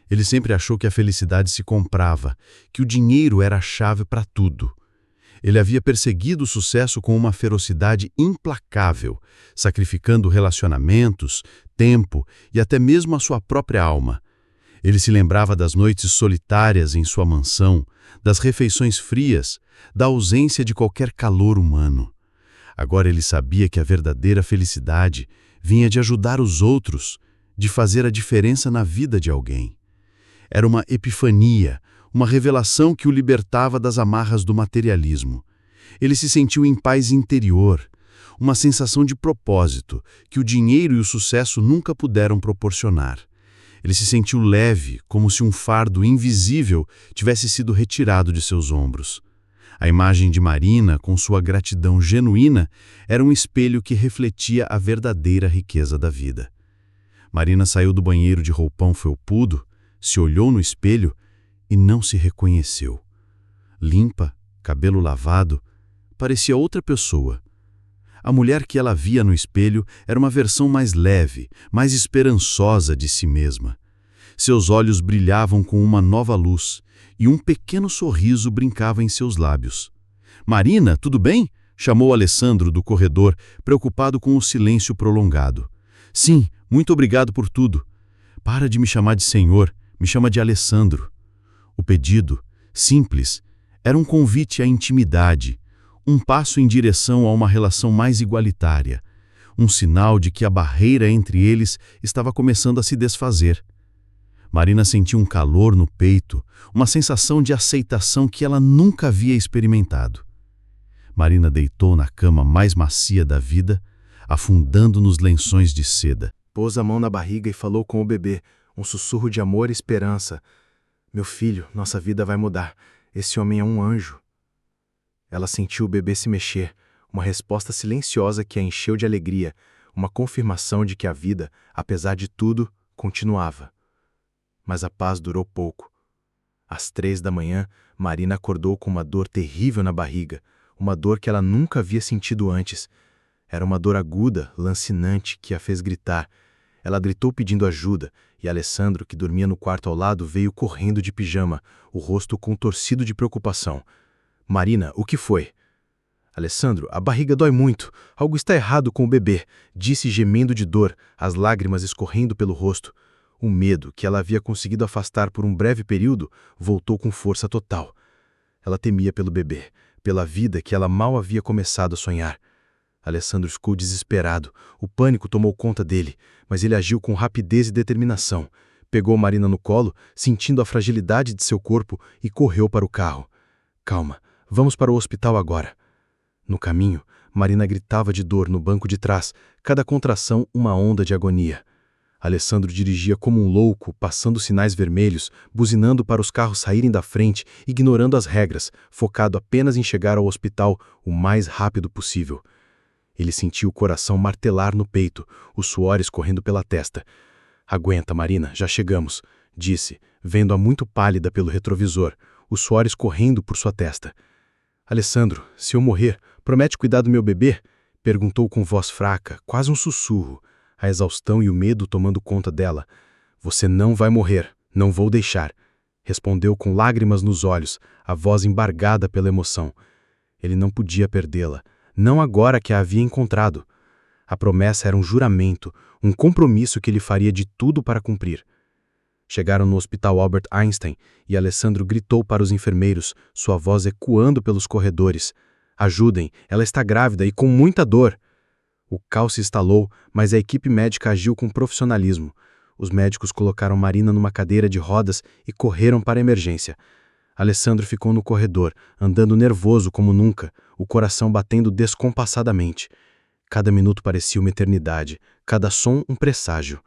Ele sempre achou que a felicidade se comprava, que o dinheiro era a chave para tudo. Ele havia perseguido o sucesso com uma ferocidade implacável, sacrificando relacionamentos, tempo e até mesmo a sua própria alma. Ele se lembrava das noites solitárias em sua mansão, das refeições frias, da ausência de qualquer calor humano. Agora ele sabia que a verdadeira felicidade vinha de ajudar os outros, de fazer a diferença na vida de alguém. Era uma epifania, uma revelação que o libertava das amarras do materialismo. Ele se sentiu em paz interior, uma sensação de propósito que o dinheiro e o sucesso nunca puderam proporcionar. Ele se sentiu leve, como se um fardo invisível tivesse sido retirado de seus ombros. A imagem de Marina, com sua gratidão genuína, era um espelho que refletia a verdadeira riqueza da vida. Marina saiu do banheiro de roupão felpudo, se olhou no espelho e não se reconheceu. Limpa, cabelo lavado, parecia outra pessoa. A mulher que ela via no espelho era uma versão mais leve, mais esperançosa de si mesma. Seus olhos brilhavam com uma nova luz e um pequeno sorriso brincava em seus lábios. "Marina, tudo bem?" chamou Alessandro do corredor, preocupado com o silêncio prolongado. "Sim, muito obrigado por tudo." "Para de me chamar de senhor, me chama de Alessandro." O pedido, simples, era um convite à intimidade, um passo em direção a uma relação mais igualitária, um sinal de que a barreira entre eles estava começando a se desfazer. Marina sentiu um calor no peito, uma sensação de aceitação que ela nunca havia experimentado. Marina deitou na cama mais macia da vida, afundando nos lençóis de seda. Pôs a mão na barriga e falou com o bebê, um sussurro de amor e esperança. "Meu filho, nossa vida vai mudar. Esse homem é um anjo." Ela sentiu o bebê se mexer, uma resposta silenciosa que a encheu de alegria, uma confirmação de que a vida, apesar de tudo, continuava. Mas a paz durou pouco. Às 3 da manhã, Marina acordou com uma dor terrível na barriga, uma dor que ela nunca havia sentido antes. Era uma dor aguda, lancinante, que a fez gritar. Ela gritou pedindo ajuda, e Alessandro, que dormia no quarto ao lado, veio correndo de pijama, o rosto contorcido de preocupação. "Marina, o que foi?" "Alessandro, a barriga dói muito. Algo está errado com o bebê", disse gemendo de dor, as lágrimas escorrendo pelo rosto. O medo, que ela havia conseguido afastar por um breve período, voltou com força total. Ela temia pelo bebê, pela vida que ela mal havia começado a sonhar. Alessandro ficou desesperado. O pânico tomou conta dele, mas ele agiu com rapidez e determinação. Pegou Marina no colo, sentindo a fragilidade de seu corpo, e correu para o carro. "Calma, vamos para o hospital agora." No caminho, Marina gritava de dor no banco de trás, cada contração uma onda de agonia. Alessandro dirigia como um louco, passando sinais vermelhos, buzinando para os carros saírem da frente, ignorando as regras, focado apenas em chegar ao hospital o mais rápido possível. Ele sentiu o coração martelar no peito, os suores correndo pela testa. "Aguenta, Marina, já chegamos", disse, vendo-a muito pálida pelo retrovisor, os suores correndo por sua testa. "Alessandro, se eu morrer, promete cuidar do meu bebê?" perguntou com voz fraca, quase um sussurro, a exaustão e o medo tomando conta dela. "Você não vai morrer, não vou deixar", respondeu com lágrimas nos olhos, a voz embargada pela emoção. Ele não podia perdê-la, não agora que a havia encontrado. A promessa era um juramento, um compromisso que ele faria de tudo para cumprir. Chegaram no Hospital Albert Einstein e Alessandro gritou para os enfermeiros, sua voz ecoando pelos corredores. "Ajudem, ela está grávida e com muita dor." O caos se instalou, mas a equipe médica agiu com profissionalismo. Os médicos colocaram Marina numa cadeira de rodas e correram para a emergência. Alessandro ficou no corredor, andando nervoso como nunca, o coração batendo descompassadamente. Cada minuto parecia uma eternidade, cada som um presságio.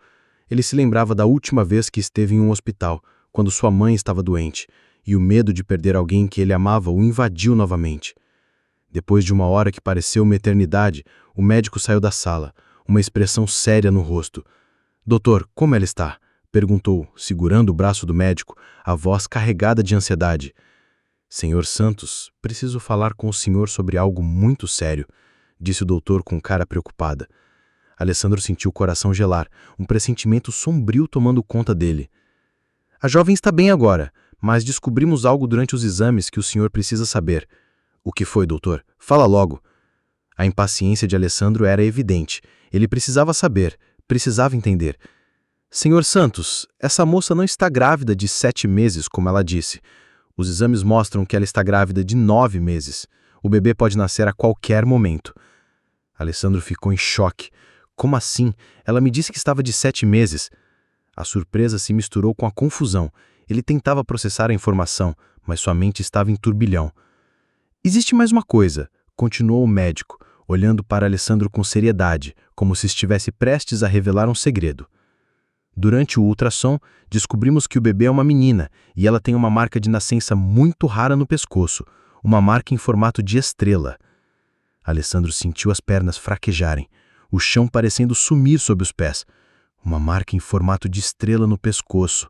Ele se lembrava da última vez que esteve em um hospital, quando sua mãe estava doente, e o medo de perder alguém que ele amava o invadiu novamente. Depois de uma hora que pareceu uma eternidade, o médico saiu da sala, uma expressão séria no rosto. "Doutor, como ela está?" perguntou, segurando o braço do médico, a voz carregada de ansiedade. "Senhor Santos, preciso falar com o senhor sobre algo muito sério", disse o doutor com cara preocupada. Alessandro sentiu o coração gelar, um pressentimento sombrio tomando conta dele. "A jovem está bem agora, mas descobrimos algo durante os exames que o senhor precisa saber." "O que foi, doutor? Fala logo." A impaciência de Alessandro era evidente. Ele precisava saber, precisava entender. "Senhor Santos, essa moça não está grávida de 7 meses, como ela disse. Os exames mostram que ela está grávida de 9 meses. O bebê pode nascer a qualquer momento." Alessandro ficou em choque. "Como assim? Ela me disse que estava de 7 meses." A surpresa se misturou com a confusão. Ele tentava processar a informação, mas sua mente estava em turbilhão. "Existe mais uma coisa", continuou o médico, olhando para Alessandro com seriedade, como se estivesse prestes a revelar um segredo. "Durante o ultrassom, descobrimos que o bebê é uma menina e ela tem uma marca de nascença muito rara no pescoço, uma marca em formato de estrela." Alessandro sentiu as pernas fraquejarem, o chão parecendo sumir sob os pés. Uma marca em formato de estrela no pescoço.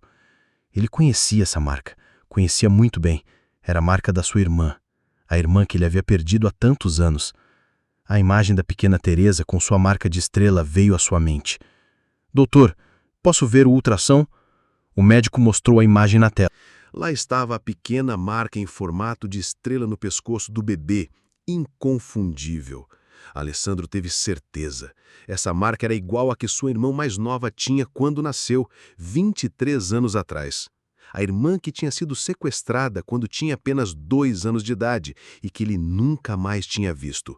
Ele conhecia essa marca, conhecia muito bem. Era a marca da sua irmã, a irmã que ele havia perdido há tantos anos. A imagem da pequena Teresa com sua marca de estrela veio à sua mente. Doutor, posso ver o ultrassom? O médico mostrou a imagem na tela. Lá estava a pequena marca em formato de estrela no pescoço do bebê, inconfundível. Alessandro teve certeza. Essa marca era igual à que sua irmã mais nova tinha quando nasceu, 23 anos atrás. A irmã que tinha sido sequestrada quando tinha apenas 2 anos de idade e que ele nunca mais tinha visto.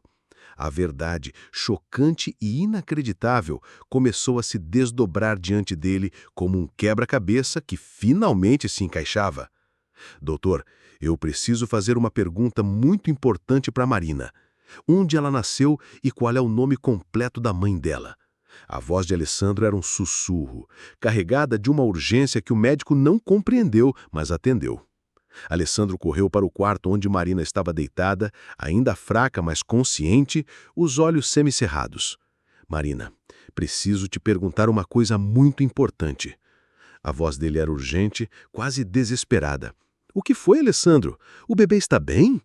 A verdade, chocante e inacreditável, começou a se desdobrar diante dele como um quebra-cabeça que finalmente se encaixava. Doutor, eu preciso fazer uma pergunta muito importante para Marina. Onde ela nasceu e qual é o nome completo da mãe dela? A voz de Alessandro era um sussurro, carregada de uma urgência que o médico não compreendeu, mas atendeu. Alessandro correu para o quarto onde Marina estava deitada, ainda fraca, mas consciente, os olhos semicerrados. Marina, preciso te perguntar uma coisa muito importante. A voz dele era urgente, quase desesperada. O que foi, Alessandro? O bebê está bem?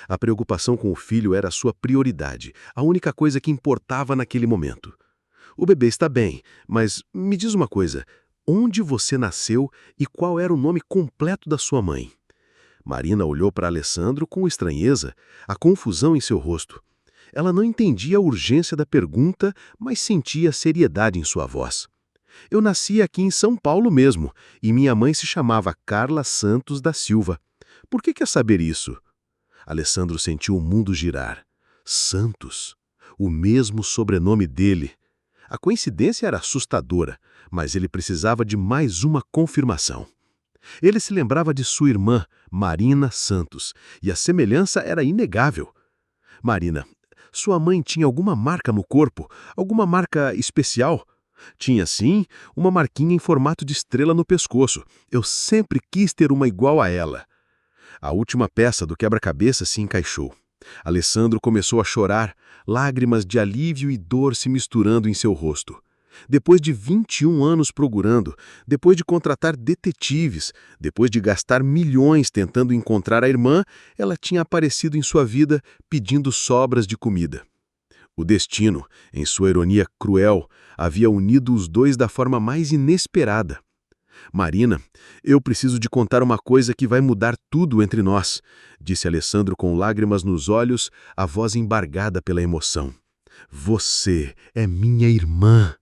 A preocupação com o filho era a sua prioridade, a única coisa que importava naquele momento. O bebê está bem, mas me diz uma coisa, onde você nasceu e qual era o nome completo da sua mãe? Marina olhou para Alessandro com estranheza, a confusão em seu rosto. Ela não entendia a urgência da pergunta, mas sentia a seriedade em sua voz. Eu nasci aqui em São Paulo mesmo, e minha mãe se chamava Carla Santos da Silva. Por que quer saber isso? Alessandro sentiu o mundo girar. Santos, o mesmo sobrenome dele. A coincidência era assustadora, mas ele precisava de mais uma confirmação. Ele se lembrava de sua irmã, Marina Santos, e a semelhança era inegável. Marina, sua mãe tinha alguma marca no corpo? Alguma marca especial? Tinha, sim, uma marquinha em formato de estrela no pescoço. Eu sempre quis ter uma igual a ela. A última peça do quebra-cabeça se encaixou. Alessandro começou a chorar, lágrimas de alívio e dor se misturando em seu rosto. Depois de 21 anos procurando, depois de contratar detetives, depois de gastar milhões tentando encontrar a irmã, ela tinha aparecido em sua vida pedindo sobras de comida. O destino, em sua ironia cruel, havia unido os dois da forma mais inesperada. Marina, eu preciso de contar uma coisa que vai mudar tudo entre nós, disse Alessandro com lágrimas nos olhos, a voz embargada pela emoção. Você é minha irmã.